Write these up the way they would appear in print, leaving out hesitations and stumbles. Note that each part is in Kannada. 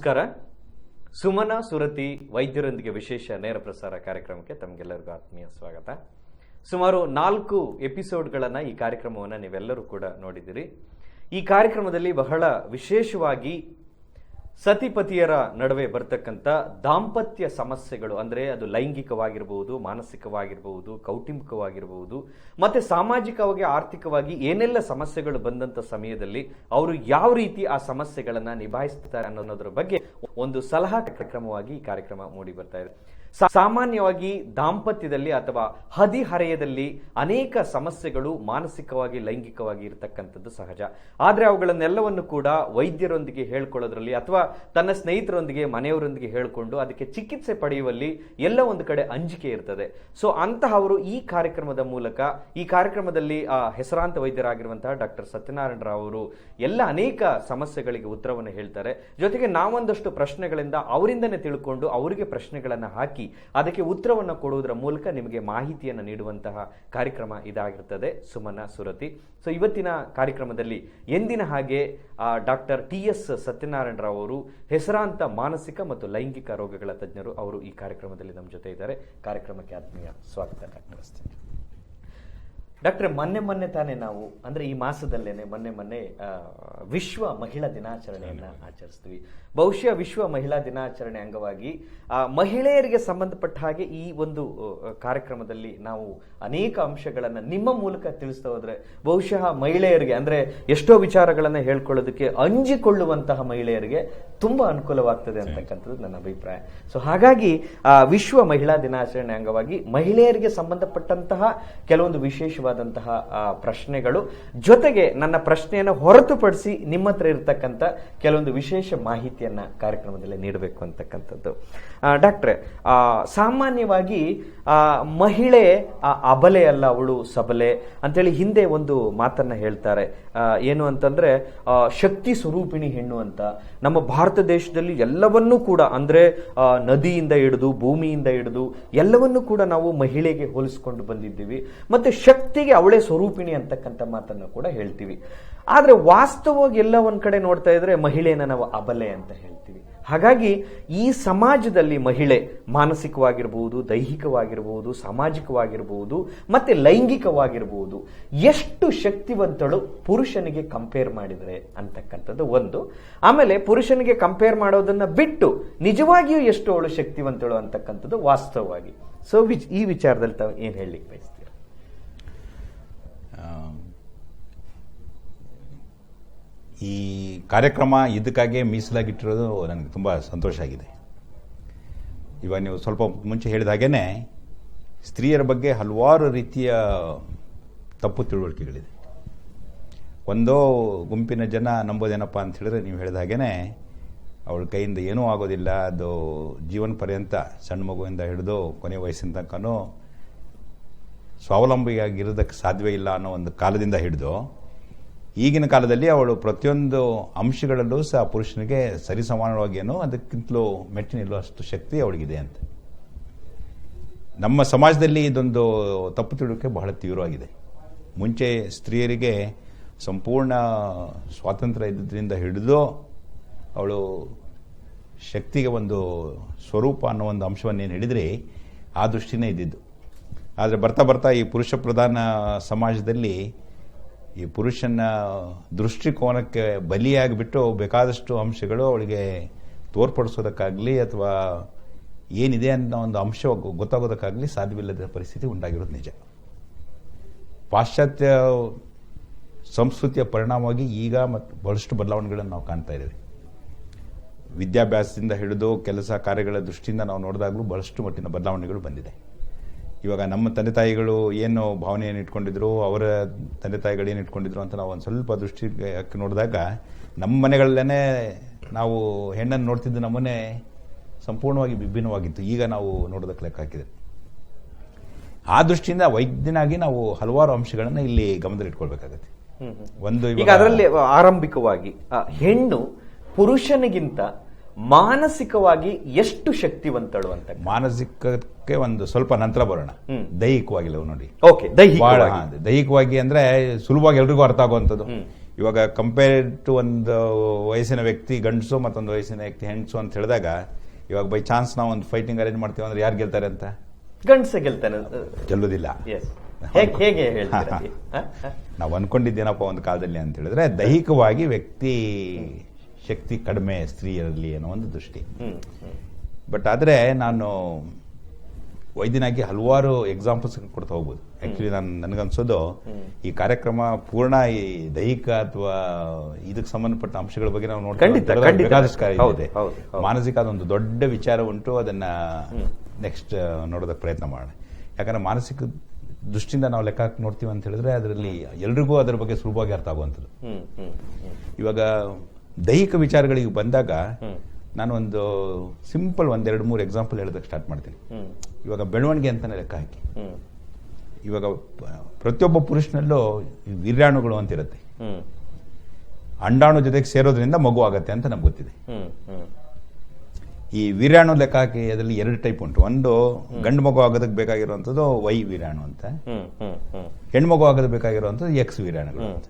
ನಮಸ್ಕಾರ. ಸುಮನ ಸುರತಿ ವೈದ್ಯರೊಂದಿಗೆ ವಿಶೇಷ ನೇರ ಪ್ರಸಾರ ಕಾರ್ಯಕ್ರಮಕ್ಕೆ ತಮಗೆಲ್ಲರಿಗೂ ಆತ್ಮೀಯ ಸ್ವಾಗತ. ಸುಮಾರು 4 ಎಪಿಸೋಡ್ಗಳನ್ನು ಈ ಕಾರ್ಯಕ್ರಮವನ್ನು ನೀವೆಲ್ಲರೂ ಕೂಡ ನೋಡಿದಿರಿ. ಈ ಕಾರ್ಯಕ್ರಮದಲ್ಲಿ ಬಹಳ ವಿಶೇಷವಾಗಿ ಸತಿಪತಿಯರ ನಡುವೆ ಬರ್ತಕ್ಕಂಥ ದಾಂಪತ್ಯ ಸಮಸ್ಯೆಗಳು, ಅಂದರೆ ಅದು ಲೈಂಗಿಕವಾಗಿರಬಹುದು, ಮಾನಸಿಕವಾಗಿರಬಹುದು, ಕೌಟುಂಬಿಕವಾಗಿರಬಹುದು, ಮತ್ತೆ ಸಾಮಾಜಿಕವಾಗಿ ಆರ್ಥಿಕವಾಗಿ ಏನೆಲ್ಲ ಸಮಸ್ಯೆಗಳು ಬಂದಂಥ ಸಮಯದಲ್ಲಿ ಅವರು ಯಾವ ರೀತಿ ಆ ಸಮಸ್ಯೆಗಳನ್ನು ನಿಭಾಯಿಸ್ತಾರೆ ಅನ್ನೋದ್ರ ಬಗ್ಗೆ ಒಂದು ಸಲಹಾ ಕಾರ್ಯಕ್ರಮವಾಗಿ ಈ ಕಾರ್ಯಕ್ರಮ ಮೂಡಿ ಬರ್ತಾ ಇದೆ. ಸಾಮಾನ್ಯವಾಗಿ ದಾಂಪತ್ಯದಲ್ಲಿ ಅಥವಾ ಹದಿಹರೆಯದಲ್ಲಿ ಅನೇಕ ಸಮಸ್ಯೆಗಳು ಮಾನಸಿಕವಾಗಿ ಲೈಂಗಿಕವಾಗಿ ಇರತಕ್ಕಂಥದ್ದು ಸಹಜ. ಆದರೆ ಅವುಗಳನ್ನೆಲ್ಲವನ್ನು ಕೂಡ ವೈದ್ಯರೊಂದಿಗೆ ಹೇಳ್ಕೊಳ್ಳೋದ್ರಲ್ಲಿ ಅಥವಾ ತನ್ನ ಸ್ನೇಹಿತರೊಂದಿಗೆ ಮನೆಯವರೊಂದಿಗೆ ಹೇಳಿಕೊಂಡು ಅದಕ್ಕೆ ಚಿಕಿತ್ಸೆ ಪಡೆಯುವಲ್ಲಿ ಎಲ್ಲ ಒಂದು ಕಡೆ ಅಂಜಿಕೆ ಇರ್ತದೆ. ಸೊ ಅಂತಹವರು ಈ ಕಾರ್ಯಕ್ರಮದ ಮೂಲಕ, ಈ ಕಾರ್ಯಕ್ರಮದಲ್ಲಿ ಹೆಸರಾಂತ ವೈದ್ಯರಾಗಿರುವಂತಹ ಡಾಕ್ಟರ್ ಸತ್ಯನಾರಾಯಣ ರಾವ್ ಅವರು ಎಲ್ಲ ಅನೇಕ ಸಮಸ್ಯೆಗಳಿಗೆ ಉತ್ತರವನ್ನು ಹೇಳ್ತಾರೆ. ಜೊತೆಗೆ ನಾವೊಂದಷ್ಟು ಪ್ರಶ್ನೆಗಳಿಂದ ಅವರಿಂದನೇ ತಿಳ್ಕೊಂಡು ಅವರಿಗೆ ಪ್ರಶ್ನೆಗಳನ್ನು ಹಾಕಿ ಅದಕ್ಕೆ ಉತ್ತರವನ್ನು ಕೊಡುವುದರ ಮೂಲಕ ನಿಮಗೆ ಮಾಹಿತಿಯನ್ನು ನೀಡುವಂತಹ ಕಾರ್ಯಕ್ರಮ ಇದಾಗಿರ್ತದೆ ಸುಮನ ಸುರತಿ. ಸೊ ಇವತ್ತಿನ ಕಾರ್ಯಕ್ರಮದಲ್ಲಿ ಎಂದಿನ ಹಾಗೆ ಡಾಕ್ಟರ್ TS ಸತ್ಯನಾರಾಯಣ ರಾವ್ ಅವರು ಹೆಸರಾಂತ ಮಾನಸಿಕ ಮತ್ತು ಲೈಂಗಿಕ ರೋಗಗಳ ತಜ್ಞರು. ಅವರು ಈ ಕಾರ್ಯಕ್ರಮದಲ್ಲಿ ನಮ್ಮ ಜೊತೆ ಇದ್ದಾರೆ. ಕಾರ್ಯಕ್ರಮಕ್ಕೆ ಆತ್ಮೀಯ ಸ್ವಾಗತ ಡಾಕ್ಟರ್. ಡಾಕ್ಟ್ರೆ, ಮೊನ್ನೆ ತಾನೇ ನಾವು, ಅಂದ್ರೆ ಈ ಮಾಸದಲ್ಲೇನೆ ಮೊನ್ನೆ ವಿಶ್ವ ಮಹಿಳಾ ದಿನಾಚರಣೆಯನ್ನ ಆಚರಿಸ್ತೀವಿ. ಬಹುಶಃ ವಿಶ್ವ ಮಹಿಳಾ ದಿನಾಚರಣೆ ಅಂಗವಾಗಿ ಮಹಿಳೆಯರಿಗೆ ಸಂಬಂಧಪಟ್ಟ ಹಾಗೆ ಈ ಒಂದು ಕಾರ್ಯಕ್ರಮದಲ್ಲಿ ನಾವು ಅನೇಕ ಅಂಶಗಳನ್ನ ನಿಮ್ಮ ಮೂಲಕ ತಿಳಿಸ್ತಾ ಹೋದ್ರೆ ಬಹುಶಃ ಮಹಿಳೆಯರಿಗೆ, ಅಂದ್ರೆ ಎಷ್ಟೋ ವಿಚಾರಗಳನ್ನ ಹೇಳ್ಕೊಳ್ಳೋದಕ್ಕೆ ಅಂಜಿಕೊಳ್ಳುವಂತಹ ಮಹಿಳೆಯರಿಗೆ ತುಂಬಾ ಅನುಕೂಲವಾಗ್ತದೆ ಅಂತಕ್ಕಂಥದ್ದು ನನ್ನ ಅಭಿಪ್ರಾಯ. ಸೊ ಹಾಗಾಗಿ ವಿಶ್ವ ಮಹಿಳಾ ದಿನಾಚರಣೆ ಅಂಗವಾಗಿ ಮಹಿಳೆಯರಿಗೆ ಸಂಬಂಧಪಟ್ಟಂತಹ ಕೆಲವೊಂದು ವಿಶೇಷವಾದಂತಹ ಪ್ರಶ್ನೆಗಳು, ಜೊತೆಗೆ ನನ್ನ ಪ್ರಶ್ನೆಯನ್ನು ಹೊರತುಪಡಿಸಿ ನಿಮ್ಮ ಹತ್ರ ಇರತಕ್ಕಂಥ ಕೆಲವೊಂದು ವಿಶೇಷ ಮಾಹಿತಿಯನ್ನ ಕಾರ್ಯಕ್ರಮದಲ್ಲಿ ನೀಡಬೇಕು ಅಂತಕ್ಕಂಥದ್ದು. ಡಾಕ್ಟ್ರೆ, ಸಾಮಾನ್ಯವಾಗಿ ಮಹಿಳೆ ಅಬಲೆ ಅಲ್ಲ, ಅವಳು ಸಬಲೆ ಅಂತೇಳಿ ಹಿಂದೆ ಒಂದು ಮಾತನ್ನ ಹೇಳ್ತಾರೆ. ಏನು ಅಂತಂದ್ರೆ ಶಕ್ತಿ ಸ್ವರೂಪಿಣಿ ಹೆಣ್ಣು ಅಂತ. ನಮ್ಮ ಭಾರತ ದೇಶದಲ್ಲಿ ಎಲ್ಲವನ್ನೂ ಕೂಡ, ಅಂದ್ರೆ ನದಿಯಿಂದ ಹಿಡಿದು ಭೂಮಿಯಿಂದ ಹಿಡಿದು ಎಲ್ಲವನ್ನೂ ಕೂಡ ನಾವು ಮಹಿಳೆಗೆ ಹೋಲಿಸಿಕೊಂಡು ಬಂದಿದ್ದೀವಿ. ಮತ್ತೆ ಶಕ್ತಿಗೆ ಅವಳೇ ಸ್ವರೂಪಿಣಿ ಅಂತಕ್ಕಂಥ ಮಾತನ್ನು ಕೂಡ ಹೇಳ್ತೀವಿ. ಆದ್ರೆ ವಾಸ್ತವವಾಗಿ ಎಲ್ಲ ಒಂದ್ ಕಡೆ ನೋಡ್ತಾ ಇದ್ರೆ ಮಹಿಳೆಯನ್ನ ನಾವು ಅಬಲೆ ಅಂತ ಹೇಳ್ತೀವಿ. ಹಾಗಾಗಿ ಈ ಸಮಾಜದಲ್ಲಿ ಮಹಿಳೆ ಮಾನಸಿಕವಾಗಿರಬಹುದು, ದೈಹಿಕವಾಗಿರಬಹುದು, ಸಾಮಾಜಿಕವಾಗಿರಬಹುದು, ಮತ್ತೆ ಲೈಂಗಿಕವಾಗಿರಬಹುದು, ಎಷ್ಟು ಶಕ್ತಿವಂತಳು ಪುರುಷನಿಗೆ ಕಂಪೇರ್ ಮಾಡಿದ್ರೆ ಅಂತಕ್ಕಂಥದ್ದು ಒಂದು. ಆಮೇಲೆ ಪುರುಷನಿಗೆ ಕಂಪೇರ್ ಮಾಡೋದನ್ನ ಬಿಟ್ಟು ನಿಜವಾಗಿಯೂ ಎಷ್ಟು ಅವಳು ಶಕ್ತಿವಂತಳು ಅಂತಕ್ಕಂಥದ್ದು ವಾಸ್ತವವಾಗಿ. ಸೊ ಈ ವಿಚಾರದಲ್ಲಿ ತಾವು ಏನ್ ಹೇಳಲಿಕ್ಕೆ ಬಯಸ್ತೀರಾ? ಈ ಕಾರ್ಯಕ್ರಮ ಇದಕ್ಕಾಗೆ ಮೀಸಲಾಗಿಟ್ಟಿರೋದು ನನಗೆ ತುಂಬ ಸಂತೋಷ ಆಗಿದೆ. ಇವಾಗ ನೀವು ಸ್ವಲ್ಪ ಮುಂಚೆ ಹೇಳಿದ ಹಾಗೇನೆ ಸ್ತ್ರೀಯರ ಬಗ್ಗೆ ಹಲವಾರು ರೀತಿಯ ತಪ್ಪು ತಿಳುವಳಿಕೆಗಳಿದೆ. ಒಂದೋ ಗುಂಪಿನ ಜನ ನಂಬೋದೇನಪ್ಪ ಅಂತ ಹೇಳಿದ್ರೆ, ನೀವು ಹೇಳಿದ ಹಾಗೇನೆ ಅವಳ ಕೈಯಿಂದ ಏನೂ ಆಗೋದಿಲ್ಲ, ಅದು ಜೀವನ ಪರ್ಯಂತ ಸಣ್ಣ ಮಗುವಿಂದ ಹಿಡಿದು ಕೊನೆ ವಯಸ್ಸಿನ ತನಕನೂ ಸ್ವಾವಲಂಬಿಯಾಗಿರೋದಕ್ಕೆ ಸಾಧ್ಯವೇ ಇಲ್ಲ ಅನ್ನೋ ಒಂದು ಕಾಲದಿಂದ ಹಿಡಿದು ಈಗಿನ ಕಾಲದಲ್ಲಿ ಅವಳು ಪ್ರತಿಯೊಂದು ಅಂಶಗಳಲ್ಲೂ ಸಹ ಪುರುಷನಿಗೆ ಸರಿಸಮಾನವಾಗಿಯೇನೋ ಅದಕ್ಕಿಂತಲೂ ಮೆಟ್ಟಿ ನಿಲ್ಲುವಷ್ಟು ಶಕ್ತಿ ಅವಳಿಗಿದೆ ಅಂತ. ನಮ್ಮ ಸಮಾಜದಲ್ಲಿ ಇದೊಂದು ತಪ್ಪು ತಿಳುವಳಿಕೆ ಬಹಳ ತೀವ್ರವಾಗಿದೆ. ಮುಂಚೆ ಸ್ತ್ರೀಯರಿಗೆ ಸಂಪೂರ್ಣ ಸ್ವಾತಂತ್ರ್ಯ ಇದ್ದಿದ್ದರಿಂದ ಹಿಡಿದು ಅವಳು ಶಕ್ತಿಗೆ ಒಂದು ಸ್ವರೂಪ ಅನ್ನೋ ಒಂದು ಅಂಶವನ್ನೇನು ಹಿಡಿದ್ರೆ ಆ ದೃಷ್ಟಿನೇ ಇದ್ದಿದ್ದು. ಆದರೆ ಬರ್ತಾ ಬರ್ತಾ ಈ ಪುರುಷ ಪ್ರಧಾನ ಸಮಾಜದಲ್ಲಿ ಈ ಪುರುಷನ ದೃಷ್ಟಿಕೋನಕ್ಕೆ ಬಲಿಯಾಗಿಬಿಟ್ಟು ಬೇಕಾದಷ್ಟು ಅಂಶಗಳು ಅವಳಿಗೆ ತೋರ್ಪಡಿಸೋದಕ್ಕಾಗಲಿ ಅಥವಾ ಏನಿದೆ ಅನ್ನೋ ಒಂದು ಅಂಶ ಗೊತ್ತಾಗೋದಕ್ಕಾಗಲಿ ಸಾಧ್ಯವಿಲ್ಲದ ಪರಿಸ್ಥಿತಿ ಉಂಟಾಗಿರೋದು ನಿಜ. ಪಾಶ್ಚಾತ್ಯ ಸಂಸ್ಕೃತಿಯ ಪರಿಣಾಮವಾಗಿ ಈಗ ಮತ್ತು ಬಹಳಷ್ಟು ಬದಲಾವಣೆಗಳನ್ನು ನಾವು ಕಾಣ್ತಾ ಇದ್ದೇವೆ. ವಿದ್ಯಾಭ್ಯಾಸದಿಂದ ಹಿಡಿದು ಕೆಲಸ ಕಾರ್ಯಗಳ ದೃಷ್ಟಿಯಿಂದ ನಾವು ನೋಡಿದಾಗಲೂ ಬಹಳಷ್ಟು ಮಟ್ಟಿನ ಬದಲಾವಣೆಗಳು ಬಂದಿದೆ. ಇವಾಗ ನಮ್ಮ ತಂದೆ ತಾಯಿಗಳು ಏನು ಭಾವನೆಯನ್ನು ಇಟ್ಕೊಂಡಿದ್ರು, ಅವರ ತಂದೆ ತಾಯಿಗಳು ಏನು ಇಟ್ಕೊಂಡಿದ್ರು ಅಂತ ನಾವು ಒಂದು ಸ್ವಲ್ಪ ದೃಷ್ಟಿಗೆ ನೋಡಿದಾಗ ನಮ್ಮ ಮನೆಗಳಲ್ಲೇ ನಾವು ಹೆಣ್ಣನ್ನು ನೋಡ್ತಿದ್ದು ನಮ್ಮನೆ ಸಂಪೂರ್ಣವಾಗಿ ವಿಭಿನ್ನವಾಗಿತ್ತು. ಈಗ ನಾವು ನೋಡೋದಕ್ಕೆ ಲೆಕ್ಕ ಹಾಕಿದೆ. ಆ ದೃಷ್ಟಿಯಿಂದ ವೈದ್ಯನಾಗಿ ನಾವು ಹಲವಾರು ಅಂಶಗಳನ್ನು ಇಲ್ಲಿ ಗಮನದಲ್ಲಿಟ್ಕೊಳ್ಬೇಕಾಗತ್ತೆ. ಒಂದು ಈಗ ಅದರಲ್ಲಿ ಆರಂಭಿಕವಾಗಿ ಹೆಣ್ಣು ಪುರುಷನಿಗಿಂತ ಮಾನಸಿಕವಾಗಿ ಎಷ್ಟು ಶಕ್ತಿವಂತಳು ಅಂತ. ಮಾನಸಿಕಕ್ಕೆ ಒಂದು ಸ್ವಲ್ಪ ನಂತರ ಬರೋಣ. ದೈಹಿಕವಾಗಿಲ್ಲ ನೋಡಿ. ಓಕೆ, ದೈಹಿಕವಾಗಿ ಅಂದ್ರೆ ಸುಲಭವಾಗಿ ಎಲ್ರಿಗೂ ಅರ್ಥ ಆಗುವಂಥದ್ದು. ಇವಾಗ ಕಂಪೇರ್ಡ್ ಟು ಒಂದು ವಯಸ್ಸಿನ ವ್ಯಕ್ತಿ ಗಂಡಸು ಮತ್ತೊಂದು ವಯಸ್ಸಿನ ವ್ಯಕ್ತಿ ಹೆಂಗಸು ಅಂತ ಹೇಳಿದಾಗ ಇವಾಗ ಬೈ ಚಾನ್ಸ್ ನಾವು ಒಂದು ಫೈಟಿಂಗ್ ಅರೇಂಜ್ ಮಾಡ್ತೀವಿ ಅಂದ್ರೆ ಯಾರು ಗೆಲ್ತಾರೆ ಅಂತ? ಗಂಡಸೆ ಗೆಲ್ತಾನೆ. ಗೆಲ್ಲೋದಿಲ್ಲ. ಹೇಗೆ ಹೇಳ್ತೀರಾ? ನಾವು ಅನ್ಕೊಂಡಿದ್ದೇನಪ್ಪ ಒಂದು ಕಾಲದಲ್ಲಿ ಅಂತ ಹೇಳಿದ್ರೆ ದೈಹಿಕವಾಗಿ ವ್ಯಕ್ತಿ ಶಕ್ತಿ ಕಡಿಮೆ ಸ್ತ್ರೀಯರಲ್ಲಿ ಅನ್ನೋ ಒಂದು ದೃಷ್ಟಿ. ಬಟ್ ಆದರೆ ನಾನು ವೈದ್ಯನಾಗಿ ಹಲವಾರು ಎಕ್ಸಾಂಪಲ್ಸ್ ಕೊಡ್ತಾ ಹೋಗ್ಬೋದು. ಆಕ್ಚುಲಿ ನನಗನ್ಸೋದು ಈ ಕಾರ್ಯಕ್ರಮ ಪೂರ್ಣ ಈ ದೈಹಿಕ ಅಥವಾ ಇದಕ್ಕೆ ಸಂಬಂಧಪಟ್ಟ ಅಂಶಗಳ ಬಗ್ಗೆ ನಾವು ನೋಡ್ತೀವಿ. ಮಾನಸಿಕ ಅದೊಂದು ದೊಡ್ಡ ವಿಚಾರ ಉಂಟು, ಅದನ್ನ ನೆಕ್ಸ್ಟ್ ನೋಡೋದಕ್ಕೆ ಪ್ರಯತ್ನ ಮಾಡೋಣ. ಯಾಕಂದ್ರೆ ಮಾನಸಿಕ ದೃಷ್ಟಿಯಿಂದ ನಾವು ಲೆಕ್ಕ ಹಾಕಿ ನೋಡ್ತೀವಿ ಅಂತ ಹೇಳಿದ್ರೆ ಅದರಲ್ಲಿ ಎಲ್ರಿಗೂ ಅದರ ಬಗ್ಗೆ ಸುಲಭವಾಗಿ ಅರ್ಥ ಆಗುವಂಥದ್ದು. ಇವಾಗ ದೈಹಿಕ ವಿಚಾರಗಳಿಗೆ ಬಂದಾಗ ನಾನು ಒಂದು ಸಿಂಪಲ್ 1-2-3 ಎಕ್ಸಾಂಪಲ್ ಹೇಳೋದಕ್ಕೆ ಸ್ಟಾರ್ಟ್ ಮಾಡ್ತೀನಿ. ಇವಾಗ ಬೆಳವಣಿಗೆ ಅಂತಾನೆ ಲೆಕ್ಕ ಹಾಕಿ, ಇವಾಗ ಪ್ರತಿಯೊಬ್ಬ ಪುರುಷನಲ್ಲೂ ವೀರ್ಯಾಣುಗಳು ಅಂತ ಇರುತ್ತೆ. ಅಂಡಾಣು ಜೊತೆಗೆ ಸೇರೋದ್ರಿಂದ ಮಗು ಆಗತ್ತೆ ಅಂತ ನಮ್ಗೆ ಗೊತ್ತಿದೆ. ಈ ವೀರ್ಯಾಣು ಲೆಕ್ಕ ಹಾಕಿ ಅದರಲ್ಲಿ 2 ಟೈಪ್ ಉಂಟು. ಒಂದು ಗಂಡು ಮಗು ಆಗೋದಕ್ಕೆ ಬೇಕಾಗಿರುವಂಥದ್ದು ವೈ ವೀರ್ಯಾಣು ಅಂತ, ಹೆಣ್ಮಗು ಆಗೋದಕ್ಕೆ ಬೇಕಾಗಿರುವಂಥದ್ದು ಎಕ್ಸ್ ವೀರ್ಯಾಣುಗಳು ಅಂತ.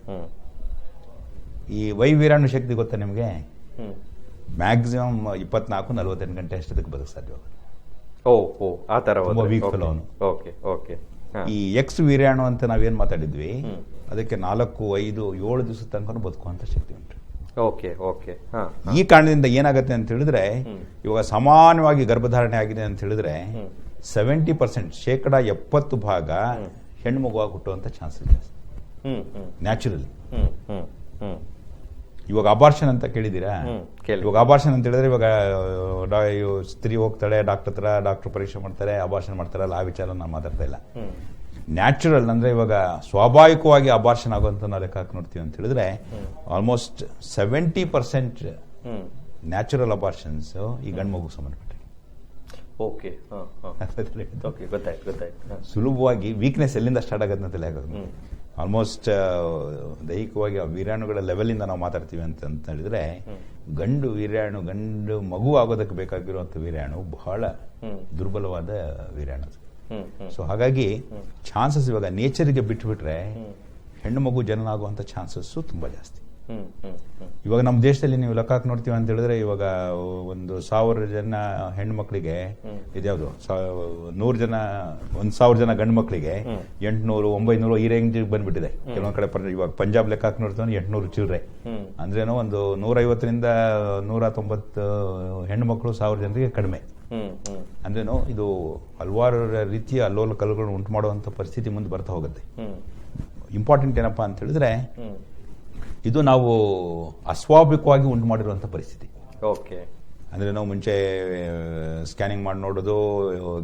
ಈ ವೈ ವೀರ್ಯಾಣು ಶಕ್ತಿ ಗೊತ್ತಾ ನಿಮಗೆ? ಮ್ಯಾಕ್ಸಿಮಮ್ 24-48 ಗಂಟೆ ಅಷ್ಟೊತ್ತಿಗೆ ಬದುಕ ಸಾಧ್ಯವಾಗುತ್ತೆ. ವೀಕ್ ಫೆಲೋನು. ಈ ಎಕ್ಸ್ ವೀರ್ಯಾಣು ಅಂತ ನಾವೇನ್ ಮಾತಾಡಿದ್ವಿ ಅದಕ್ಕೆ 4-5-7 ದಿವಸದ ತನಕ ಬದುಕುವಂತ ಶಕ್ತಿ ಉಂಟು. ಈ ಕಾರಣದಿಂದ ಏನಾಗುತ್ತೆ ಅಂತ ಹೇಳಿದ್ರೆ ಇವಾಗ ಸಮಾನವಾಗಿ ಗರ್ಭಧಾರಣೆ ಆಗಿದೆ ಅಂತ ಹೇಳಿದ್ರೆ 70% 70% ಹೆಣ್ಣು ಮಗುವಾಗಿ ಹುಟ್ಟುವಂತ ಚಾನ್ಸಸ್ ಜಾಸ್ತಿ ನ್ಯಾಚುರಲಿ. ಇವಾಗ ಅಬಾರ್ಷನ್ ಅಂತ ಕೇಳಿದ್ದೀರಾ? ಇವಾಗ ಅಬಾರ್ಷನ್ ಅಂತ ಹೇಳಿದ್ರೆ ಇವಾಗ ಸ್ತ್ರೀ ಹೋಗ್ತಾಳೆ ಡಾಕ್ಟರ್ ಹತ್ರ, ಡಾಕ್ಟರ್ ಪರೀಕ್ಷೆ ಮಾಡ್ತಾರೆ, ಅಬಾರ್ಷನ್ ಮಾಡ್ತಾರಲ್ಲ, ಆ ವಿಚಾರ ನಾನು ಮಾತಾಡ್ತಾ ಇಲ್ಲ. ನ್ಯಾಚುರಲ್ ಅಂದ್ರೆ ಇವಾಗ ಸ್ವಾಭಾವಿಕವಾಗಿ ಅಬಾರ್ಷನ್ ಆಗುವಂತ ನಾವು ಲೆಕ್ಕ ಹಾಕಿ ನೋಡ್ತೀವಿ ಅಂತ ಹೇಳಿದ್ರೆ ಆಲ್ಮೋಸ್ಟ್ 70% ನ್ಯಾಚುರಲ್ ಅಬಾರ್ಷನ್ಸ್ ಈ ಗಂಡು ಮಗು ಸಂಬಂಧಪಟ್ಟ. ಸುಲಭವಾಗಿ ವೀಕ್ನೆಸ್ ಎಲ್ಲಿಂದ ಸ್ಟಾರ್ಟ್ ಆಗುತ್ತೆ ಅಂತ ಲೆಕ್ಕ ಆಲ್ಮೋಸ್ಟ್ ದೈಹಿಕವಾಗಿ ಆ ವೀರ್ಯಾಣುಗಳ ಲೆವೆಲ್ ಇಂದ ನಾವು ಮಾತಾಡ್ತೀವಿ ಅಂತ ಹೇಳಿದ್ರೆ ಗಂಡು ಮಗು ಆಗೋದಕ್ಕೆ ಬೇಕಾಗಿರುವಂತ ವೀರ್ಯಾಣು ಬಹಳ ದುರ್ಬಲವಾದ ವೀರ್ಯಾಣು. ಸೊ ಹಾಗಾಗಿ ಚಾನ್ಸಸ್ ಇವಾಗ ನೇಚರ್ಗೆ ಬಿಟ್ಬಿಟ್ರೆ ಹೆಣ್ಣು ಮಗು ಜನನ ಆಗುವಂತ ಚಾನ್ಸಸ್ ತುಂಬಾ ಜಾಸ್ತಿ. ಇವಾಗ ನಮ್ಮ ದೇಶದಲ್ಲಿ ನೀವು ಲೆಕ್ಕ ಹಾಕಿ ನೋಡ್ತೀವಿ ಅಂತ ಹೇಳಿದ್ರೆ ಇವಾಗ 1,000 ಜನ ಹೆಣ್ಣು ಮಕ್ಕಳಿಗೆ ಇದ್ಯಾವುದು 1,000 ಜನ ಗಂಡು ಮಕ್ಕಳಿಗೆ 800-900 ಈ ರೇಂಜ್ ಬಂದ್ಬಿಟ್ಟಿದೆ. ಕೆಲವೊಂದ್ ಕಡೆ ಇವಾಗ ಪಂಜಾಬ್ ಲೆಕ್ಕ ಹಾಕಿ ನೋಡ್ತೀವಿ 800 ಚಿಲ್ಲರೆ ಅಂದ್ರೇನೋ ಒಂದು 150-190 ಹೆಣ್ಣು ಮಕ್ಕಳು 1,000 ಜನರಿಗೆ ಕಡಿಮೆ. ಅಂದ್ರೇನು ಇದು ಹಲವಾರು ರೀತಿಯ ಅಲ್ಲೋಲ ಕಲ್ಲುಗಳನ್ನು ಉಂಟು ಮಾಡುವಂತ ಪರಿಸ್ಥಿತಿ ಮುಂದೆ ಬರ್ತಾ ಹೋಗುತ್ತೆ. ಇಂಪಾರ್ಟೆಂಟ್ ಏನಪ್ಪಾ ಅಂತ ಹೇಳಿದ್ರೆ ಇದು ನಾವು ಅಸ್ವಾಭಾವಿಕವಾಗಿ ಉಂಟು ಮಾಡಿರುವಂತ ಪರಿಸ್ಥಿತಿ. ಅಂದ್ರೆ ನಾವು ಮುಂಚೆ ಸ್ಕ್ಯಾನಿಂಗ್ ಮಾಡಿ ನೋಡೋದು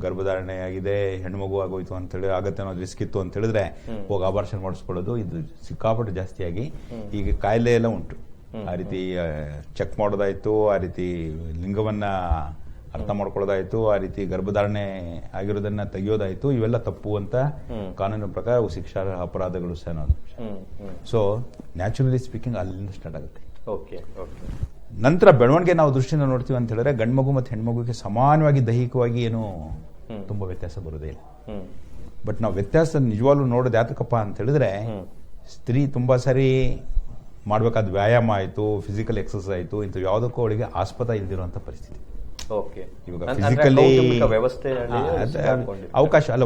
ಗರ್ಭಧಾರಣೆ ಆಗಿದೆ, ಹೆಣ್ಣು ಮಗು ಆಗೋಯ್ತು ಅಂತ ಹೇಳಿ ಆಗತ್ತೆ ಅನ್ನೋದು ರಿಸ್ಕ್ ಇತ್ತು ಅಂತ ಹೇಳಿದ್ರೆ ಹೋಗಿ ಅಬಾರ್ಷನ್ ಮಾಡಿಸ್ಕೊಳ್ಳೋದು ಇದು ಸಿಕ್ಕಾಪಟ್ಟೆ ಜಾಸ್ತಿಯಾಗಿ ಈಗ ಕಾಯಿಲೆ ಎಲ್ಲ ಉಂಟು. ಆ ರೀತಿ ಚೆಕ್ ಮಾಡೋದಾಯ್ತು, ಆ ರೀತಿ ಲಿಂಗವನ್ನ ಅರ್ಥ ಮಾಡ್ಕೊಳ್ಳೋದಾಯ್ತು, ಆ ರೀತಿ ಗರ್ಭಧಾರಣೆ ಆಗಿರೋದನ್ನ ತೆಗೆಯೋದಾಯ್ತು, ಇವೆಲ್ಲ ತಪ್ಪು ಅಂತ ಕಾನೂನಿನ ಪ್ರಕಾರ ಶಿಕ್ಷಾರ್ಹ ಅಪರಾಧಗಳು ಸಹ ಅನ್ನೋದು. ಸೊ ನ್ಯಾಚುರಲಿ ಸ್ಪೀಕಿಂಗ್ ಅಲ್ಲಿಂದ ಸ್ಟಾರ್ಟ್ ಆಗುತ್ತೆ. ನಂತರ ಬೆಳವಣಿಗೆ ನಾವು ದೃಷ್ಟಿಯಿಂದ ನೋಡ್ತೀವಿ ಅಂತ ಹೇಳಿದ್ರೆ ಗಂಡು ಮಗು ಮತ್ತು ಹೆಣ್ಮಗುಗೆ ಸಮಾನವಾಗಿ ದೈಹಿಕವಾಗಿ ಏನು ತುಂಬಾ ವ್ಯತ್ಯಾಸ ಬರೋದೇ ಇಲ್ಲ. ಬಟ್ ನಾವು ವ್ಯತ್ಯಾಸ ನಿಜವಾಗ್ಲೂ ನೋಡೋದು ಯಾತಕ್ಕಪ್ಪ ಅಂತ ಹೇಳಿದ್ರೆ ಸ್ತ್ರೀ ತುಂಬಾ ಸಾರಿ ಮಾಡ್ಬೇಕಾದ ವ್ಯಾಯಾಮ ಆಯ್ತು, ಫಿಸಿಕಲ್ ಎಕ್ಸರ್ಸೈಸ್ ಆಯ್ತು, ಇಂಥ ಯಾವುದಕ್ಕೂ ಅವಳಿಗೆ ಆಸ್ಪದ ಇಲ್ದಿರುವಂತ ಪರಿಸ್ಥಿತಿ. ಇವಾಗ ಫಿಸಿಕಲಿ ಅವಕಾಶ ಅಲ್ಲ,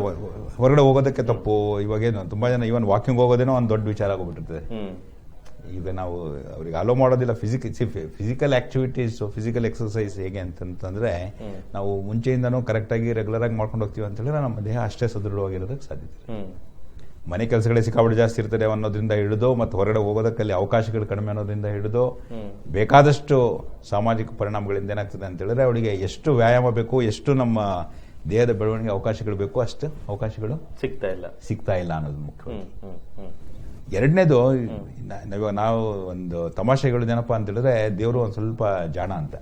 ಹೊರಗಡೆ ಹೋಗೋದಕ್ಕೆ ತಪ್ಪು. ಇವಾಗೇನು ತುಂಬಾ ಜನ ಇವನ್ ವಾಕಿಂಗ್ ಹೋಗೋದೇನೋ ಒಂದು ದೊಡ್ಡ ವಿಚಾರ ಆಗೋಗ್ಬಿಟ್ಟಿರ್ತದೆ. ಈಗ ನಾವು ಅವ್ರಿಗೆ ಅಲೋ ಮಾಡೋದಿಲ್ಲ. ಫಿಸಿಕಲ್ ಆಕ್ಟಿವಿಟೀಸ್, ಫಿಸಿಕಲ್ ಎಕ್ಸರ್ಸೈಸ್ ಹೇಗೆ ಅಂತಂದ್ರೆ ನಾವು ಮುಂಚೆಯಿಂದನೂ ಕರೆಕ್ಟ್ ಆಗಿ ರೆಗ್ಯುಲರ್ ಆಗಿ ಮಾಡ್ಕೊಂಡು ಹೋಗ್ತೀವಿ ಅಂತ ಹೇಳಿದ್ರೆ ನಮ್ಮ ದೇಹ ಅಷ್ಟೇ ಸದೃಢವಾಗಿರೋದಕ್ಕೆ ಸಾಧ್ಯತೆ. ಮನೆ ಕೆಲಸಗಳೇ ಸಿಕ್ಕಾಪಟ್ಟೆ ಜಾಸ್ತಿ ಇರ್ತದೆ ಅನ್ನೋದ್ರಿಂದ ಹಿಡಿದು ಮತ್ತು ಹೊರಗಡೆ ಹೋಗೋದಕ್ಕಲ್ಲಿ ಅವಕಾಶಗಳು ಕಡಿಮೆ ಅನ್ನೋದ್ರಿಂದ ಹಿಡಿದು ಬೇಕಾದಷ್ಟು ಸಾಮಾಜಿಕ ಪರಿಣಾಮಗಳಿಂದ ಏನಾಗ್ತದೆ ಅಂತ ಹೇಳಿದ್ರೆ ಅವಳಿಗೆ ಎಷ್ಟು ವ್ಯಾಯಾಮ ಬೇಕು, ಎಷ್ಟು ನಮ್ಮ ದೇಹದ ಬೆಳವಣಿಗೆ ಅವಕಾಶಗಳು ಬೇಕು, ಅಷ್ಟು ಅವಕಾಶಗಳು ಸಿಗ್ತಾ ಇಲ್ಲ ಅನ್ನೋದು ಮುಖ್ಯ. ಎರಡನೇದು ಇವಾಗ ನಾವು ಒಂದು ತಮಾಷೆ ಹೇಳೋದೇನಪ್ಪ ಅಂತ ಹೇಳಿದ್ರೆ ದೇವರು ಒಂದ್ ಸ್ವಲ್ಪ ಜಾಣ ಅಂತ.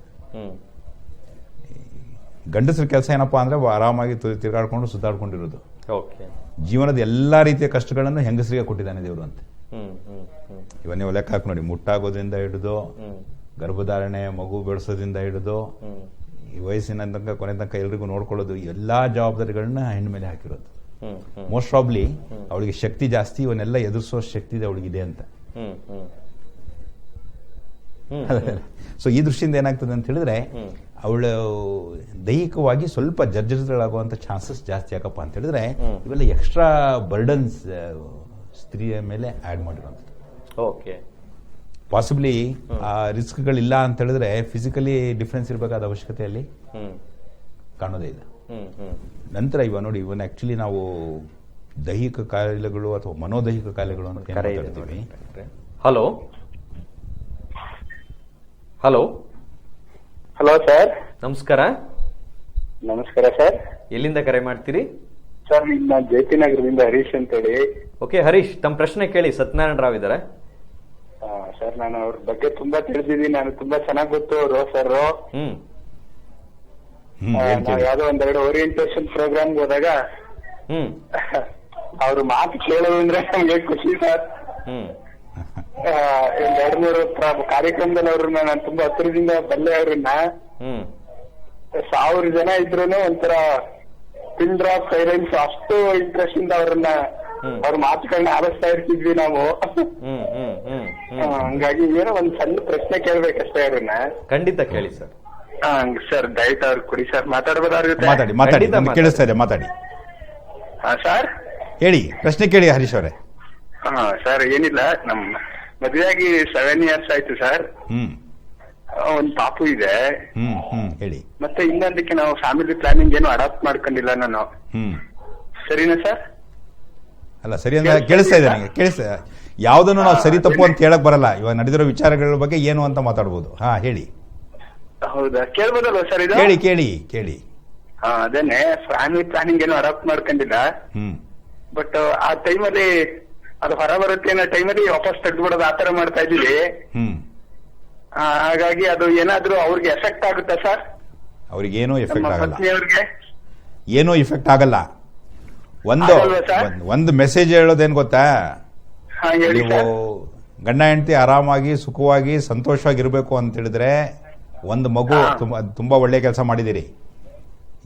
ಗಂಡಸರ ಕೆಲಸ ಏನಪ್ಪಾ ಅಂದ್ರೆ ಆರಾಮಾಗಿ ತಿರುಗಾಡ್ಕೊಂಡು ಸುತ್ತಾಡ್ಕೊಂಡಿರೋದು. ಜೀವನದ ಎಲ್ಲಾ ರೀತಿಯ ಕಷ್ಟಗಳನ್ನು ಹೆಂಗಸರಿಗೆ ಕೊಟ್ಟಿದ್ದಾನೆ ದೇವರು ಅಂತ. ಇವಾಗ ನೀವು ಲೆಕ್ಕ ಹಾಕಿ ನೋಡಿ, ಮುಟ್ಟಾಗೋದ್ರಿಂದ ಹಿಡಿದು ಗರ್ಭಧಾರಣೆ, ಮಗು ಬೆಳೆಸೋದ್ರಿಂದ ಹಿಡಿದು ಈ ವಯಸ್ಸಿನ ತನಕ ಕೊನೆ ತನಕ ಎಲ್ರಿಗೂ ನೋಡ್ಕೊಳ್ಳೋದು, ಎಲ್ಲಾ ಜವಾಬ್ದಾರಿಗಳನ್ನ ಹೆಣ್ಣು ಮೇಲೆ ಹಾಕಿರೋದು. ಮೋಸ್ಟ್ ಪ್ರಾಬ್ಲಿ ಅವಳಿಗೆ ಶಕ್ತಿ ಜಾಸ್ತಿ, ಇವನ್ನೆಲ್ಲ ಎದುರಿಸೋ ಶಕ್ತಿ ಇದೆ ಅವಳಿಗಿದೆ ಅಂತ. ಸೊ ಈ ದೃಷ್ಟಿಯಿಂದ ಏನಾಗ್ತದೆ ಅಂತ ಹೇಳಿದ್ರೆ ಅವಳು ದೈಹಿಕವಾಗಿ ಸ್ವಲ್ಪ ಜರ್ಜರಿತಳಾಗುವಂತ ಚಾನ್ಸಸ್ ಜಾಸ್ತಿ ಯಾಕಪ್ಪ ಅಂತ ಹೇಳಿದ್ರೆ ಇವೆಲ್ಲ ಎಕ್ಸ್ಟ್ರಾ ಬರ್ಡನ್ಸ್ ಸ್ತ್ರೀಯ ಮೇಲೆ ಆಡ್ ಮಾಡಿರುವಂಥದ್ದು. ಓಕೆ, ಪಾಸಿಬ್ಲಿ ಆ ರಿಸ್ಕ್ಗಳಿಲ್ಲ ಅಂತ ಹೇಳಿದ್ರೆ ಫಿಸಿಕಲಿ ಡಿಫ್ರೆನ್ಸ್ ಇರಬೇಕಾದ ಅವಶ್ಯಕತೆಯಲ್ಲಿ ಕಾಣೋದೇ ಇಲ್ಲ. ನಂತರ ನೋಡಿ ಇವನ್ ಆಕ್ಚುಲಿ ನಾವು ದೈಹಿಕ ಕಾಯಿಲೆಗಳು ಅಥವಾ ಮನೋದೈಹಿಕ ಕಾಯಿಲೆಗಳು ಅಂತ ಏನ್ ಮಾತಾಡ್ತೀವಿ. ಹಲೋ ಹಲೋ ಹಲೋ ಸರ್, ನಮಸ್ಕಾರ. ನಮಸ್ಕಾರ ಸರ್. ಎಲ್ಲಿಂದ ಕರೆ ಮಾಡ್ತೀರಿ ಸರ್? ನಾನು ಜೆ.ಪಿ. ನಗರದಿಂದ ಹರೀಶ್ ಅಂತೇಳಿ. ಓಕೆ ಹರೀಶ್, ತಮ್ಮ ಪ್ರಶ್ನೆ ಕೇಳಿ. ಸತ್ಯನಾರಾಯಣ ರಾವ್ ಇದ್ದಾರೆ. ಸರ್, ನಾನು ಅವ್ರ ಬಗ್ಗೆ ತುಂಬಾ ತಿಳಿದಿದ್ದೀನಿ. ನಾನು ತುಂಬಾ ಚೆನ್ನಾಗಿ ಗೊತ್ತು ಅವರು ಸರ್. ನಾವು ಯಾವ್ದೋ ಒಂದೆರಡು ಓರಿಯೆಂಟೇಶನ್ ಪ್ರೋಗ್ರಾಮ್ ಹೋದಾಗ ಅವ್ರ ಮಾತು ಕೇಳೋದು ಅಂದ್ರೆ ನಮ್ಗೆ ಖುಷಿ ಸರ್. ಒಂದ್ 2-3 ಕಾರ್ಯಕ್ರಮದಲ್ಲಿ ಅವ್ರನ್ನ ನಾನು ತುಂಬಾ ಹತ್ತಿರದಿಂದ ಬಲ್ಲೆ. ಅವ್ರನ್ನ 1000 ಜನ ಇದ್ರೂನು ಒಂಥರ ಪಿನ್ ಡ್ರಾಪ್ ಸೈಲೆನ್ಸ್, ಅಷ್ಟು ಇಂಟ್ರೆಸ್ಟ್ ಇಂದ ಅವ್ರನ್ನ ಅವ್ರ ಮಾತುಗಳನ್ನ ಆಲಿಸ್ತಾ ಇರ್ತಿದ್ವಿ ನಾವು. ಹಂಗಾಗಿ ಏನೋ ಒಂದ್ ಸಣ್ಣ ಪ್ರಶ್ನೆ ಕೇಳ್ಬೇಕಷ್ಟೇ ಅವ್ರನ್ನ. ಖಂಡಿತ ಕೇಳಿ ಸರ್. ಸರ್ ದಯವಿಟ್ಟು ಅವ್ರು ಕೊಡಿ ಸರ್, ಮಾತಾಡ್ಬೋದಾಗುತ್ತೆ? ಮಾತಾಡಿ, ಕೇಳಿಸ್ತಾ ಇದೆ, ಮಾತಾಡಿ. ಸರ್ ಹೇಳಿ, ಪ್ರಶ್ನೆ ಕೇಳಿ ಹರೀಶ್ ಅವರೇ. ಸರ್ ಏನಿಲ್ಲ, ನಮ್ ಮದುವೆಯಾಗಿ 7 years ಆಯ್ತು ಸರ್. ಒಂದ್ ಪಾಪು ಇದೆ. ಹೇಳಿ. ಮತ್ತೆ ಇನ್ನೊಂದಕ್ಕೆ ನಾವು ಫ್ಯಾಮಿಲಿ ಪ್ಲಾನಿಂಗ್ ಏನು ಅಡಾಪ್ಟ್ ಮಾಡ್ಕೊಂಡಿಲ್ಲ ನಾನು. ಸರಿನಾ ಸರ್? ಅಲ್ಲ, ಸರಿ ಅಂದ್ರೆ ಕೇಳಿಸ್ತಾ ಇದೆ ನನಗೆ, ಕೇಳಿಸ್ತಾ. ಯಾವ್ದನ್ನು ನಾವು ಸರಿ ತಪ್ಪು ಅಂತ ಹೇಳಕ್ ಬರಲ್ಲ. ಇವಾಗ ನಡೆದಿರೋ ವಿಚಾರಗಳ ಬಗ್ಗೆ ಏನು ಅಂತ ಮಾತಾಡ್ಬೋದು. ಹೇಳಿ. ಹೌದಾ, ಕೇಳ್ಬೋದಲ್ವ ಸರ್ ಇದು? ಕೇಳಿ. ಅದೇನೆ, ಫ್ಯಾಮಿಲಿ ಪ್ಲಾನಿಂಗ್ ಏನು ಅಡಾಪ್ಟ್ ಮಾಡ್ಕೊಂಡಿಲ್ಲ. ಬಟ್ ಆ ಟೈಮಲ್ಲಿ ಅದು ಹೊರ ಬರುತ್ತೆ ಅನ್ನೋ ಟೈಮಲ್ಲಿ ವಾಪಸ್ ತೆಗೆದ್ಬಿಡೋದು, ಆತರ ಮಾಡ್ತಾ ಇದೀವಿ. ಹಾಗಾಗಿ ಅದು ಏನಾದ್ರೂ ಅವ್ರಿಗೆ ಎಫೆಕ್ಟ್ ಆಗುತ್ತಾ ಸರ್? ಅವ್ರಿಗೆ ಏನೂ ಎಫೆಕ್ಟ್ ಆಗಲ್ಲ. ಪತ್ನಿಯವ್ರಿಗೆ ಏನೂ ಎಫೆಕ್ಟ್ ಆಗಲ್ಲ. ಒಂದು ಮೆಸೇಜ್ ಹೇಳೋದೇನ್ ಗೊತ್ತಾ, ನೀವು ಗಂಡ ಹೆಂಡತಿ ಆರಾಮಾಗಿ ಸುಖವಾಗಿ ಸಂತೋಷವಾಗಿರ್ಬೇಕು ಅಂತ ಹೇಳಿದ್ರೆ ಒಂದು ಮಗು ತುಂಬಾ ಒಳ್ಳೆ ಕೆಲಸ ಮಾಡಿದಿರಿ.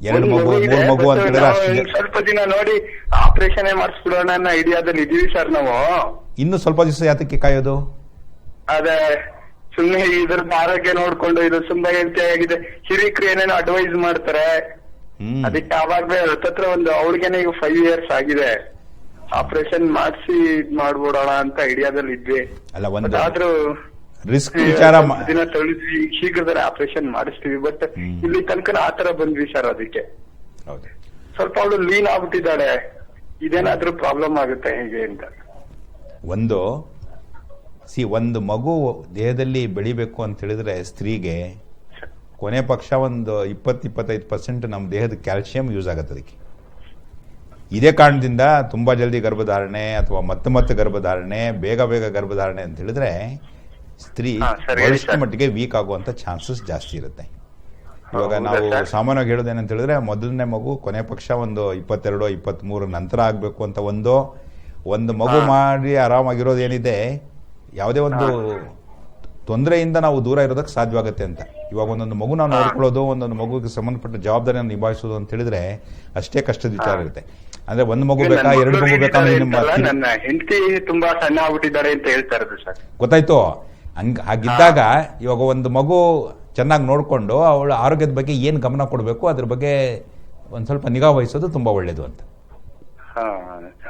2 ಮಗು 3 ಮಗು ಅಂತ ಹೇಳಿದ್ರೆ ಅಷ್ಟು ಸ್ವಲ್ಪ ದಿನ ನೋಡಿ ಆಪರೇಷನ್ ಮಾಡಿಸ್ಬಿಡೋಣ ಅನ್ನೋ ಐಡಿಯಾದಲ್ಲಿ ಇದೀವಿ ಸರ್ ನಾವು. ಇನ್ನು ಸ್ವಲ್ಪ ದಿವಸ ಯಾತಕ್ಕೆ ಕಾಯೋದು? ಅದೇ ಸುಮ್ಮನೆ ಇದ್ರದ್ದು ಆರೋಗ್ಯ ನೋಡ್ಕೊಂಡು ಇದು ತುಂಬಾ ಹೆಲ್ತಿ ಆಗಿದೆ. ಹಿರಿಕರು ಏನೇನೋ ಅಡ್ವೈಸ್ ಮಾಡ್ತಾರೆ, ಅದಕ್ಕೆ ಅವಾಗ್ಲೇ ಹತ್ರ ಒಂದು ಅವ್ರಿಗೇನೆ ಈಗ 5 years ಆಗಿದೆ. ಆಪರೇಷನ್ ಮಾಡಿಸಿ ಮಾಡ್ಬಿಡೋಣ ಅಂತ ಐಡಿಯಾದಲ್ಲಿ ಇದ್ವಿ. ಆದ್ರೂ ರಿಸ್ಕ್ ವಿಚಾರ ದಿನ ತೊಳಿದ್ವಿ, ಶೀಘ್ರದಲ್ಲಿ ಆಪರೇಷನ್ ಮಾಡಿಸ್ತೀವಿ. ಬಟ್ ಇಲ್ಲಿ ತನಕ ಆತರ ಬಂದ್ವಿ ಸರ್. ಅದಕ್ಕೆ ಸ್ವಲ್ಪ ಅವಳು ಲೀನ್ ಆಗ್ಬಿಟ್ಟಿದ್ದಾಳೆ. ಇದೇನಾದ್ರೂ ಪ್ರಾಬ್ಲಮ್ ಆಗುತ್ತೆ ಹೇಗೆ ಅಂತ. ಒಂದು ಮಗು ದೇಹದಲ್ಲಿ ಬೆಳಿಬೇಕು ಅಂತ ಹೇಳಿದ್ರೆ ಸ್ತ್ರೀಗೆ ಕೊನೆ ಪಕ್ಷ ಒಂದು 20-25% ನಮ್ಮ ದೇಹದ ಕ್ಯಾಲ್ಸಿಯಂ ಯೂಸ್ ಆಗುತ್ತೆ ಅದಕ್ಕೆ. ಇದೇ ಕಾರಣದಿಂದ ತುಂಬಾ ಜಲ್ದಿ ಗರ್ಭಧಾರಣೆ ಅಥವಾ ಮತ್ತೆ ಗರ್ಭಧಾರಣೆ, ಬೇಗ ಗರ್ಭಧಾರಣೆ ಅಂತ ಹೇಳಿದ್ರೆ ಸ್ತ್ರೀ ಬಹಳಷ್ಟು ಮಟ್ಟಿಗೆ ವೀಕ್ ಆಗುವಂತ ಚಾನ್ಸಸ್ ಜಾಸ್ತಿ ಇರುತ್ತೆ. ಇವಾಗ ನಾವು ಸಾಮಾನ್ಯವಾಗಿ ಹೇಳೋದೇನಂತ ಹೇಳಿದ್ರೆ ಮೊದಲನೇ ಮಗು ಕೊನೆ ಪಕ್ಷ ಒಂದು 22-23 ನಂತರ ಆಗ್ಬೇಕು ಅಂತ ಒಂದು ಮಗು ಮಾಡಿ ಆರಾಮಾಗಿರೋದು ಏನಿದೆ, ಯಾವುದೇ ಒಂದು ತೊಂದರೆಯಿಂದ ನಾವು ದೂರ ಇರೋದಕ್ಕೆ ಸಾಧ್ಯವಾಗುತ್ತೆ ಅಂತ. ಇವಾಗ ಒಂದೊಂದು ಮಗು ನಾವು ನೋಡ್ಕೊಳ್ಳೋದು, ಒಂದೊಂದು ಮಗುಗೆ ಸಂಬಂಧಪಟ್ಟ ಜವಾಬ್ದಾರಿಯನ್ನು ನಿಭಾಯಿಸೋದು ಅಂತ ಹೇಳಿದ್ರೆ ಅಷ್ಟೇ ಕಷ್ಟದ ವಿಚಾರ ಇರುತ್ತೆ. ಅಂದ್ರೆ 1 ಮಗು ಬೇಕಾ 2 ಮಗು ಬೇಕಾ? ನನ್ನ ಹೆಂಡತಿ ತುಂಬಾ ಸಣ್ಣ ಆಗ್ಬಿಟ್ಟಿದ್ದಾರೆ ಅಂತ ಹೇಳ್ತಾ ಇರೋದು ಸರ್. ಗೊತ್ತಾಯ್ತು. ಹಾಗಿದ್ದಾಗ ಇವಾಗ ಒಂದು ಮಗು ಚೆನ್ನಾಗಿ ನೋಡ್ಕೊಂಡು ಅವಳ ಆರೋಗ್ಯದ ಬಗ್ಗೆ ಏನ್ ಗಮನ ಕೊಡಬೇಕು ಅದ್ರ ಬಗ್ಗೆ ಒಂದ್ ಸ್ವಲ್ಪ ನಿಗಾ ವಹಿಸೋದು ತುಂಬಾ ಒಳ್ಳೇದು ಅಂತ.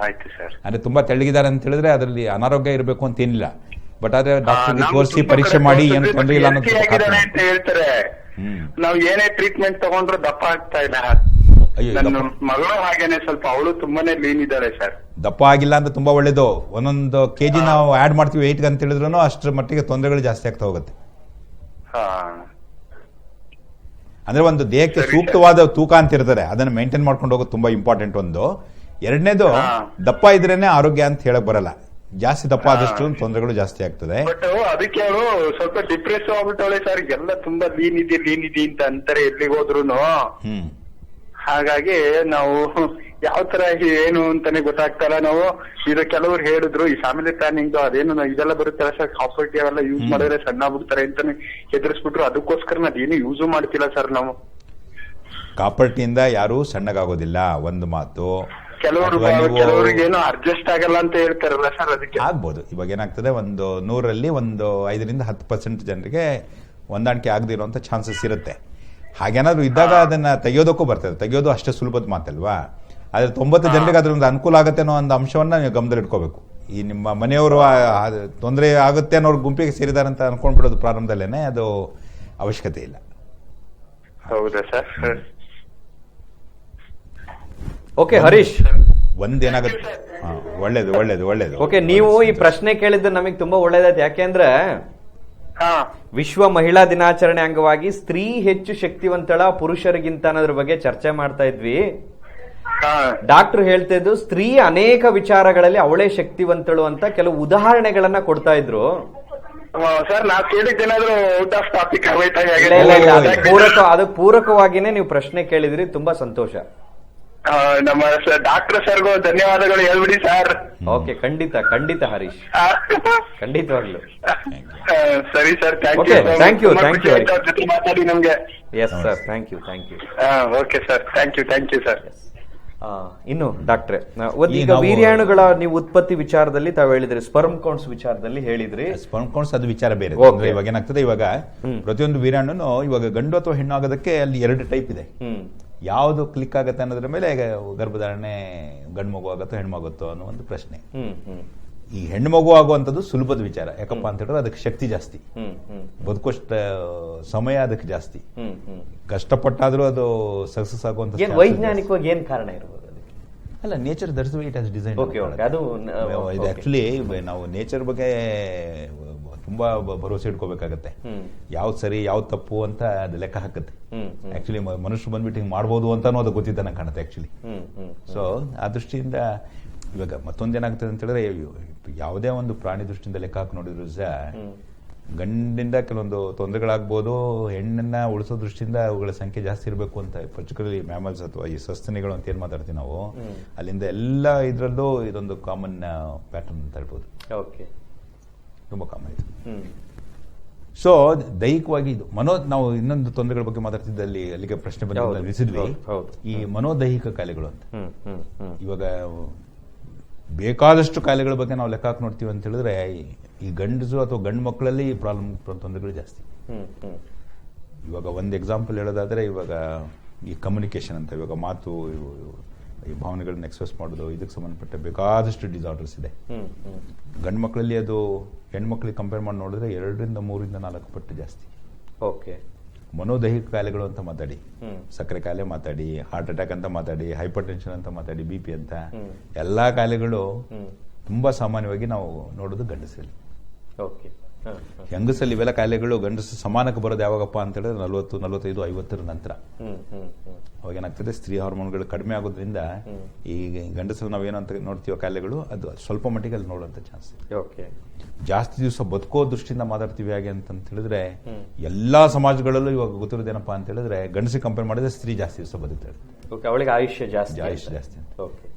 ಆಯ್ತು ಸರ್. ಅಂದ್ರೆ ತುಂಬಾ ತೆಳ್ಳಗಿದ್ದಾರೆ ಅಂತ ಹೇಳಿದ್ರೆ ಅದರಲ್ಲಿ ಅನಾರೋಗ್ಯ ಇರಬೇಕು ಅಂತ ಏನಿಲ್ಲ. ಬಟ್ ಆದ್ರೆ ಡಾಕ್ಟರ್ಗೆ ತೋರಿಸಿ ಪರೀಕ್ಷೆ ಮಾಡಿ ಏನು ತೊಂದರೆ ಇಲ್ಲ ಅನ್ನೋದು ಅಂತ ಹೇಳ್ತಾರೆ. ನಾವು ಏನೇ ಟ್ರೀಟ್ಮೆಂಟ್ ತಗೊಂಡ್ರು ದಪ್ಪ ಆಗ್ತಾ ಇಲ್ಲ. ನನ್ನ ಮಗಳು ಹಾಗೇನೆ, ಸ್ವಲ್ಪ ಅವಳು ತುಂಬಾನೇ ಲೀನ್ ಇದ್ದಾಳೆ ಸರ್. ದಪ್ಪ ಆಗಿಲ್ಲ ಅಂದ್ರೆ ತುಂಬಾ ಒಳ್ಳೇದು. 1 kg ನಾವು ಆಡ್ ಮಾಡ್ತೀವಿ ವೆಯ್ಟ್ ಅಂತ ಹೇಳಿದ್ರು ಅಷ್ಟರ ಮಟ್ಟಿಗೆ ತೊಂದರೆಗಳು ಜಾಸ್ತಿ ಆಗ್ತಾ ಹೋಗುತ್ತೆ. ಅಂದ್ರೆ ಒಂದು ದೇಹಕ್ಕೆ ಸೂಕ್ತವಾದ ತೂಕ ಅಂತ ಇರ್ತಾರೆ, ಅದನ್ನ ಮೇಂಟೈನ್ ಮಾಡ್ಕೊಂಡು ಹೋಗೋದು ತುಂಬಾ ಇಂಪಾರ್ಟೆಂಟ್. ಎರಡನೇದು, ದಪ್ಪ ಇದ್ರೇನೆ ಆರೋಗ್ಯ ಅಂತ ಹೇಳಕ್ ಬರಲ್ಲ. ಜಾಸ್ತಿ ದಪ್ಪ ಆದಷ್ಟು ತೊಂದರೆಗಳು ಜಾಸ್ತಿ ಆಗ್ತದೆ. ಬಟ್ ಅದಕ್ಕೆ ಅವಳು ಸ್ವಲ್ಪ ಡಿಪ್ರೆಸ್ ಆಗ್ಬಿಟ್ಟವಳೆ ಸರ್. ಎಲ್ಲ ತುಂಬಾ ಲೀನ್ ಇದೆ ಅಂತ ಅಂತಾರೆ ಎಲ್ಲಿಗೆ ಹೋದ್ರು. ಹಾಗಾಗಿ ನಾವು ಯಾವ ತರ ಏನು ಅಂತಾನೆ ಗೊತ್ತಾಗ್ತಲ್ಲ. ನಾವು ಇದು ಕೆಲವರು ಹೇಳಿದ್ರು ಈ ಫ್ಯಾಮಿಲಿ ಪ್ಲಾನಿಂಗ್ ಅದೇನು ಇದೆಲ್ಲ ಬರುತ್ತಲ್ಲ ಸರ್, ಕಾಪರ್ಟಿ ಅವೆಲ್ಲ ಯೂಸ್ ಮಾಡಿದ್ರೆ ಸಣ್ಣ ಆಗ್ಬಿಡ್ತಾರೆ ಅಂತಾನೆ ಹೆದರ್ಸ್ಬಿಟ್ರು. ಅದಕ್ಕೋಸ್ಕರ ಅದೇನು ಯೂಸ್ ಮಾಡ್ತಿಲ್ಲ ಸರ್ ನಾವು. ಕಾಪರ್ಟಿಯಿಂದ ಯಾರು ಸಣ್ಣಗಾಗೋದಿಲ್ಲ ಒಂದು ಮಾತು. ಅಥವಾ ನೀವು- ಕೆಲವರಿಗೇನು ಅಡ್ಜಸ್ಟ್ ಆಗಲ್ಲ ಅಂತ ಹೇಳ್ತಾರಲ್ಲ ಸರ್, ಅದಕ್ಕೆ ಆಗ್ಬೋದು. ಇವಾಗ ಏನಾಗ್ತದೆ, ಒಂದು 100ರಲ್ಲಿ ಒಂದು 5% 10% ಜನರಿಗೆ ಹೊಂದಾಣಿಕೆ ಆಗದೆ ಇರುವಂತ ಚಾನ್ಸಸ್ ಇರುತ್ತೆ. ಹಾಗೇನಾದ್ರು ಇದ್ದಾಗ ಅದನ್ನ ತೆಗೆಯೋದಕ್ಕೂ ಬರ್ತದೆ. ತೆಗೆಯೋದು ಅಷ್ಟೇ ಸುಲಭದ ಮಾತಲ್ವಾ. ಆದ್ರೆ 90 ಜನರಿಗೆ ಅದ್ರಿಂದ ಅನುಕೂಲ ಆಗುತ್ತೆ ಅನ್ನೋ ಒಂದು ಅಂಶವನ್ನ ನೀವು ಗಮನದಲ್ಲಿ ಇಟ್ಕೋಬೇಕು. ಈ ನಿಮ್ಮ ಮನೆಯವರು ತೊಂದರೆ ಆಗುತ್ತೆ ಅನ್ನೋರು ಗುಂಪಿಗೆ ಸೇರಿದಾರೆ ಅಂತ ಅನ್ಕೊಂಡ್ಬಿಡೋದು ಪ್ರಾರಂಭದಲ್ಲೇನೆ ಅದು ಅವಶ್ಯಕತೆ ಇಲ್ಲ. ಹೌದಾ ಸರ್? ಓಕೆ ಹರೀಶ್, ಒಂದೇನಾಗುತ್ತೆ, ಒಳ್ಳೇದು ಒಳ್ಳೇದು ಒಳ್ಳೇದು. ಓಕೆ, ನೀವು ಈ ಪ್ರಶ್ನೆ ಕೇಳಿದ್ದು ನಮಗೆ ತುಂಬಾ ಒಳ್ಳೇದಾಯ್ತು. ಯಾಕೆಂದ್ರೆ ಹಾ ವಿಶ್ವ ಮಹಿಳಾ ದಿನಾಚರಣೆ ಅಂಗವಾಗಿ ಸ್ತ್ರೀ ಹೆಚ್ಚು ಶಕ್ತಿವಂತಳ ಪುರುಷರಿಗಿಂತ ಅನ್ನೋದ್ರ ಬಗ್ಗೆ ಚರ್ಚೆ ಮಾಡ್ತಾ ಇದ್ವಿ. ಹಾ ಡಾಕ್ಟರ್ ಹೇಳ್ತಾ ಇದ್ದು ಸ್ತ್ರೀ ಅನೇಕ ವಿಚಾರಗಳಲ್ಲಿ ಅವಳೇ ಶಕ್ತಿವಂತಳು ಅಂತ ಕೆಲವು ಉದಾಹರಣೆಗಳನ್ನ ಕೊಡ್ತಾ ಇದ್ರು. ಸರ್, ನಾವ್ ಕೇಳಿದ್ದೇನಾದ್ರೂ ಔಟ್ ಆಫ್ ಟಾಪಿಕ್ ಆಗೋಯ್ತಾ? ಇಲ್ಲ ಇಲ್ಲ ಇಲ್ಲ, ಅದಕ್ಕೆ ಪೂರಕವಾಗಿನೇ ನೀವು ಪ್ರಶ್ನೆ ಕೇಳಿದ್ರಿ. ತುಂಬಾ ಸಂತೋಷ. ನಮ್ಮ ಡಾಕ್ಟರ್ ಸರ್ಗೂ ಧನ್ಯವಾದಗಳು ಹೇಳ್ಬಿಡಿ ಸರ್. ಓಕೆ, ಖಂಡಿತ ಖಂಡಿತ ಹರೀಶ್, ಖಂಡಿತವಾಗ್ಲು. ಸರಿ sir, Okay, thank you, thank you. ಜೊತೆ ಮಾತಾಡಿ ನಮ್ಗೆ. Yes sir, thank you thank you. Okay sir, thank you sir. ಇನ್ನು ಡಾಕ್ಟ್ರೆ, ಈಗ ನಾವು- ವೀರ್ಯಾಣುಗಳ ನೀವು ಉತ್ಪತ್ತಿ ವಿಚಾರದಲ್ಲಿ ತಾವು ಹೇಳಿದ್ರಿ, ಸ್ಪರ್ಮ್ ಕೌಂಟ್ಸ್ ವಿಚಾರದಲ್ಲಿ ಹೇಳಿದ್ರಿ. ಸ್ಪರ್ಮ್ ಕೌಂಟ್ಸ್ ಅದು ವಿಚಾರ ಬೇರೆ. Okay. ಅಂದ್ರೆ ಇವಾಗ ಏನಾಗ್ತದೆ, ಇವಾಗ ಪ್ರತಿಯೊಂದು ವೀರ್ಯಾಣುನು ಇವಾಗ ಗಂಡು ಅಥವಾ ಹೆಣ್ಣು ಆಗೋದಕ್ಕೆ ಅಲ್ಲಿ 2 ಟೈಪ್ ಇದೆ. ಯಾವುದು ಕ್ಲಿಕ್ ಆಗುತ್ತೆ ಅನ್ನೋದ್ರ ಮೇಲೆ ಗರ್ಭಧಾರಣೆ ಗಂಡು ಮಗು ಆಗುತ್ತೋ ಹೆಣ್ಣು ಆಗುತ್ತೋ ಅನ್ನೋ ಒಂದು ಪ್ರಶ್ನೆ. ಈ ಹೆಣ್ಣು ಮಗು ಆಗುವಂಥದ್ದು ಸುಲಭದ ವಿಚಾರ. ಯಾಕಪ್ಪ ಅಂತ ಹೇಳಿದ್ರೆ ಅದಕ್ಕೆ ಶಕ್ತಿ ಜಾಸ್ತಿ, ಬದುಕೋಷ್ಟ ಸಮಯ ಅದಕ್ಕೆ ಜಾಸ್ತಿ. ಕಷ್ಟಪಟ್ಟಾದ್ರೂ ಅದು ಸಕ್ಸಸ್ ಆಗುವಂತ ಏನ್ ವೈಜ್ಞಾನಿಕವಾಗಿ ಏನ್ ಕಾರಣ ಇರ್ಬೋದು ಅದಕ್ಕೆ? ಅಲ್ಲ, nature that's why it has design. ಅದು ಇದು ಆಕ್ಚುಲಿ ನಾವು ನೇಚರ್ ಬಗ್ಗೆ ತುಂಬಾ ಭರವಸೆ ಇಟ್ಕೋಬೇಕಾಗತ್ತೆ. ಯಾವ್ದು ಸರಿ ಯಾವ್ದು ತಪ್ಪು ಅಂತ ಅದು ಲೆಕ್ಕ ಹಾಕುತ್ತೆ. ಆಕ್ಚುಲಿ ಮನುಷ್ಯರು ಬಂದ್ಬಿಟ್ಟು ಹಿಂಗ್ ಮಾಡ್ಬೋದು ಅಂತಾನು ಅದು ಗೊತ್ತಿದ್ದಾನೆ ಕಾಣುತ್ತೆ ಆಕ್ಚುಲಿ. ಸೊ ಆ ದೃಷ್ಟಿಯಿಂದ ಇವಾಗ ಮತ್ತೊಂದೇನಾಗ್ತದೆ ಅಂತ ಹೇಳಿದ್ರೆ, ಯಾವುದೇ ಒಂದು ಪ್ರಾಣಿ ದೃಷ್ಟಿಯಿಂದ ಲೆಕ್ಕ ಹಾಕಿ ನೋಡಿದ್ರು ಸಹ ಗಂಡಿಂದ ಕೆಲವೊಂದು ತೊಂದರೆಗಳಾಗ್ಬೋದು. ಹೆಣ್ಣನ್ನ ಉಳಿಸೋ ದೃಷ್ಟಿಯಿಂದ ಅವುಗಳ ಸಂಖ್ಯೆ ಜಾಸ್ತಿ ಇರಬೇಕು ಅಂತ, ಪರ್ಟಿಕ್ಯುಲರ್ಲಿ ಮ್ಯಾಮಲ್ಸ್ ಅಥವಾ ಈ ಸಸ್ತನಿಗಳು ಅಂತ ಏನ್ ಮಾತಾಡ್ತೀವಿ ನಾವು, ಅಲ್ಲಿಂದ ಎಲ್ಲ ಇದ್ರಲ್ಲೂ ಇದೊಂದು ಕಾಮನ್ ಪ್ಯಾಟರ್ನ್ ಅಂತ ಹೇಳ್ಬೋದು. ತುಂಬಾ ಕಾಮನ್ ಇದು. ಸೊ ದೈಹಿಕವಾಗಿ ಇದು ನಾವು ಇನ್ನೊಂದು ತೊಂದರೆಗಳ ಬಗ್ಗೆ ಮಾತಾಡ್ತಿದ್ದಲ್ಲಿ ಅಲ್ಲಿಗೆ ಪ್ರಶ್ನೆ ಬಂದ ನಿಲ್ಲಿಸಿದ್ವಿ. ಈ ಮನೋದೈಹಿಕ ಕಾಯಿಲೆಗಳು ಅಂತ. ಇವಾಗ ಬೇಕಾದಷ್ಟು ಕಾಯಿಲೆಗಳ ಬಗ್ಗೆ ನಾವು ಲೆಕ್ಕ ಹಾಕಿ ನೋಡ್ತೀವಿ ಅಂತ ಹೇಳಿದ್ರೆ, ಈ ಗಂಡಸು ಅಥವಾ ಗಂಡು ಮಕ್ಕಳಲ್ಲಿ ಈ ಪ್ರಾಬ್ಲಮ್ ತೊಂದರೆಗಳು ಜಾಸ್ತಿ. ಇವಾಗ ಒಂದು ಎಕ್ಸಾಂಪಲ್ ಹೇಳೋದಾದ್ರೆ, ಇವಾಗ ಈ ಕಮ್ಯುನಿಕೇಶನ್ ಅಂತ, ಇವಾಗ ಮಾತು, ಈ ಭಾವನೆಗಳನ್ನ ಎಕ್ಸ್ಪ್ರೆಸ್ ಮಾಡೋದು, ಇದಕ್ಕೆ ಸಂಬಂಧಪಟ್ಟ ಬೇಕಾದಷ್ಟು ಡಿಸಾರ್ಡರ್ಸ್ ಇದೆ. ಗಂಡು ಮಕ್ಕಳಲ್ಲಿ ಅದು ಹೆಣ್ಮಕ್ಳಿಗೆ ಕಂಪೇರ್ ಮಾಡಿ ನೋಡಿದ್ರೆ 2 ರಿಂದ 3 ರಿಂದ 4 ಪಟ್ಟು ಜಾಸ್ತಿ. ಓಕೆ. ಮನೋದೈಹಿಕ ಕಾಯಿಲೆಗಳು ಅಂತ ಮಾತಾಡಿ, ಸಕ್ಕರೆ ಕಾಯಿಲೆ ಮಾತಾಡಿ, ಹಾರ್ಟ್ ಅಟ್ಯಾಕ್ ಅಂತ ಮಾತಾಡಿ, ಹೈಪರ್ ಟೆನ್ಷನ್ ಅಂತ ಮಾತಾಡಿ, BP ಅಂತ ಎಲ್ಲಾ ಕಾಯಿಲೆಗಳು ತುಂಬಾ ಸಾಮಾನ್ಯವಾಗಿ ನಾವು ನೋಡೋದು ಗಂಡಸರಲ್ಲಿ. ಹೆಂಗಸಲ್ಲಿ ಇವೆಲ್ಲ ಕಾಯಿಲೆಗಳು ಗಂಡಸು ಸಮಾನಕ್ಕೆ ಬರೋದು ಯಾವಾಗಪ್ಪ ಅಂತ ಹೇಳಿದ್ರೆ 40, 45, 50 ನಂತರ. ಅವಾಗ ಏನಾಗ್ತದೆ, ಸ್ತ್ರೀ ಹಾರ್ಮೋನ್ಗಳು ಕಡಿಮೆ ಆಗೋದ್ರಿಂದ ಈ ಗಂಡಸರು ನಾವೇನಂತ ನೋಡ್ತೀವೋ ಕಾಯಿಲೆಗಳು ಅದು ಸ್ವಲ್ಪ ಮಟ್ಟಿಗೆ ಅಲ್ಲಿ ನೋಡುವಂತ ಚಾನ್ಸ್. ಜಾಸ್ತಿ ದಿವಸ ಬದುಕೋ ದೃಷ್ಟಿಯಿಂದ ಮಾತಾಡ್ತೀವಿ ಹಾಗೆ ಅಂತ ಹೇಳಿದ್ರೆ, ಎಲ್ಲಾ ಸಮಾಜಗಳಲ್ಲೂ ಇವಾಗ ಗೊತ್ತಿರೋದೇನಪ್ಪಾ ಅಂತ ಹೇಳಿದ್ರೆ, ಗಂಡಸಿಗೆ ಕಂಪೇರ್ ಮಾಡಿದ್ರೆ ಸ್ತ್ರೀ ಜಾಸ್ತಿ ದಿವಸ ಬದುಕ್ತಾಳೆ. ಅವಳಿಗೆ ಆಯುಷ್ಯ ಜಾಸ್ತಿ ಅಂತ.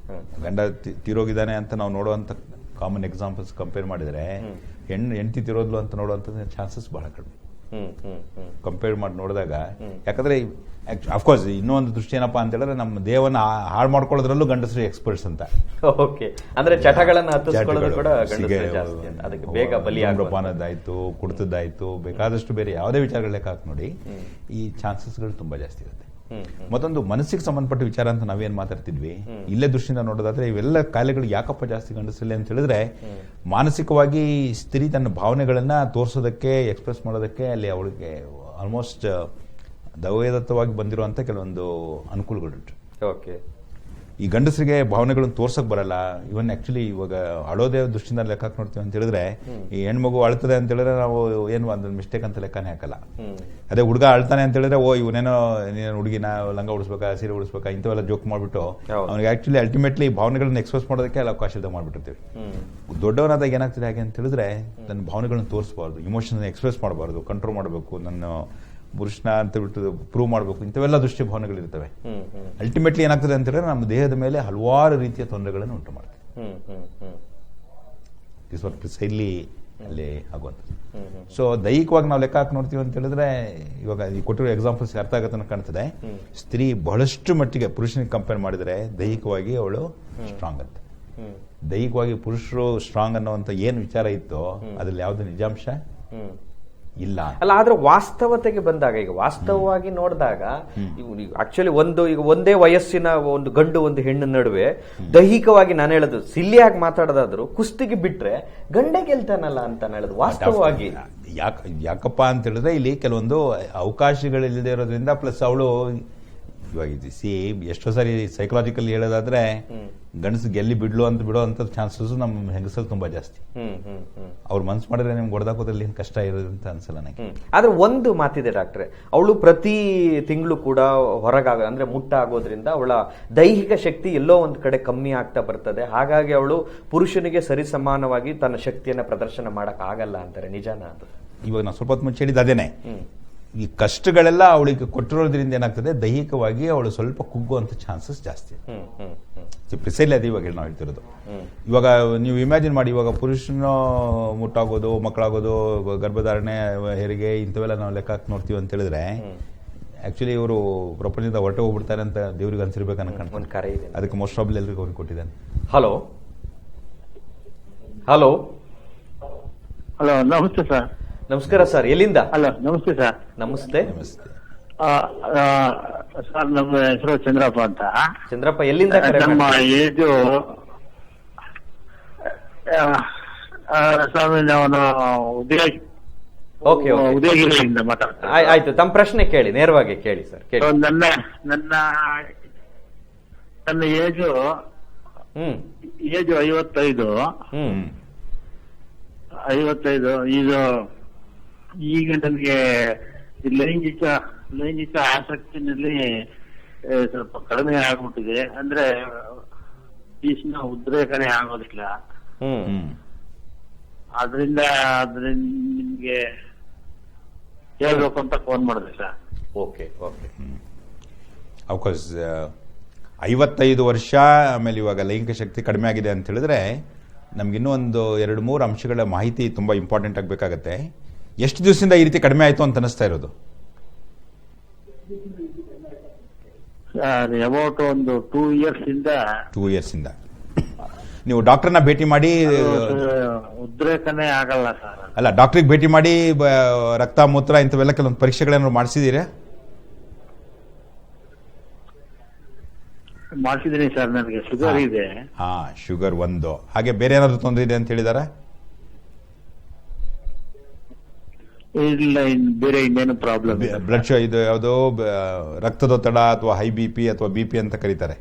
ಗಂಡ ತೀರೋಗಿದ್ದಾನೆ ಅಂತ ನಾವು ನೋಡುವಂತ ಕಾಮನ್ ಎಕ್ಸಾಂಪಲ್ಸ್ ಕಂಪೇರ್ ಮಾಡಿದ್ರೆ, ಹೆಂಡತಿ ತಿರೋದ್ಲು ಅಂತ ನೋಡುವಂತ ಚಾನ್ಸಸ್ ಬಹಳ ಕಡಿಮೆ ಕಂಪೇರ್ ಮಾಡಿ ನೋಡಿದಾಗ. ಯಾಕಂದ್ರೆ ಅಫ್ಕೋರ್ಸ್ ಇನ್ನೂ ಒಂದು ದೃಷ್ಟಿ ಏನಪ್ಪಾ ಅಂತ ಹೇಳಿದ್ರೆ, ನಮ್ಮ ದೇವನ ಹಾಳು ಮಾಡ್ಕೊಳ್ಳೋದ್ರಲ್ಲೂ ಗಂಡಸರು ಎಕ್ಸ್ಪರ್ಟ್ಸ್ ಅಂತ. ಅಂದ್ರೆ ಚಟಗಳನ್ನ ಹತ್ತಿಸ್ಕೊಳ್ಳೋದು ಕೂಡ ಅದಕ್ಕೆ ಬೇಗ ಬಲಿ ಧೂಮ್ರಪಾನದ್ದಾಯ್ತು, ಕುಡಿತದ್ದಾಯ್ತು, ಬೇಕಾದಷ್ಟು ಬೇರೆ ಯಾವುದೇ ವಿಚಾರಗಳ ಲೆಕ್ಕ ಹಾಕಿ ನೋಡಿ, ಈ ಚಾನ್ಸಸ್ಗಳು ತುಂಬಾ ಜಾಸ್ತಿ ಇರುತ್ತೆ. ಮತ್ತೊಂದು ಮನಸ್ಸಿಗೆ ಸಂಬಂಧಪಟ್ಟ ವಿಚಾರ ಅಂತ ನಾವೇನ್ ಮಾತಾಡ್ತಿದ್ವಿ, ಇಲ್ಲೇ ದೃಷ್ಟಿಯಿಂದ ನೋಡೋದಾದ್ರೆ ಇವೆಲ್ಲ ಕಾಯಿಲೆಗಳು ಯಾಕಪ್ಪ ಜಾಸ್ತಿ ಗಂಡಸಲ್ಲಿ ಅಂತ ಹೇಳಿದ್ರೆ, ಮಾನಸಿಕವಾಗಿ ಸ್ತ್ರೀ ತನ್ನ ಭಾವನೆಗಳನ್ನ ತೋರಿಸೋದಕ್ಕೆ, ಎಕ್ಸ್ಪ್ರೆಸ್ ಮಾಡೋದಕ್ಕೆ ಅಲ್ಲಿ ಅವಳಿಗೆ ಆಲ್ಮೋಸ್ಟ್ ದೈವದತ್ತವಾಗಿ ಬಂದಿರುವಂತ ಕೆಲವೊಂದು ಅನುಕೂಲಗಳುಂಟು. ಈ ಗಂಡಸರಿಗೆ ಭಾವನೆಗಳನ್ನು ತೋರ್ಸಕ್ ಬರಲ್ಲ. ಇವನ್ ಆಕ್ಚುಲಿ ಇವಾಗ ಅಳೋದೇ ದೃಷ್ಟಿಯಿಂದ ಲೆಕ್ಕ ಹಾಕಿ ನೋಡ್ತೀವಿ ಅಂತ ಹೇಳಿದ್ರೆ, ಈ ಹೆಣ್ಮಗು ಅಳ್ತದೆ ಅಂತ ಹೇಳಿದ್ರೆ ನಾವು ಏನು ಒಂದು ಮಿಸ್ಟೇಕ್ ಅಂತ ಲೆಕ್ಕನೇ ಹಾಕಲ್ಲ. ಅದೇ ಹುಡುಗ ಅಳ್ತಾನೆ ಅಂತ ಹೇಳಿದ್ರೆ, ಇವನೇನೋ ಹುಡುಗಿನ ಲಂಗ ಉಡಿಸ್ಬೇಕಾ, ಸೀರೆ ಉಡಿಸ್ಬೇಕಾ, ಇಂಥವೆಲ್ಲ ಜೋಕ್ ಮಾಡ್ಬಿಟ್ಟು ಅವ್ನಿಗೆ ಆಕ್ಚುಲಿ ಅಲ್ಟಿಮೇಟ್ಲಿ ಭಾವನೆಗಳನ್ನ ಎಕ್ಸ್ಪ್ರೆಸ್ ಮಾಡೋದಕ್ಕೆ ಎಲ್ಲ ಅವಕಾಶ ಮಾಡ್ಬಿಟ್ಟಿರ್ತೀವಿ. ದೊಡ್ಡವನಾದಾಗ ಏನಾಗ್ತದೆ ಹಾಗೆ ಅಂತ ಹೇಳಿದ್ರೆ, ನನ್ನ ಭಾವನೆಗಳನ್ನ ತೋರಿಸಬಾರ್ದು, ಇಮೋಷನ್ ಎಕ್ಸ್ಪ್ರೆಸ್ ಮಾಡಬಾರ್ದು, ಕಂಟ್ರೋಲ್ ಮಾಡಬೇಕು, ನನ್ನ ಪುರುಷನ ಅಂತ ಬಿಟ್ಟು ಪ್ರೂವ್ ಮಾಡಬೇಕು, ಇಂಥವೆಲ್ಲ ದೃಷ್ಟಿ ಭಾವನೆಗಳಿರ್ತವೆ. ಅಲ್ಟಿಮೇಟ್ಲಿ ಏನಾಗ್ತದೆ ಅಂತ ಹೇಳಿದ್ರೆ, ನಮ್ಮ ದೇಹದ ಮೇಲೆ ಹಲವಾರು ರೀತಿಯ ತೊಂದರೆಗಳನ್ನು ಉಂಟು ಮಾಡ್ತದೆ. ಪ್ರಿಸೈಡ್ಲಿ ಅಲ್ಲಿ ಆಗುವಂಥದ್ದು. ಸೊ ದೈಹಿಕವಾಗಿ ನಾವು ಲೆಕ್ಕ ಹಾಕಿ ನೋಡ್ತೀವಿ ಅಂತ ಹೇಳಿದ್ರೆ, ಇವಾಗ ಈ ಕೊಟ್ಟಿರೋ ಎಕ್ಸಾಂಪಲ್ಸ್ ಅರ್ಥ ಆಗತ್ತೆ ಅಂತ ಕಾಣ್ತದೆ. ಸ್ತ್ರೀ ಬಹಳಷ್ಟು ಮಟ್ಟಿಗೆ ಪುರುಷನಿಗೆ ಕಂಪೇರ್ ಮಾಡಿದ್ರೆ ದೈಹಿಕವಾಗಿ ಅವಳು ಸ್ಟ್ರಾಂಗ್ ಅಂತ. ದೈಹಿಕವಾಗಿ ಪುರುಷರು ಸ್ಟ್ರಾಂಗ್ ಅನ್ನೋಂಥ ಏನು ವಿಚಾರ ಇತ್ತು ಅದ್ರಲ್ಲಿ ಯಾವ್ದು ನಿಜಾಂಶ ಇಲ್ಲ ಅಲ್ಲ. ಆದ್ರೆ ವಾಸ್ತವತೆಗೆ ಬಂದಾಗ, ಈಗ ವಾಸ್ತವವಾಗಿ ನೋಡಿದಾಗ ಆಕ್ಚುಲಿ ಈಗ ಒಂದೇ ವಯಸ್ಸಿನ ಒಂದು ಗಂಡು ಒಂದು ಹೆಣ್ಣು ನಡುವೆ ದೈಹಿಕವಾಗಿ ನಾನು ಹೇಳೋದು ಸಿಲ್ಲಿಯಾಗಿ ಮಾತಾಡೋದಾದ್ರು ಕುಸ್ತಿಗೆ ಬಿಟ್ರೆ ಗಂಡೆ ಗೆಲ್ತಾನಲ್ಲ ಅಂತ ಹೇಳೋದು ವಾಸ್ತವವಾಗಿ. ಯಾಕಪ್ಪ ಅಂತ ಹೇಳಿದ್ರೆ ಇಲ್ಲಿ ಕೆಲವೊಂದು ಅವಕಾಶಗಳಿಲ್ಲದೆ ಇರೋದ್ರಿಂದ, ಪ್ಲಸ್ ಅವಳು ಇವಾಗ ಎಷ್ಟೋ ಸಾರಿ ಸೈಕಲಾಜಿಕಲ್ ಹೇಳೋದಾದ್ರೆ ಗಂಡಸು ಗೆಲ್ಲಿ ಬಿಡೋ ಅಂತ ಚಾನ್ಸಸ್ ನಮ್ಮ ಹೆಂಗಸಲ್ಲಿ ತುಂಬಾ ಜಾಸ್ತಿ. ಅವ್ರು ಮನ್ಸು ಮಾಡಿದ್ರೆ ನಿಮ್ಗೆ ಹೊಡೆದಾಕೋದ್ರಲ್ಲಿ ಏನು ಕಷ್ಟ ಇರೋದಂತ ಅನ್ಸಲ್ಲ ನನಗೆ. ಆದ್ರೆ ಒಂದು ಮಾತಿದೆ ಡಾಕ್ಟ್ರೆ, ಅವಳು ಪ್ರತಿ ತಿಂಗಳು ಕೂಡ ಅಂದ್ರೆ ಮುಟ್ಟಾಗೋದ್ರಿಂದ ಅವಳ ದೈಹಿಕ ಶಕ್ತಿ ಎಲ್ಲೋ ಒಂದು ಕಡೆ ಕಮ್ಮಿ ಆಗ್ತಾ ಬರ್ತದೆ. ಹಾಗಾಗಿ ಅವಳು ಪುರುಷನಿಗೆ ಸರಿಸಮಾನವಾಗಿ ತನ್ನ ಶಕ್ತಿಯನ್ನ ಪ್ರದರ್ಶನ ಮಾಡಕ್ ಆಗಲ್ಲ ಅಂತಾರೆ. ನಿಜಾನ ಅದು? ಇವಾಗ ನಾವು ಸ್ವಲ್ಪ ಹೊತ್ತು ಮುಂಚೆ ಹೇಳಿದ್ದು ಅದೇನೆ. ಈ ಕಷ್ಟಗಳೆಲ್ಲ ಅವಳಿಗೆ ಕೊಟ್ಟಿರೋದ್ರಿಂದ ಏನಾಗ್ತದೆ, ದೈಹಿಕವಾಗಿ ಅವಳು ಸ್ವಲ್ಪ ಕುಗ್ಗುವಂತ ಚಾನ್ಸಸ್ ಜಾಸ್ತಿ. ಪ್ರಿಸೈಲಿ ಅದು ಇವಾಗ ನಾವು ಹೇಳ್ತಿರೋದು. ಇವಾಗ ನೀವು ಇಮ್ಯಾಜಿನ್ ಮಾಡಿ, ಇವಾಗ ಪುರುಷನ ಮುಟ್ಟಾಗೋದು, ಮಕ್ಕಳಾಗೋದು, ಗರ್ಭಧಾರಣೆ, ಹೆರಿಗೆ ಇಂಥವೆಲ್ಲ ನಾವು ಲೆಕ್ಕ ಹಾಕಿ ನೋಡ್ತೀವಿ ಅಂತ ಹೇಳಿದ್ರೆ ಆಕ್ಚುಲಿ ಇವರು ಪ್ರಪಂಚದ ಹೊರಟೆ ಹೋಗ್ಬಿಡ್ತಾರೆ ಅಂತ ದೇವ್ರಿಗೆ ಅನ್ಸಿರ್ಬೇಕು ಅನ್ಕೊಂಡು ಅದಕ್ಕೆ ಮೋಸ್ಟ್ ಆಫ್ ಎಲ್ರಿಗೂ ಅವ್ರಿಗೆ ಕೊಟ್ಟಿದ್ದಾನೆ. ಹಲೋ ಹಲೋ ಹಲೋ, ನಮಸ್ತೆ ಸರ್. ನಮಸ್ಕಾರ ಸರ್, ಎಲ್ಲಿಂದ? ಹಲೋ, ನಮಸ್ತೆ ಸರ್. ನಮಸ್ತೆ ಸರ್, ನಮ್ಮ ಹೆಸರು ಚಂದ್ರಪ್ಪ ಅಂತ. ಚಂದ್ರಪ್ಪ, ಎಲ್ಲಿಂದ? ನಮ್ಮ ಏಜು ಸ್ವಾಮಿ, ನಾವು ಉದಯಗಿರಿಯಿಂದ ಮಾತಾಡ್ತಾರೆ. ಆಯ್ತು, ತಮ್ಮ ಪ್ರಶ್ನೆ ಕೇಳಿ, ನೇರವಾಗಿ ಕೇಳಿ ಸರ್. ಕೇಳಿ. ನನ್ನ ಏಜು 55. ಇದು ಈಗ ನನಗೆ ಲೈಂಗಿಕ ಆಸಕ್ತಿನಲ್ಲಿ ಸ್ವಲ್ಪ ಕಡಿಮೆ ಆಗ್ಬಿಟ್ಟಿದೆ. ಅಂದ್ರೆ ಉದ್ರೇಕನೆ ಆಗೋದಿಲ್ಲ. ಅದರಿಂದ ನಿಮ್ಗೆ ಹೇಳ್ಬೇಕು ಅಂತ ಫೋನ್ ಮಾಡಿದೆ ಸರ್. Okay okay. ಅಫ್ಕೋರ್ಸ್ 55 ವರ್ಷ ಆಮೇಲೆ ಇವಾಗ ಲೈಂಗಿಕ ಶಕ್ತಿ ಕಡಿಮೆ ಆಗಿದೆ ಅಂತ ಹೇಳಿದ್ರೆ ನಮ್ಗಿನ್ನೂ ಒಂದು 2-3 ಅಂಶಗಳ ಮಾಹಿತಿ ತುಂಬಾ ಇಂಪಾರ್ಟೆಂಟ್ ಆಗಬೇಕಾಗತ್ತೆ. ಎಷ್ಟು ದಿವಸದಿಂದ ಈ ರೀತಿ ಕಡಿಮೆ ಆಯ್ತು ಅಂತ ಅನಿಸ್ತಾ ಇರೋದು? ಅಬೌಟ್ ಒಂದು 2 ಇಯರ್ಸ್ ಇಂದ ನೀವು ಡಾಕ್ಟರ್ನ ಭೇಟಿ ಮಾಡಿ, ಉದ್ರೇಕನೇ ಆಗಲ್ಲ ಸರ್. ಅಲ್ಲ, ಡಾಕ್ಟ್ರಿಗೆ ಭೇಟಿ ಮಾಡಿ ರಕ್ತ, ಮೂತ್ರ ಇಂಥವೆಲ್ಲ ಕೆಲವೊಂದು ಪರೀಕ್ಷೆಗಳೇನಾದ್ರು ಮಾಡಿಸಿದೀರಾ? ಮಾಡಿಸಿದ್ದೀನಿ ಸರ್. ನನಗೆ ಶುಗರ್ ಇದೆ. ಶುಗರ್ ಒಂದು. ಹಾಗೆ ಬೇರೆ ಏನಾದ್ರು ತೊಂದರೆ ಇದೆ ಅಂತ ಹೇಳಿದಾರ? ಇಲ್ಲ, ಬೇರೆ ಇನ್ನೇನು ಪ್ರಾಬ್ಲಮ್? ಬ್ಲಡ್ ಶುಗರ್, ಇದು ಯಾವುದೋ ರಕ್ತದೊತ್ತಡ ಅಥವಾ ಹೈ BP ಅಥವಾ BP ಅಂತ ಕರೀತಾರೆ.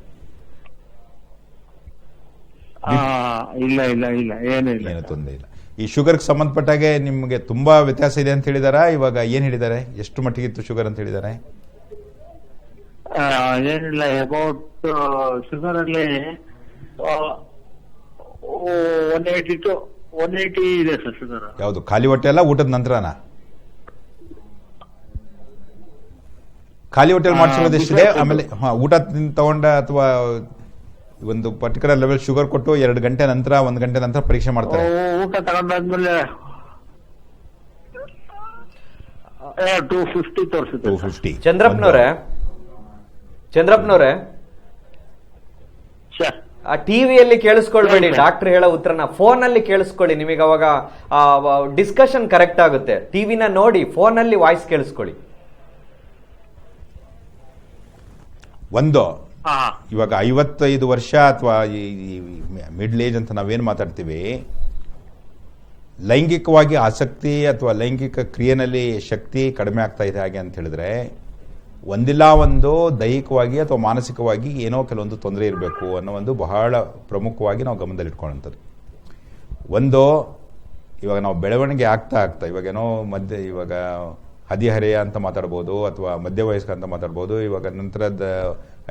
ಇಲ್ಲ ಇಲ್ಲ ಇಲ್ಲ, ಏನು ತೊಂದರೆ ಇಲ್ಲ. ಈ ಶುಗರ್ಗೆ ಸಂಬಂಧಪಟ್ಟಾಗೆ ನಿಮ್ಗೆ ತುಂಬಾ ವ್ಯತ್ಯಾಸ ಇದೆ ಅಂತ ಹೇಳಿದಾರ? ಇವಾಗ ಏನ್ ಹೇಳಿದ್ದಾರೆ, ಎಷ್ಟು ಮಟ್ಟಿಗೆ ಇತ್ತು ಶುಗರ್ ಅಂತ ಹೇಳಿದ್ದಾರೆ? ಏನಿಲ್ಲ, ಅಬೌಟ್ ಶುಗರ್ ಅಲ್ಲಿ 180 to 180 ಇದೆ ಸರ್ ಶುಗರ್. ಯಾವುದು, ಖಾಲಿ ಹೊಟ್ಟೆ ಅಲ್ಲ, ಊಟದ ನಂತರನಾ? ಖಾಲಿ ಹೊಟ್ಟೆಲ್ ಮಾಡಿಸಿರೋದು ಎಷ್ಟಿದೆ? ಆಮೇಲೆ ಊಟ ತಗೊಂಡ ಅಥವಾ ಒಂದು ಪರ್ಟಿಕ್ಯುಲರ್ ಲೆವೆಲ್ ಶುಗರ್ ಕೊಟ್ಟು 2 ಗಂಟೆ ನಂತರ 1 ಗಂಟೆ ನಂತರ ಪರೀಕ್ಷೆ ಮಾಡ್ತಾರೆ. ಊಟ ತಗೊಂಡಾದ್ಮೇಲೆ 250 ತೋರಿಸುತ್ತೆ. 250. ಚಂದ್ರಪ್ಪನವ್ರೆ, ಆ ಟಿವಿಯಲ್ಲಿ ಕೇಳಿಸ್ಕೊಳ್ಬೇಡಿ ಡಾಕ್ಟರ್ ಹೇಳೋ ಉತ್ತರನ, ಫೋನ್ ಅಲ್ಲಿ ಕೇಳಿಸ್ಕೊಳ್ಳಿ. ನಿಮಗೆ ಅವಾಗ ಡಿಸ್ಕಷನ್ ಕರೆಕ್ಟ್ ಆಗುತ್ತೆ. ಟಿವಿನ ನೋಡಿ, ಫೋನ್ ಅಲ್ಲಿ ವಾಯ್ಸ್ ಕೇಳಿಸ್ಕೊಳ್ಳಿ. ಒಂದು, ಇವಾಗ 55 ವರ್ಷ ಅಥವಾ ಮಿಡ್ಲ್ ಏಜ್ ಅಂತ ನಾವೇನು ಮಾತಾಡ್ತೀವಿ, ಲೈಂಗಿಕವಾಗಿ ಆಸಕ್ತಿ ಅಥವಾ ಲೈಂಗಿಕ ಕ್ರಿಯೆನಲ್ಲಿ ಶಕ್ತಿ ಕಡಿಮೆ ಆಗ್ತಾ ಇದೆ ಹಾಗೆ ಅಂತ ಹೇಳಿದ್ರೆ, ಒಂದಿಲ್ಲ ಒಂದು ದೈಹಿಕವಾಗಿ ಅಥವಾ ಮಾನಸಿಕವಾಗಿ ಏನೋ ಕೆಲವೊಂದು ತೊಂದರೆ ಇರಬೇಕು ಅನ್ನೋ ಒಂದು ಬಹಳ ಪ್ರಮುಖವಾಗಿ ನಾವು ಗಮನದಲ್ಲಿಟ್ಕೊಳ್ಳೋಂಥದ್ದು. ಒಂದು, ಇವಾಗ ನಾವು ಬೆಳವಣಿಗೆ ಆಗ್ತಾ ಇವಾಗೇನೋ ಇವಾಗ ಹದಿಹರೆಯ ಅಂತ ಮಾತಾಡ್ಬೋದು, ಅಥವಾ ಮಧ್ಯ ವಯಸ್ಕ ಅಂತ ಮಾತಾಡ್ಬೋದು, ಇವಾಗ ನಂತರದ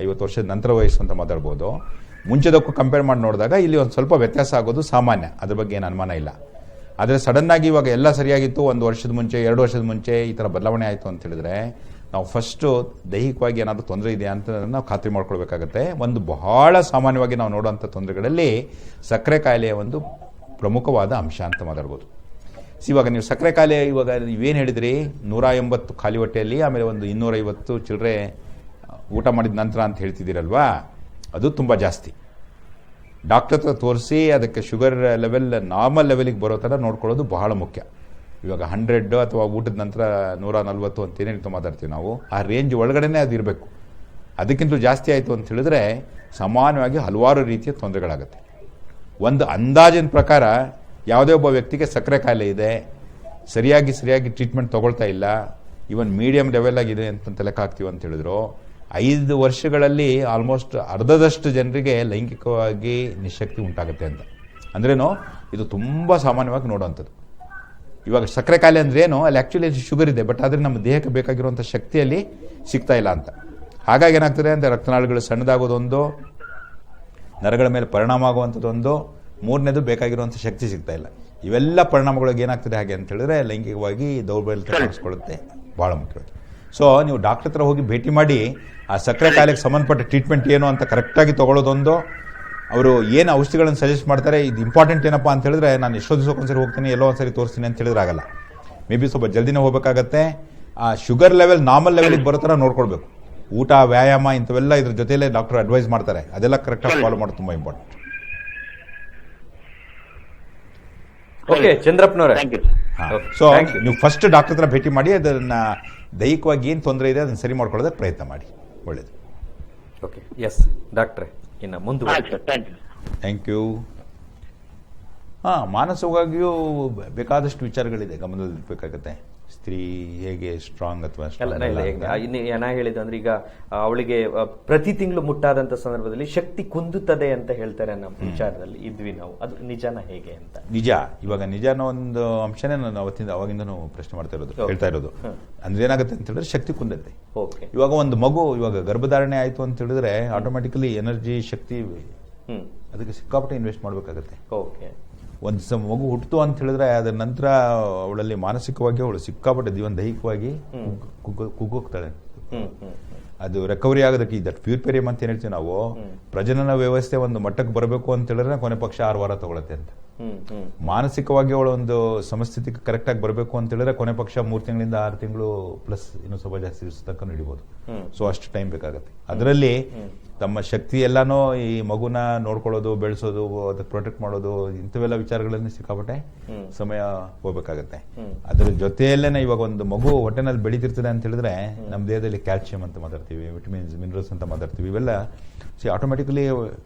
50 ವರ್ಷದ ನಂತರ ವಯಸ್ಸು ಅಂತ ಮಾತಾಡ್ಬೋದು. ಮುಂಚೆದಕ್ಕೂ ಕಂಪೇರ್ ಮಾಡಿ ನೋಡಿದಾಗ ಇಲ್ಲಿ ಒಂದು ಸ್ವಲ್ಪ ವ್ಯತ್ಯಾಸ ಆಗೋದು ಸಾಮಾನ್ಯ, ಅದ್ರ ಬಗ್ಗೆ ಏನು ಅನುಮಾನ ಇಲ್ಲ. ಆದರೆ ಸಡನ್ ಆಗಿ ಇವಾಗ ಎಲ್ಲ ಸರಿಯಾಗಿತ್ತು, 1 ವರ್ಷದ ಮುಂಚೆ 2 ವರ್ಷದ ಮುಂಚೆ ಈ ಥರ ಬದಲಾವಣೆ ಆಯಿತು ಅಂತ ಹೇಳಿದ್ರೆ ನಾವು ಫಸ್ಟು ದೈಹಿಕವಾಗಿ ಏನಾದರೂ ತೊಂದರೆ ಇದೆಯಾ ಅಂತ ನಾವು ಖಾತ್ರಿ ಮಾಡ್ಕೊಳ್ಬೇಕಾಗತ್ತೆ. ಒಂದು ಬಹಳ ಸಾಮಾನ್ಯವಾಗಿ ನಾವು ನೋಡುವಂಥ ತೊಂದರೆಗಳಲ್ಲಿ ಸಕ್ಕರೆ ಕಾಯಿಲೆಯ ಒಂದು ಪ್ರಮುಖವಾದ ಅಂಶ ಅಂತ ಮಾತಾಡ್ಬೋದು. ಇವಾಗ ನೀವು ಸಕ್ಕರೆ ಕಾಯಿಲೆ ಇವಾಗ ನೀವೇನು ಹೇಳಿದ್ರಿ 180 ಖಾಲಿ ಹೊಟ್ಟೆಯಲ್ಲಿ ಆಮೇಲೆ ಒಂದು 250 ಚಿಲ್ಲರೆ ಊಟ ಮಾಡಿದ ನಂತರ ಅಂತ ಹೇಳ್ತಿದ್ದೀರಲ್ವಾ, ಅದು ತುಂಬ ಜಾಸ್ತಿ. ಡಾಕ್ಟರ್ ಹತ್ರ ತೋರಿಸಿ ಅದಕ್ಕೆ ಶುಗರ್ ಲೆವೆಲ್ ನಾರ್ಮಲ್ ಲೆವೆಲಿಗೆ ಬರೋ ಥರ ನೋಡ್ಕೊಳ್ಳೋದು ಬಹಳ ಮುಖ್ಯ. ಇವಾಗ 100 ಅಥವಾ ಊಟದ ನಂತರ 140 ಅಂತ ಏನೇನು ಮಾತಾಡ್ತೀವಿ ನಾವು, ಆ ರೇಂಜ್ ಒಳಗಡೆನೇ ಅದು ಇರಬೇಕು. ಅದಕ್ಕಿಂತಲೂ ಜಾಸ್ತಿ ಆಯಿತು ಅಂತ ಹೇಳಿದ್ರೆ ಸಮಾನವಾಗಿ ಹಲವಾರು ರೀತಿಯ ತೊಂದರೆಗಳಾಗುತ್ತೆ. ಒಂದು ಅಂದಾಜಿನ ಪ್ರಕಾರ ಯಾವುದೇ ಒಬ್ಬ ವ್ಯಕ್ತಿಗೆ ಸಕ್ಕರೆ ಕಾಯಿಲೆ ಇದೆ, ಸರಿಯಾಗಿ ಟ್ರೀಟ್ಮೆಂಟ್ ತೊಗೊಳ್ತಾ ಇಲ್ಲ, ಇವನ್ ಮೀಡಿಯಂ ಲೆವೆಲ್ ಆಗಿದೆ ಅಂತ ಲೆಕ್ಕ ಹಾಕ್ತೀವಿ ಅಂತ ಹೇಳಿದ್ರು, 5 ವರ್ಷಗಳಲ್ಲಿ ಆಲ್ಮೋಸ್ಟ್ ಅರ್ಧದಷ್ಟು ಜನರಿಗೆ ಲೈಂಗಿಕವಾಗಿ ನಿಶಕ್ತಿ ಉಂಟಾಗುತ್ತೆ ಅಂತ. ಅಂದ್ರೇನು, ಇದು ತುಂಬ ಸಾಮಾನ್ಯವಾಗಿ ನೋಡುವಂಥದ್ದು. ಇವಾಗ ಸಕ್ಕರೆ ಕಾಯಿಲೆ ಅಂದ್ರೆ ಏನು, ಅಲ್ಲಿ ಆ್ಯಕ್ಚುಲಿ ಶುಗರ್ ಇದೆ, ಬಟ್ ಆದರೆ ನಮ್ಮ ದೇಹಕ್ಕೆ ಬೇಕಾಗಿರುವಂಥ ಶಕ್ತಿಯಲ್ಲಿ ಸಿಗ್ತಾ ಇಲ್ಲ ಅಂತ. ಹಾಗಾಗಿ ಏನಾಗ್ತದೆ ಅಂದರೆ ರಕ್ತನಾಳಗಳು ಸಣ್ಣದಾಗೋದೊಂದು, ನರಗಳ ಮೇಲೆ ಪರಿಣಾಮ ಆಗುವಂಥದ್ದೊಂದು, ಮೂರನೇದು ಬೇಕಾಗಿರುವಂಥ ಶಕ್ತಿ ಸಿಗ್ತಾ ಇಲ್ಲ. ಇವೆಲ್ಲ ಪರಿಣಾಮಗಳಿಗೆ ಏನಾಗ್ತದೆ ಹಾಗೆ ಅಂತ ಹೇಳಿದ್ರೆ ಲೈಂಗಿಕವಾಗಿ ದೌರ್ಬಲ್ಯತೆ ಕಾಣಿಸ್ಕೊಳ್ಳುತ್ತೆ, ಭಾಳ ಮುಖ್ಯವಾಗಿ. ಸೊ ನೀವು ಡಾಕ್ಟರ್ ಹತ್ರ ಹೋಗಿ ಭೇಟಿ ಮಾಡಿ ಆ ಸಕ್ಕರೆ ಕಾಯಿಲೆಗೆ ಸಂಬಂಧಪಟ್ಟ ಟ್ರೀಟ್ಮೆಂಟ್ ಏನು ಅಂತ ಕರೆಕ್ಟಾಗಿ ತೊಗೊಳ್ಳೋದೊಂದು, ಅವರು ಏನು ಔಷಧಿಗಳನ್ನು ಸಜೆಸ್ಟ್ ಮಾಡ್ತಾರೆ, ಇದು ಇಂಪಾರ್ಟೆಂಟ್ ಏನಪ್ಪ ಅಂತ ಹೇಳಿದ್ರೆ ನಾನು ಎಷ್ಟೋ ದಿವಸಕ್ಕೊಂದ್ಸರಿ ಹೋಗ್ತೀನಿ, ಎಲ್ಲೋ ಒಂದ್ಸರಿ ತೋರಿಸ್ತೀನಿ ಅಂತ ಹೇಳಿದ್ರೆ ಆಗಲ್ಲ. ಮೇ ಬಿ ಸ್ವಲ್ಪ ಜಲ್ದಿನೇ ಹೋಗಬೇಕಾಗತ್ತೆ. ಆ ಶುಗರ್ ಲೆವೆಲ್ ನಾರ್ಮಲ್ ಲೆವೆಲ್ಗೆ ಬರೋ ಥರ ನೋಡ್ಕೊಳ್ಬೇಕು. ಊಟ, ವ್ಯಾಯಾಮ ಇಂಥವೆಲ್ಲ ಇದ್ರ ಜೊತೆಲೇ ಡಾಕ್ಟರ್ ಅಡ್ವೈಸ್ ಮಾಡ್ತಾರೆ, ಅದೆಲ್ಲ ಕರೆಕ್ಟಾಗಿ ಫಾಲೋ ಮಾಡೋದು ತುಂಬ ಇಂಪಾರ್ಟೆಂಟ್. ಓಕೆ ಚಂದ್ರಪ್ಪನವರೇ, ಸೊ ನೀವು ಫಸ್ಟ್ ಡಾಕ್ಟರ್ ಹತ್ರ ಭೇಟಿ ಮಾಡಿ ಅದನ್ನ ದೈಹಿಕವಾಗಿ ಏನು ತೊಂದರೆ ಇದೆ ಅದನ್ನ ಸರಿ ಮಾಡ್ಕೊಳ್ಳೋದಕ್ಕೆ ಪ್ರಯತ್ನ ಮಾಡಿ, ಒಳ್ಳೇದು. ಓಕೆ, ಎಸ್ ಡಾಕ್ಟ್ರೆ, ಇನ್ನು ಮುಂದುವರಿ. Thank you. ಮಾನಸಿಕವಾಗಿಯೂ ಬೇಕಾದಷ್ಟು ವಿಚಾರಗಳಿದೆ ಗಮನದಲ್ಲಿರಬೇಕಾಗತ್ತೆ. ಸ್ತ್ರೀ ಹೇಗೆ ಸ್ಟ್ರಾಂಗ್ ಅಥವಾ ಏನ ಹೇಳಿದ ಅಂದ್ರೆ, ಈಗ ಅವಳಿಗೆ ಪ್ರತಿ ತಿಂಗಳು ಮುಟ್ಟಾದಂತ ಸಂದರ್ಭದಲ್ಲಿ ಶಕ್ತಿ ಕುಂದುತ್ತದೆ ಅಂತ ಹೇಳ್ತಾರೆ. ನಮ್ಮ ವಿಚಾರದಲ್ಲಿ ಇದ್ವಿ ನಾವು, ಅದು ನಿಜಾನ ಹೇಗೆ ಅಂತ? ನಿಜ. ಇವಾಗ ನಿಜಾನ ಒಂದು ಅಂಶನೇ ನಾನು ಅವಾಗಿಂದನೂ ಪ್ರಶ್ನೆ ಮಾಡ್ತಾ ಇರೋದು, ಹೇಳ್ತಾ ಇರೋದು. ಅಂದ್ರೆ ಏನಾಗುತ್ತೆ ಅಂತ ಹೇಳಿದ್ರೆ ಶಕ್ತಿ ಕುಂದತ್ತೆ. ಇವಾಗ ಒಂದು ಮಗು ಇವಾಗ ಗರ್ಭಧಾರಣೆ ಆಯ್ತು ಅಂತ ಹೇಳಿದ್ರೆ ಆಟೋಮ್ಯಾಟಿಕಲಿ ಎನರ್ಜಿ, ಶಕ್ತಿ, ಅದಕ್ಕೆ ಸಿಕ್ಕಾಪಟ್ಟೆ ಇನ್ವೆಸ್ಟ್ ಮಾಡ್ಬೇಕಾಗತ್ತೆ. ಒಂದು ಮಗು ಹುಟ್ಟಿತು ಅಂತ ಹೇಳಿದ್ರೆ ಅದರ ನಂತರ ಅವಳಲ್ಲಿ ಮಾನಸಿಕವಾಗಿ ಅವಳು ಸಿಕ್ಕಾಪಟ್ಟೆ ದೈಹಿಕವಾಗಿ ಕುಗ್ಗೋಗ್ತಾಳೆ. ಅದು ರಿಕವರಿ ಆಗೋದಕ್ಕೆ ದಟ್ ಪ್ಯೂರ್ಪೆರಿಯಮ್ ಅಂತ ಏನ್ ಹೇಳ್ತೀವಿ ನಾವು, ಪ್ರಜನನ ವ್ಯವಸ್ಥೆ ಒಂದು ಮಟ್ಟಕ್ಕೆ ಬರಬೇಕು ಅಂತ ಹೇಳಿದ್ರೆ ಕೊನೆ ಪಕ್ಷ 6 ವಾರ ತಗೊಳತ್ತೆ ಅಂತ. ಮಾನಸಿಕವಾಗಿ ಅವಳು ಒಂದು ಸಮಸ್ಥಿತಿಗೆ ಕರೆಕ್ಟ್ ಆಗಿ ಬರಬೇಕು ಅಂತ ಹೇಳಿದ್ರೆ ಕೊನೆ ಪಕ್ಷ 3 ತಿಂಗಳಿಂದ 6 ತಿಂಗಳು ಪ್ಲಸ್ ಇನ್ನೂ ಸ್ವಲ್ಪ ಜಾಸ್ತಿ ದಿವಸ ತನಕ ನಡಿಬಹುದು. ಸೊ ಅಷ್ಟು ಟೈಮ್ ಬೇಕಾಗತ್ತೆ. ಅದರಲ್ಲಿ ತಮ್ಮ ಶಕ್ತಿ ಎಲ್ಲಾನು ಈ ಮಗುನ ನೋಡ್ಕೊಳ್ಳೋದು, ಬೆಳೆಸೋದು, ಅದಕ್ಕೆ ಪ್ರೊಟೆಕ್ಟ್ ಮಾಡೋದು, ಇಂಥವೆಲ್ಲ ವಿಚಾರಗಳಲ್ಲಿ ಸಿಕ್ಕಾಪಟ್ಟೆ ಸಮಯ ಹೋಗ್ಬೇಕಾಗತ್ತೆ. ಅದ್ರ ಜೊತೆಯಲ್ಲೇನೆ ಇವಾಗ ಒಂದು ಮಗು ಹೊಟ್ಟೆನಲ್ಲಿ ಬೆಳೀತಿರ್ತದೆ ಅಂತ ಹೇಳಿದ್ರೆ ನಮ್ಮ ದೇಹದಲ್ಲಿ ಕ್ಯಾಲ್ಸಿಯಂ ಅಂತ ಮಾತಾಡ್ತೀವಿ, ವಿಟಮಿನ್ಸ್, ಮಿನರಲ್ಸ್ ಅಂತ ಮಾತಾಡ್ತೀವಿ. ಇವೆಲ್ಲ ಆಟೋಮೆಟಿಕಲಿ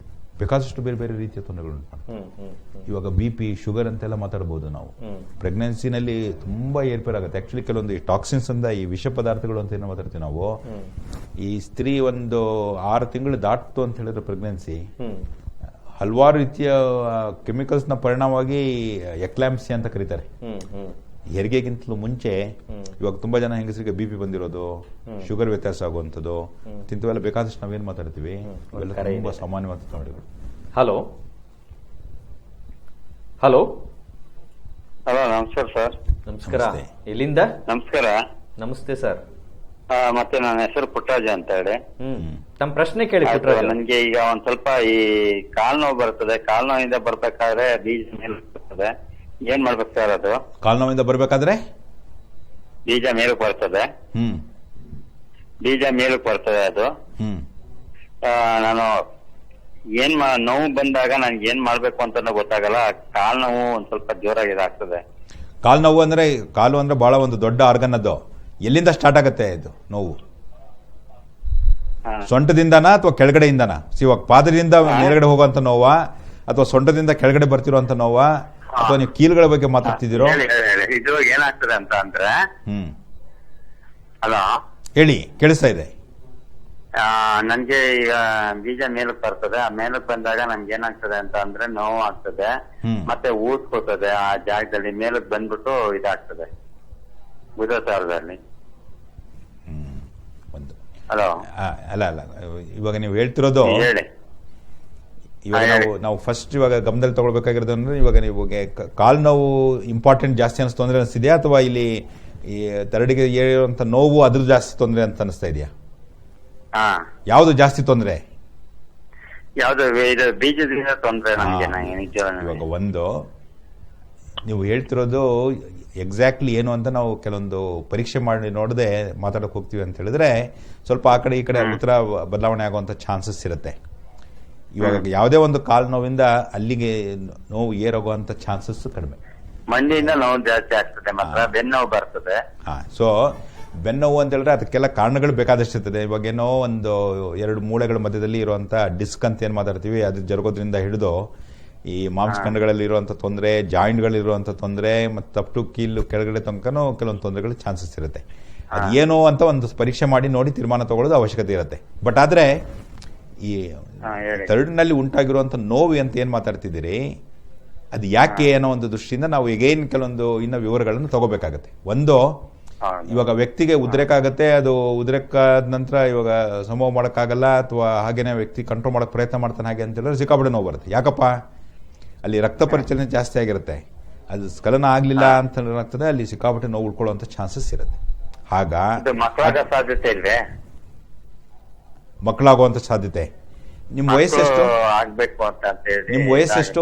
ಬೇಕಾದಷ್ಟು ಬೇರೆ ಬೇರೆ ರೀತಿಯ ತೊಂದರೆಗಳು. ಇವಾಗ BP, ಶುಗರ್ ಅಂತೆಲ್ಲ ಮಾತಾಡಬಹುದು ನಾವು. ಪ್ರೆಗ್ನೆನ್ಸಿನಲ್ಲಿ ತುಂಬಾ ಏರ್ಪೇರ್ ಆಗುತ್ತೆ. ಆಕ್ಚುಲಿ ಕೆಲವೊಂದು ಈ ಟಾಕ್ಸಿನ್ಸ್ ಅಂತ, ಈ ವಿಷ ಪದಾರ್ಥಗಳು ಅಂತ ಏನೋ ಮಾತಾಡ್ತೀವಿ ನಾವು. ಈ ಸ್ತ್ರೀ ಒಂದು 6 ತಿಂಗಳು ದಾಟ್ತು ಅಂತ ಹೇಳಿದ್ರೆ ಪ್ರೆಗ್ನೆನ್ಸಿ, ಹಲವಾರು ರೀತಿಯ ಕೆಮಿಕಲ್ಸ್ ನ ಪರಿಣಾಮವಾಗಿ ಎಕ್ಲಾಂಪ್ಸಿ ಅಂತ ಕರೀತಾರೆ. ಹೆರಿಗೆಗಿಂತಲೂ ಮುಂಚೆ ಇವಾಗ ತುಂಬಾ ಜನ ಹೆಂಗಸರಿಗೆ BP ಬಂದಿರೋದು, ಶುಗರ್ ವ್ಯತ್ಯಾಸ ಆಗುವಂಥದ್ದು, ಇಂಥವೆಲ್ಲ ಬೇಕಾದಷ್ಟು ನಾವೇನ್ ಮಾತಾಡ್ತೀವಿ, ಅವೆಲ್ಲ ತುಂಬಾ ಸಾಮಾನ್ಯವಾದ ತೊಂದರೆಗಳು. ಹಲೋ ಹಲೋ ಹಲೋ, ನಮಸ್ಕಾರ ಸರ್. ನಮಸ್ಕಾರ. ಎಲ್ಲಿಂದ? ನಮಸ್ಕಾರ. ನಮಸ್ತೆ ಸರ್. ಮತ್ತೆ ನನ್ನ ಹೆಸರು ಪುಟ್ಟರಾಜ ಅಂತ ಹೇಳಿ. ತಮ್ಮ ಪ್ರಶ್ನೆ ಕೇಳಿ ಪುಟ್ಟರಾಜ. ನನ್ಗೆ ಈಗ ಒಂದ್ ಸ್ವಲ್ಪ ಈ ಕಾಲ್ ನೋವು ಬರ್ತದೆ. ಕಾಲ್ ನೋವಿಂದ ಬರ್ಬೇಕಾದ್ರೆ ಬೀಜ ಮೇಲೆ ಬರ್ತದೆ, ಏನ್ ಮಾಡ್ಬೇಕು ಸರ್? ಅದು ಕಾಲ್ ನೋವಿಂದ ಬರ್ಬೇಕಾದ್ರೆ ಬೀಜ ಮೇಲಕ್ಕೆ ಬರ್ತದೆ. ಬೀಜ ಮೇಲಕ್ಕೆ ಬರ್ತದೆ. ಅದು ನಾನು ನೋವು ಬಂದಾಗ ನನ್ಗೆ ಏನ್ ಮಾಡ್ಬೇಕು ಅಂತ ಗೊತ್ತಾಗಲ್ಲ. ಕಾಲ್ ನೋವು ಒಂದ್ ಸ್ವಲ್ಪ ಜೋರಾಗಿ ಇದಾಗ್ತದೆ. ಕಾಲ್ ನೋವು ಅಂದ್ರೆ, ಕಾಲು ಅಂದ್ರೆ ಬಹಳ ಒಂದು ದೊಡ್ಡ ಆರ್ಗನ್. ಅದು ಎಲ್ಲಿಂದ ಸ್ಟಾರ್ಟ್ ಆಗತ್ತೆ ಇದು ನೋವು? ಸೊಂಟದಿಂದನಾ ಅಥವಾ ಕೆಳಗಡೆಯಿಂದನ? ಇವಾಗ ಪಾದದಿಂದ ಮೇಲ್ಗಡೆ ಹೋಗುವಂತ ನೋವಾ ಅಥವಾ ಸೊಂಟದಿಂದ ಕೆಳಗಡೆ ಬರ್ತಿರುವಂತ ನೋವಾ ಅಥವಾ ನೀವು ಕೀಲುಗಳ ಬಗ್ಗೆ ಮಾತಾಡ್ತಿದ್ದೀರೋ? ಇದು ಏನಾಗ್ತದೆ ಅಂತ ಅಂದ್ರೆ, ಹಲೋ ಹೇಳಿ, ಕೇಳಿಸ್ತಾ ಇದೆ. ನನ್ಗೆ ಈಗ ಬೀಜ ಮೇಲಕ್ಕೆ ಬರ್ತದೆ. ಆ ಮೇಲಕ್ಕೆ ಬಂದಾಗ ನನ್ಗೆ ಏನಾಗ್ತದೆ ಅಂತ ಅಂದ್ರೆ ನೋವು ಆಗ್ತದೆ, ಮತ್ತೆ ಊದ್ಕೋತದೆ ಆ ಜಾಗದಲ್ಲಿ. ಮೇಲಕ್ಕೆ ಬಂದ್ಬಿಟ್ಟು ಇದಾಗ್ತದೆ ಬುಧಸಾರದಲ್ಲಿ. ಹಲೋ, ಅಲ್ಲ ಇವಾಗ ನೀವು ಹೇಳ್ತಿರೋದು, ಇವಾಗ ನಾವು ಫಸ್ಟ್ ಇವಾಗ ಗಮನದಲ್ಲಿ ತಗೊಳ್ಬೇಕಾಗಿರೋದು ಅಂದ್ರೆ, ಇವಾಗ ನೀವು ಕಾಲು ನೋವು ಇಂಪಾರ್ಟೆಂಟ್ ಜಾಸ್ತಿ ಅನಿಸ್ತು ತೊಂದರೆ ಅನಿಸ್ತಿದ್ಯಾ ಅಥವಾ ಇಲ್ಲಿ ಈ ತರಡಿಗೆ ಏರುವಂತ ನೋವು ಅದ್ರ ಜಾಸ್ತಿ ತೊಂದರೆ ಅಂತ ಅನಿಸ್ತಾ ಇದೆಯಾ? ಯಾವ್ದು ಜಾಸ್ತಿ ತೊಂದರೆ? ಯಾವ್ದು? ಇದು ಬೀಜದಿಂದ ತೊಂದರೆ ನಮ್ಗೆ. ಇವಾಗ ಒಂದು ನೀವು ಹೇಳ್ತಿರೋದು ಎಕ್ಸಾಕ್ಟ್ಲಿ ಏನು ಅಂತ ನಾವು ಕೆಲವೊಂದು ಪರೀಕ್ಷೆ ಮಾಡಿ ನೋಡದೆ ಮಾತಾಡೋಕೆ ಹೋಗ್ತೀವಿ ಅಂತ ಹೇಳಿದ್ರೆ ಸ್ವಲ್ಪ ಆ ಕಡೆ ಈ ಕಡೆ ಉತ್ತರ ಬದಲಾವಣೆ ಆಗುವಂಥ ಚಾನ್ಸಸ್ ಇರುತ್ತೆ. ಇವಾಗ ಯಾವುದೇ ಒಂದು ಕಾಲು ನೋವಿಂದ ಅಲ್ಲಿಗೆ ನೋವು ಏರೋಗುವಂಥ ಚಾನ್ಸಸ್ ಕಡಿಮೆ. ಮಂಡಿಯಿಂದ ನೋವು ಜಾಸ್ತಿ ಆಗ್ತದೆ, ಮಾತ್ರ ಬೆನ್ನೋವು ಬರ್ತದೆ. ಸೊ ಬೆನ್ನೋವು ಅಂತ ಹೇಳಿದ್ರೆ ಅದಕ್ಕೆಲ್ಲ ಕಾರಣಗಳು ಬೇಕಾದಷ್ಟು ಇರ್ತದೆ. ಇವಾಗ ಏನೋ ಒಂದು 2 ಮೂಳೆಗಳ ಮಧ್ಯದಲ್ಲಿ ಇರುವಂಥ ಡಿಸ್ಕ್ ಅಂತ ಏನು ಮಾತಾಡ್ತೀವಿ, ಅದು ಜರುಗೋದ್ರಿಂದ ಹಿಡಿದು ಈ ಮಾಂಸಖಂಡಗಳಲ್ಲಿ ಇರುವಂಥ ತೊಂದರೆ, ಜಾಯಿಂಟ್ಗಳಿರುವಂಥ ತೊಂದರೆ, ಮತ್ತು ಅಪ್ ಟು ಕೀಲು ಕೆಳಗಡೆ ತನಕನೂ ಕೆಲವೊಂದು ತೊಂದರೆಗಳು ಚಾನ್ಸಸ್ ಇರುತ್ತೆ. ಅದು ಏನು ಅಂತ ಒಂದು ಪರೀಕ್ಷೆ ಮಾಡಿ ನೋಡಿ ತೀರ್ಮಾನ ತಗೊಳ್ಳೋದು ಅವಶ್ಯಕತೆ ಇರುತ್ತೆ. ಬಟ್ ಆದರೆ ಈ ಥರ್ಡ್ನಲ್ಲಿ ಉಂಟಾಗಿರುವಂಥ ನೋವು ಅಂತ ಏನು ಮಾತಾಡ್ತಿದ್ದೀರಿ, ಅದು ಯಾಕೆ ಅನ್ನೋ ಒಂದು ದೃಷ್ಟಿಯಿಂದ ನಾವು ಎಗೈನ್ ಕೆಲವೊಂದು ಇನ್ನೂ ವಿವರಗಳನ್ನು ತಗೋಬೇಕಾಗತ್ತೆ. ಒಂದು, ಇವಾಗ ವ್ಯಕ್ತಿಗೆ ಉದ್ರೇಕ ಆಗುತ್ತೆ, ಅದು ಉದ್ರೇಕ ನಂತರ ಇವಾಗ ಸಂಭವ ಮಾಡೋಕ್ಕಾಗಲ್ಲ, ಅಥವಾ ಹಾಗೇನೆ ವ್ಯಕ್ತಿ ಕಂಟ್ರೋಲ್ ಮಾಡೋಕೆ ಪ್ರಯತ್ನ ಮಾಡ್ತಾನೆ ಹಾಗೆ ಅಂತ ಹೇಳಿದ್ರೆ ಸಿಕ್ಕಾಪಟ್ಟೆ ನೋವು ಬರುತ್ತೆ. ಯಾಕಪ್ಪ, ಅಲ್ಲಿ ರಕ್ತ ಪರಿಚಲನೆ ಜಾಸ್ತಿ ಆಗಿರುತ್ತೆ, ಅದು ಸ್ಖಲನ ಆಗಲಿಲ್ಲ ಅಂತ ಏನಾಗ್ತದೆ, ಅಲ್ಲಿ ಸಿಕ್ಕಾಪಟ್ಟೆ ನೋವು ಉಳ್ಕೊಳ್ಳುವಂಥ ಚಾನ್ಸಸ್ ಇರುತ್ತೆ. ಆಗ ಸಾಧ್ಯತೆ ಇಲ್ವೇ? ಮಕ್ಕಳಾಗುವಂಥ ಸಾಧ್ಯತೆ. ನಿಮ್ಮ ವಯಸ್ಸೆಷ್ಟು? ಆಗ್ಬೇಕು ಅಂತ ಹೇಳಿ. ನಿಮ್ಮ ವಯಸ್ಸೆಷ್ಟು?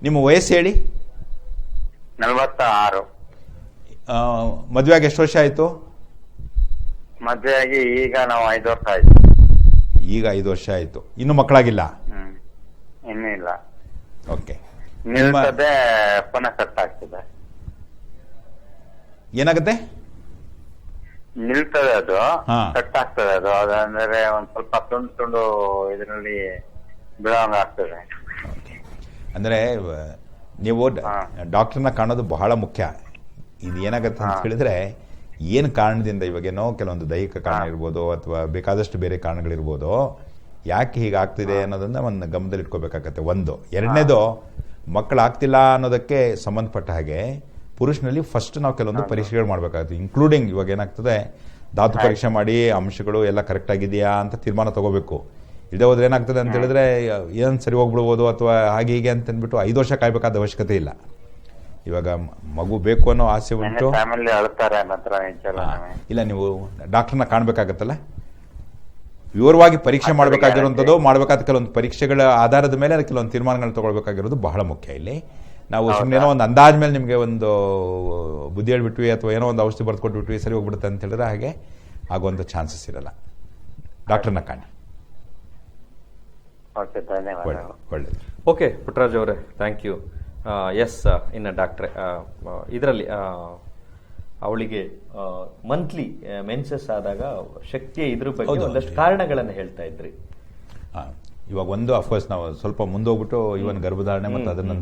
ನಿಮ್ಮ ವಯಸ್ಸು ಹೇಳಿ. 46. ಮದುವೆ ಆಗಿ ಎಷ್ಟು ವರ್ಷ ಆಯ್ತು? ಮದುವೆ ಆಗಿ ಈಗ ನಾವು 5 ವರ್ಷ ಆಯ್ತು. ಈಗ 5 ವರ್ಷ ಆಯ್ತು. ಇನ್ನು ಮಕ್ಕಳಾಗಿಲ್ಲ? ಇನ್ನೂ ಇಲ್ಲ. ಓಕೆ. ನಿಲ್ತದೆ, ಪುನಃ ಸೆಟ್ ಆಗ್ತದೆ. ಏನಾಗುತ್ತೆ? ನಿಲ್ತದೆ, ಅದು ಸೆಟ್ ಆಗ್ತದೆ. ಅದು ಅದಂದ್ರೆ ಒಂದ್ ಸ್ವಲ್ಪ ತುಂಡು ಇದರಲ್ಲಿ ಬೀಳಂಗ ಆಗ್ತದೆ. ಅಂದ್ರೆ ನೀವು ಡಾಕ್ಟರ್ನ ಕಾಣೋದು ಬಹಳ ಮುಖ್ಯ. ಇದು ಏನಾಗುತ್ತೆ ಅಂತ ಹೇಳಿದ್ರೆ, ಏನು ಕಾರಣದಿಂದ, ಇವಾಗೇನೋ ಕೆಲವೊಂದು ದೈಹಿಕ ಕಾರಣ ಇರ್ಬೋದು, ಅಥವಾ ಬೇಕಾದಷ್ಟು ಬೇರೆ ಕಾರಣಗಳಿರ್ಬೋದು, ಯಾಕೆ ಹೀಗಾಗ್ತಿದೆ ಅನ್ನೋದನ್ನ ಒಂದು ಗಮನದಲ್ಲಿ ಇಟ್ಕೋಬೇಕಾಗತ್ತೆ. ಒಂದು. ಎರಡನೇದು, ಮಕ್ಕಳಾಗ್ತಿಲ್ಲ ಅನ್ನೋದಕ್ಕೆ ಸಂಬಂಧಪಟ್ಟ ಹಾಗೆ ಪುರುಷನಲ್ಲಿ ಫಸ್ಟ್ ನಾವು ಕೆಲವೊಂದು ಪರೀಕ್ಷೆಗಳು ಮಾಡಬೇಕಾಗುತ್ತೆ. ಇನ್ಕ್ಲೂಡಿಂಗ್ ಇವಾಗ ಏನಾಗ್ತದೆ, ಧಾತು ಪರೀಕ್ಷೆ ಮಾಡಿ ಅಂಶಗಳು ಎಲ್ಲ ಕರೆಕ್ಟ್ ಆಗಿದೆಯಾ ಅಂತ ತೀರ್ಮಾನ ತಗೋಬೇಕು. ಇಲ್ಲದೆ ಹೋದ್ರೆ ಏನಾಗ್ತದೆ ಅಂತ ಹೇಳಿದ್ರೆ ಏನು ಸರಿ ಹೋಗ್ಬಿಡ್ಬೋದು, ಅಥವಾ ಹಾಗೆ ಹೀಗೆ ಅಂತ ಅಂದ್ಬಿಟ್ಟು 5 ವರ್ಷ ಕಾಯ್ಬೇಕಾದ ಅವಶ್ಯಕತೆ ಇಲ್ಲ. ಇವಾಗ ಮಗು ಬೇಕು ಅನ್ನೋ ಆಸೆ ಉಂಟು, ಇಲ್ಲ ನೀವು ಡಾಕ್ಟರ್ನ ಕಾಣಬೇಕಾಗತ್ತಲ್ಲ, ವಿವರವಾಗಿ ಪರೀಕ್ಷೆ ಮಾಡಬೇಕಾಗಿರುವಂಥದ್ದು, ಮಾಡಬೇಕಾದ ಕೆಲವೊಂದು ಪರೀಕ್ಷೆಗಳ ಆಧಾರದ ಮೇಲೆ ಕೆಲವೊಂದು ತೀರ್ಮಾನಗಳು ತಗೊಳ್ಬೇಕಾಗಿರೋದು ಬಹಳ ಮುಖ್ಯ. ಇಲ್ಲಿ ನಾವು ಸುಮ್ಮನೆ ಏನೋ ಒಂದು ಅಂದಾಜ್ ಮೇಲೆ ನಿಮಗೆ ಒಂದು ಬುದ್ಧಿ ಹೇಳ್ಬಿಟ್ವಿ, ಅಥವಾ ಏನೋ ಒಂದು ಔಷಧಿ ಬರೆದು ಕೊಟ್ಬಿಟ್ವಿ, ಸರಿ ಹೋಗ್ಬಿಡುತ್ತೆ ಅಂತ ಹೇಳಿದ್ರೆ ಹಾಗೆ ಆಗುವಂಥ ಚಾನ್ಸಸ್ ಇರಲ್ಲ. ಡಾಕ್ಟರ್ನ ಕಾಣಿ. ಒಳ್ಳೆಯದು. ಓಕೆ ಪುಟ್ಟರಾಜ್ ಅವರೇ, ಥ್ಯಾಂಕ್ ಯು. ಎಸ್, ಇನ್ನು ಡಾಕ್ಟ್ರೆ, ಇದರಲ್ಲಿ ಅವಳಿಗೆ ಮಂತ್ಲಿ ಮೆನ್ಸಸ್ ಆದಾಗ ಶಕ್ತಿಯ ಇದ್ರ ಬಗ್ಗೆ ಒಂದಷ್ಟು ಕಾರಣಗಳನ್ನು ಹೇಳ್ತಾ ಇದ್ರಿ. ಇವಾಗ ಒಂದು ಅಫ್ಕೋರ್ಸ್ ನಾವು ಸ್ವಲ್ಪ ಮುಂದೋಗ್ಬಿಟ್ಟು ಇವನ್ ಗರ್ಭಧಾರಣೆ ಮತ್ತು ಅದನ್ನ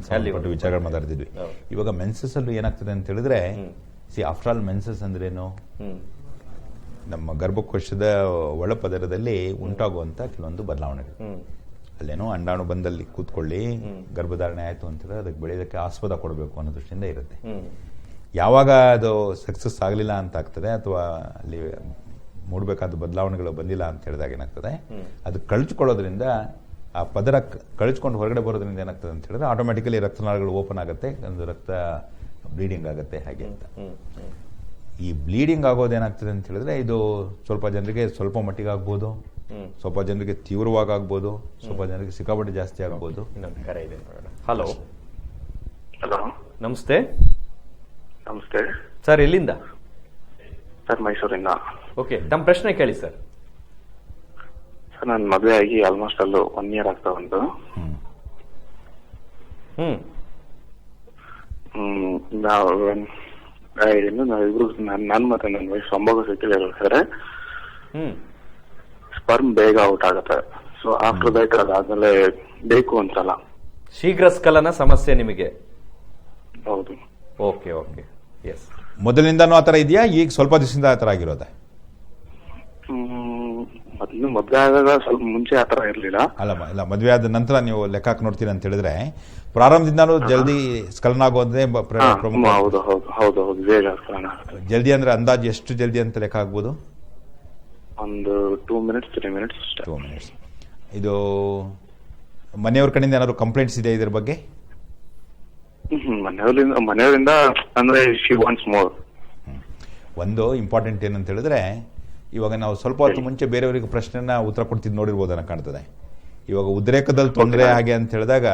ವಿಚಾರಗಳು ಮಾತಾಡ್ತಿದ್ವಿ. ಇವಾಗ ಮೆನ್ಸಸ್ ಅಲ್ಲೂ ಏನಾಗ್ತದೆ ಅಂತ ಹೇಳಿದ್ರೆ, ಆಫ್ಟರ್ ಆಲ್ ಮೆನ್ಸಸ್ ಅಂದ್ರೇನು, ನಮ್ಮ ಗರ್ಭಕೋಶದ ಒಳಪದರದಲ್ಲಿ ಉಂಟಾಗುವಂತ ಕೆಲವೊಂದು ಬದಲಾವಣೆಗಳು. ಅಲ್ಲೇನೋ ಅಂಡಾಣು ಬಂದಲ್ಲಿ ಕೂತ್ಕೊಳ್ಳಿ, ಗರ್ಭಧಾರಣೆ ಆಯ್ತು ಅಂತ ಹೇಳಿದ್ರೆ ಅದಕ್ಕೆ ಬೆಳೆಯೋದಕ್ಕೆ ಆಸ್ಪದ ಕೊಡಬೇಕು ಅನ್ನೋ ದೃಷ್ಟಿಯಿಂದ ಇರುತ್ತೆ. ಯಾವಾಗ ಅದು ಸಕ್ಸಸ್ ಆಗಲಿಲ್ಲ ಅಂತ ಆಗ್ತದೆ, ಅಥವಾ ಅಲ್ಲಿ ಮೂಡಬೇಕಾದ ಬದಲಾವಣೆಗಳು ಬಂದಿಲ್ಲ ಅಂತ ಹೇಳಿದಾಗ ಏನಾಗ್ತದೆ, ಅದು ಕಳ್ಚಿಕೊಳ್ಳೋದ್ರಿಂದ, ಆ ಪದರ ಕಳ್ಚ್ಕೊಂಡು ಹೊರಗಡೆ ಬರೋದ್ರಿಂದ ಏನಾಗ್ತದೆ ಅಂತ ಹೇಳಿದ್ರೆ ಆಟೋಮೆಟಿಕಲಿ ರಕ್ತನಾಳಗಳು ಓಪನ್ ಆಗುತ್ತೆ, ಒಂದು ರಕ್ತ ಬ್ಲೀಡಿಂಗ್ ಆಗುತ್ತೆ ಹಾಗೆ ಅಂತ. ಈ ಬ್ಲೀಡಿಂಗ್ ಆಗೋದೇನಾಗ್ತದೆ ಅಂತ ಹೇಳಿದ್ರೆ, ಇದು ಸ್ವಲ್ಪ ಜನರಿಗೆ ಸ್ವಲ್ಪ ಮಟ್ಟಿಗೆ ಆಗ್ಬೋದು, ಸ್ವಲ್ಪ ಜನರಿಗೆ ತೀವ್ರವಾಗಿ ಆಗ್ಬೋದು, ಸ್ವಲ್ಪ ಜನರಿಗೆ ಸಿಕ್ಕಾಪಟ್ಟೆ ಜಾಸ್ತಿ ಆಗ್ಬೋದು. ಕರೆ ಇದೆ. ಹಲೋ. ಹಲೋ, ನಮಸ್ತೆ. ನಮಸ್ತೆ ಸರ್, ಎಲ್ಲಿಂದ? ಸರ್, ಮೈಸೂರಿಂದ. ಓಕೆ, ತಮ್ಮ ಪ್ರಶ್ನೆ ಕೇಳಿ ಸರ್. ಸರ್, ನನ್ನ ಮದುವೆ ಆಗಿ ಆಲ್ಮೋಸ್ಟ್ ಅಲ್ಲೂ 1 year ಆಗ್ತಾ ಉಂಟು. ನಾವಿಬ್ರು, ನಾನು ಮತ್ತೆ ನನ್ನ ವಯಸ್ಸು ಸಂಭೋಗ ಸಿಕ್ಕಿಲ್ಲ ಸರ್. ಸ್ಪರ್ಮ್ ಬೇಗ ಔಟ್ ಆಗುತ್ತೆ. ಸೊ ಆಫ್ಟರ್ ದಟ್ ಅದಾದ್ಮೇಲೆ ಬೇಕು ಅಂತಲ್ಲ, ಶೀಘ್ರ ಸ್ಖಲನ ಸಮಸ್ಯೆ ನಿಮಗೆ? ಹೌದು. Okay okay, yes. ಮೊದಲಿಂದನೂ ಆತರ ಇದೆಯಾ, ಈಗ ಸ್ವಲ್ಪ ದಿವಸದಿಂದ ಆತರ ಆಗಿರೋದ? ಮೊದಲು ಮದುವೆ ಆದಾಗ ಸ್ವಲ್ಪ ಮುಂಚೆ ಆತರ ಇರ್ಲಿಲ್ಲ. ಇಲ್ಲ, ಮದುವೆ ಆದ ನಂತರ ನೀವು ಲೆಕ್ಕ ಹಾಕಿ ನೋಡ್ತೀರಿ ಅಂತ ಹೇಳಿದ್ರೆ ಪ್ರಾರಂಭದಿಂದಾನು ಜಲ್ದಿ ಸ್ಖಲನ ಆಗೋದೇ ಪ್ರಮುಖ. ಹೌದು ಹೌದು ಹೌದು ಹೌದು, ಬೇಗ ಸ್ಖಲನ. ಜಲ್ದಿ ಅಂದ್ರೆ ಅಂದಾಜು ಎಷ್ಟು ಜಲ್ದಿ ಅಂತ ಲೆಕ್ಕ ಹಾಕ್ಬೋದು? ಒಂದು 2 minutes 3 minutes. 2 minutes. ಇದು ಮನೆಯವ್ರ ಕಡೆಯಿಂದ ಏನಾದ್ರು ಕಂಪ್ಲೇಂಟ್ಸ್ ಇದೆ ಇದ್ರ ಬಗ್ಗೆ? ಮನೆಯವರಿಂದ ಅಂದ್ರೆ ಶಿ ವಾಂಟ್ಸ್ ಮೋರ್. ಒಂದು ಇಂಪಾರ್ಟೆಂಟ್ ಏನಂತ ಹೇಳಿದ್ರೆ, ಇವಾಗ ನಾವು ಸ್ವಲ್ಪ ಹೊತ್ತು ಮುಂಚೆ ಬೇರೆಯವರಿಗೆ ಪ್ರಶ್ನೆನ ಉತ್ತರ ಕೊಡ್ತಿದ್ದು ನೋಡಿರ್ಬೋದು ಅನ್ನೋ ಕಾಣ್ತದೆ. ಇವಾಗ ಉದ್ರೇಕದಲ್ಲಿ ತೊಂದರೆ ಹಾಗೆ ಅಂತ ಹೇಳಿದಾಗ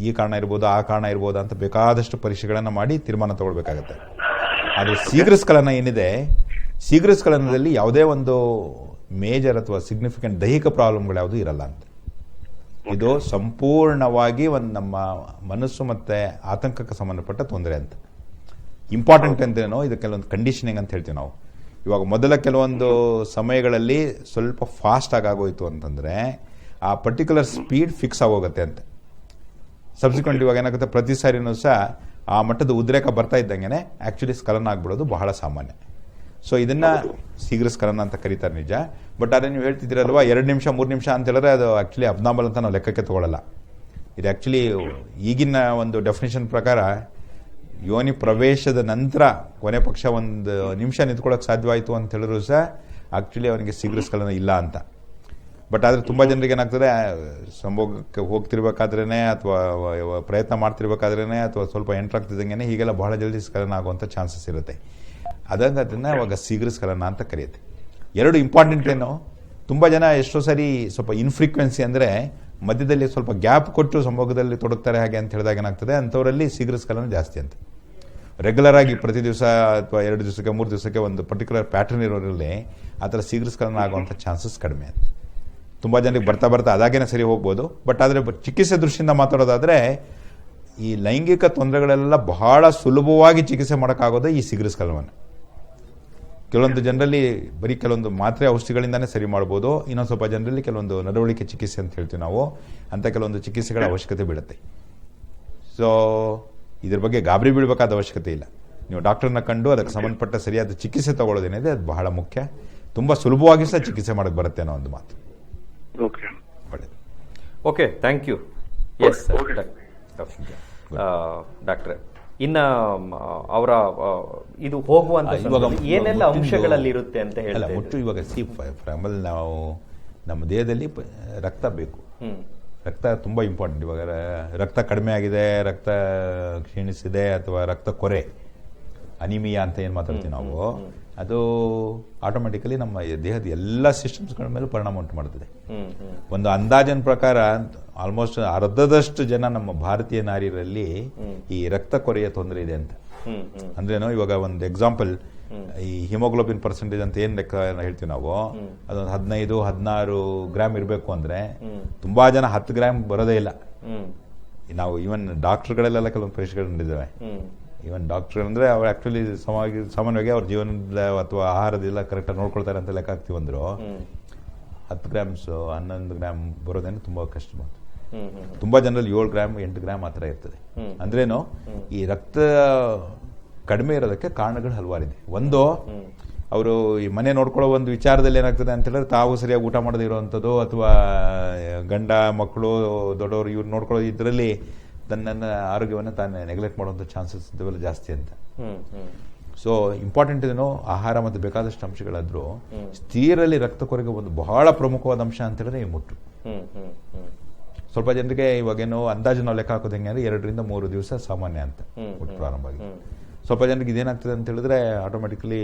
ಈ ಕಾರಣ ಇರ್ಬೋದು, ಆ ಕಾರಣ ಇರ್ಬೋದು ಅಂತ ಬೇಕಾದಷ್ಟು ಪರೀಕ್ಷೆಗಳನ್ನು ಮಾಡಿ ತೀರ್ಮಾನ ತಗೊಳ್ಬೇಕಾಗತ್ತೆ. ಆದರೆ ಶೀಘ್ರಸ್ಖಲನ ಏನಿದೆ, ಶೀಘ್ರಸ್ಖಲನದಲ್ಲಿ ಯಾವುದೇ ಒಂದು ಮೇಜರ್ ಅಥವಾ ಸಿಗ್ನಿಫಿಕೆಂಟ್ ದೈಹಿಕ ಪ್ರಾಬ್ಲಮ್ಗಳು ಯಾವುದೂ ಇರಲ್ಲ ಅಂತ. ಇದು ಸಂಪೂರ್ಣವಾಗಿ ಒಂದು ನಮ್ಮ ಮನಸ್ಸು ಮತ್ತು ಆತಂಕಕ್ಕೆ ಸಂಬಂಧಪಟ್ಟ ತೊಂದರೆ ಅಂತ. ಇಂಪಾರ್ಟೆಂಟ್ ಅಂತೇನೋ ಇದು ಕೆಲವೊಂದು ಕಂಡೀಷನಿಂಗ್ ಅಂತ ಹೇಳ್ತೀವಿ ನಾವು. ಇವಾಗ ಮೊದಲ ಕೆಲವೊಂದು ಸಮಯಗಳಲ್ಲಿ ಸ್ವಲ್ಪ ಫಾಸ್ಟ್ ಆಗೋಯ್ತು ಅಂತಂದರೆ ಆ ಪರ್ಟಿಕ್ಯುಲರ್ ಸ್ಪೀಡ್ ಫಿಕ್ಸ್ ಆಗೋಗುತ್ತೆ ಅಂತ. ಸಬ್ಸಿಕ್ವೆಂಟ್ ಇವಾಗ ಏನಾಗುತ್ತೆ, ಪ್ರತಿ ಸಾರಿನೂ ಸಹ ಆ ಮಟ್ಟದ ಉದ್ರೇಕ ಬರ್ತಾ ಇದ್ದಂಗೆ ಆ್ಯಕ್ಚುಲಿ ಸ್ಖಲನ ಆಗ್ಬಿಡೋದು ಬಹಳ ಸಾಮಾನ್ಯ. ಸೊ ಇದನ್ನು ಶೀಘ್ರ ಸ್ಖಲನ ಅಂತ ಕರೀತಾರೆ ನಿಜ. ಬಟ್ ಅದೇ ನೀವು ಹೇಳ್ತಿದ್ದೀರಲ್ವಾ 2 ನಿಮಿಷ 3 ನಿಮಿಷ ಅಂತ ಹೇಳಿದ್ರೆ ಅದು ಆ್ಯಕ್ಚುಲಿ ಅಬ್ನಾರ್ಮಲ್ ಅಂತ ನಾವು ಲೆಕ್ಕಕ್ಕೆ ತಗೊಳ್ಳಲ್ಲ. ಇದು ಆ್ಯಕ್ಚುಲಿ ಈಗಿನ ಒಂದು ಡೆಫಿನೇಷನ್ ಪ್ರಕಾರ ಯೋನಿ ಪ್ರವೇಶದ ನಂತರ ಕೊನೆ ಪಕ್ಷ 1 ನಿಮಿಷ ನಿಂತ್ಕೊಳ್ಳೋಕೆ ಸಾಧ್ಯವಾಯಿತು ಅಂತ ಹೇಳಿದ್ರು ಸಹ ಆ್ಯಕ್ಚುಲಿ ಅವನಿಗೆ ಶೀಘ್ರ ಸ್ಖಲನ ಇಲ್ಲ ಅಂತ. ಬಟ್ ಆದರೆ ತುಂಬ ಜನರಿಗೆ ಏನಾಗ್ತದೆ, ಸಂಭೋಗಕ್ಕೆ ಹೋಗ್ತಿರ್ಬೇಕಾದ್ರೇ ಅಥವಾ ಪ್ರಯತ್ನ ಮಾಡ್ತಿರ್ಬೇಕಾದ್ರೇ ಅಥವಾ ಸ್ವಲ್ಪ ಎಂಟ್ರಾಗ್ತಿದ್ದಂಗೆ ಹೀಗೆಲ್ಲ ಬಹಳ ಜಲ್ದಿ ಸ್ಖಲನ ಆಗುವಂಥ ಚಾನ್ಸಸ್ ಇರುತ್ತೆ. ಅದನ್ನು ಅವಾಗ ಶೀಘ್ರ ಸ್ಖಲನ ಅಂತ ಕರೆಯುತ್ತೆ. 2 ಇಂಪಾರ್ಟೆಂಟ್ ಏನು, ತುಂಬ ಜನ ಎಷ್ಟೋ ಸರಿ ಸ್ವಲ್ಪ ಇನ್ಫ್ರೀಕ್ವೆನ್ಸಿ ಅಂದರೆ ಮಧ್ಯದಲ್ಲಿ ಸ್ವಲ್ಪ ಗ್ಯಾಪ್ ಕೊಟ್ಟು ಸಂಭೋಗದಲ್ಲಿ ತೊಡಗ್ತಾರೆ ಹಾಗೆ ಅಂತ ಹೇಳಿದಾಗ ಏನಾಗ್ತದೆ, ಅಂಥವರಲ್ಲಿ ಶೀಘ್ರ ಸ್ಖಲನ ಜಾಸ್ತಿ ಅಂತ. ರೆಗ್ಯುಲರ್ ಆಗಿ ಪ್ರತಿ ದಿವಸ ಅಥವಾ 2 ದಿವಸಕ್ಕೆ 3 ದಿವಸಕ್ಕೆ ಒಂದು ಪರ್ಟಿಕ್ಯುಲರ್ ಪ್ಯಾಟರ್ನ್ ಇರೋರಲ್ಲಿ ಆ ಥರ ಶೀಘ್ರ ಸ್ಖಲನ ಆಗುವಂಥ ಚಾನ್ಸಸ್ ಕಡಿಮೆ ಅಂತ. ತುಂಬ ಜನರಿಗೆ ಬರ್ತಾ ಅದಾಗೇನೆ ಸರಿ ಹೋಗ್ಬೋದು. ಬಟ್ ಆದರೆ ಚಿಕಿತ್ಸೆ ದೃಷ್ಟಿಯಿಂದ ಮಾತಾಡೋದಾದರೆ ಈ ಲೈಂಗಿಕ ತೊಂದರೆಗಳೆಲ್ಲ ಬಹಳ ಸುಲಭವಾಗಿ ಚಿಕಿತ್ಸೆ ಮಾಡೋಕ್ಕಾಗೋದು ಈ ಶೀಘ್ರ ಸ್ಖಲನವನ್ನು. ಕೆಲವೊಂದು ಜನರಲ್ಲಿ ಬರೀ ಕೆಲವೊಂದು ಮಾತ್ರೆ ಔಷಧಿಗಳಿಂದಾನೇ ಸರಿ ಮಾಡ್ಬೋದು. ಇನ್ನೊಂದು ಸ್ವಲ್ಪ ಜನರಲ್ಲಿ ಕೆಲವೊಂದು ನಡವಳಿಕೆ ಚಿಕಿತ್ಸೆ ಅಂತ ಹೇಳ್ತೀವಿ ನಾವು, ಅಂತ ಕೆಲವೊಂದು ಚಿಕಿತ್ಸೆಗಳ ಅವಶ್ಯಕತೆ ಬೀಳುತ್ತೆ. ಸೊ ಇದ್ರ ಬಗ್ಗೆ ಗಾಬರಿ ಬೀಳಬೇಕಾದ ಅವಶ್ಯಕತೆ ಇಲ್ಲ. ನೀವು ಡಾಕ್ಟರ್ನ ಕಂಡು ಅದಕ್ಕೆ ಸಂಬಂಧಪಟ್ಟ ಸರಿಯಾದ ಚಿಕಿತ್ಸೆ ತಗೊಳ್ಳೋದೇನಿದೆ ಅದು ಬಹಳ ಮುಖ್ಯ. ತುಂಬ ಸುಲಭವಾಗಿ ಸಹ ಚಿಕಿತ್ಸೆ ಮಾಡಕ್ಕೆ ಬರುತ್ತೆ ಅನ್ನೋ ಒಂದು ಮಾತು. Okay, thank you. ಎಸ್ ಡಾಕ್ಟ್ರೆ, ಇನ್ನ ಅವರ ಇದು ಹೋಗುವಂತ ಏನೆಲ್ಲ ಅಂಶಗಳಲ್ಲಿ ಇರುತ್ತೆ ಅಂತ ಹೇಳಿ ಒಟ್ಟು ಇವಾಗ ಆಮೇಲೆ ನಾವು ನಮ್ಮ ದೇಹದಲ್ಲಿ ರಕ್ತ ಬೇಕು. ರಕ್ತ ತುಂಬ ಇಂಪಾರ್ಟೆಂಟ್. ಇವಾಗ ರಕ್ತ ಕಡಿಮೆ ಆಗಿದೆ, ರಕ್ತ ಕ್ಷೀಣಿಸಿದೆ ಅಥವಾ ರಕ್ತ ಕೊರೆ ಅನಿಮಿಯಾ ಅಂತ ಏನು ಮಾತಾಡ್ತೀವಿ ನಾವು, ಅದು ಆಟೋಮೆಟಿಕಲಿ ನಮ್ಮ ದೇಹದ ಎಲ್ಲ ಸಿಸ್ಟಮ್ಸ್ಗಳ ಮೇಲೆ ಪರಿಣಾಮ ಉಂಟು ಮಾಡ್ತದೆ. ಒಂದು ಅಂದಾಜಿನ ಪ್ರಕಾರ ಆಲ್ಮೋಸ್ಟ್ ಅರ್ಧದಷ್ಟು ಜನ ನಮ್ಮ ಭಾರತೀಯ ನಾರಿಯರಲ್ಲಿ ಈ ರಕ್ತ ಕೊರೆಯ ತೊಂದರೆ ಇದೆ ಅಂತ. ಅಂದ್ರೇನು, ಇವಾಗ ಒಂದು ಎಕ್ಸಾಂಪಲ್, ಈ ಹಿಮೋಗ್ಲೋಬಿನ್ ಪರ್ಸೆಂಟೇಜ್ ಅಂತ ಏನ್ ಲೆಕ್ಕ ಹೇಳ್ತೀವಿ ನಾವು, ಅದೊಂದು 15-16 ಗ್ರಾಮ್ ಇರಬೇಕು ಅಂದ್ರೆ ತುಂಬಾ ಜನ 10 ಗ್ರಾಮ್ ಬರೋದೇ ಇಲ್ಲ. ನಾವು ಈವನ್ ಡಾಕ್ಟರ್ಗಳೆಲ್ಲ ಕೆಲವೊಂದು ಪರೀಕ್ಷೆಗಳು ನಡೆದಿದ್ದಾವೆ. ಈವನ್ ಡಾಕ್ಟರ್ ಅಂದ್ರೆ ಅವ್ರು ಆಕ್ಚುಲಿ ಸಾಮಾನ್ಯವಾಗಿ ಅವ್ರ ಜೀವನದ ಅಥವಾ ಆಹಾರದೆಲ್ಲ ಕರೆಕ್ಟಾಗಿ ನೋಡ್ಕೊಳ್ತಾರೆ ಅಂತ ಲೆಕ್ಕ ಹಾಕ್ತೀವಿ ಅಂದ್ರು 10 ಗ್ರಾಮ್ಸ್ 11 ಗ್ರಾಮ್ ಬರೋದೇನು ತುಂಬಾ ಕಷ್ಟ ಮಾತು. ತುಂಬಾ ಜನರಲ್ಲಿ 7 ಗ್ರಾಮ್ 8 ಗ್ರಾಮ್ ಆ ಥರ ಇರ್ತದೆ. ಅಂದ್ರೇನು, ಈ ರಕ್ತ ಕಡಿಮೆ ಇರೋದಕ್ಕೆ ಕಾರಣಗಳು ಹಲವಾರಿದೆ. ಒಂದು, ಅವರು ಈ ಮನೆ ನೋಡ್ಕೊಳ್ಳೋ ಒಂದು ವಿಚಾರದಲ್ಲಿ ಏನಾಗ್ತದೆ ಅಂತ ಹೇಳಿದ್ರೆ ತಾವು ಸರಿಯಾಗಿ ಊಟ ಮಾಡದೇ ಇರುವಂಥದ್ದು ಅಥವಾ ಗಂಡ ಮಕ್ಕಳು ದೊಡ್ಡವರು ಇವ್ರು ನೋಡ್ಕೊಳ್ಳೋ ಇದರಲ್ಲಿ ತನ್ನ ಆರೋಗ್ಯವನ್ನು ತಾನು ನೆಗ್ಲೆಕ್ಟ್ ಮಾಡುವಂಥ ಚಾನ್ಸಸ್ ಇದ್ದಾವೆಲ್ಲ ಜಾಸ್ತಿ ಅಂತ. ಸೊ ಇಂಪಾರ್ಟೆಂಟ್ ಏನೋ ಆಹಾರ ಮತ್ತು ಬೇಕಾದಷ್ಟು ಅಂಶಗಳಾದ್ರೂ ಸ್ತ್ರೀಯರಲ್ಲಿ ರಕ್ತ ಕೊರಗೆ ಒಂದು ಬಹಳ ಪ್ರಮುಖವಾದ ಅಂಶ ಅಂತ ಹೇಳಿದ್ರೆ ಈ ಮುಟ್ಟು. ಸ್ವಲ್ಪ ಜನರಿಗೆ ಇವಾಗೇನೋ ಅಂದಾಜು ನಾವು ಲೆಕ್ಕ ಹಾಕೋದು ಹೆಂಗೆ ಅಂದ್ರೆ 2 ರಿಂದ 3 ದಿವಸ ಸಾಮಾನ್ಯ ಅಂತ ಮುಟ್ಟು ಪ್ರಾರಂಭ ಆಗಿ. ಸ್ವಲ್ಪ ಜನರಿಗೆ ಇದೇನಾಗ್ತದೆ ಅಂತ ಹೇಳಿದ್ರೆ ಆಟೋಮೆಟಿಕಲಿ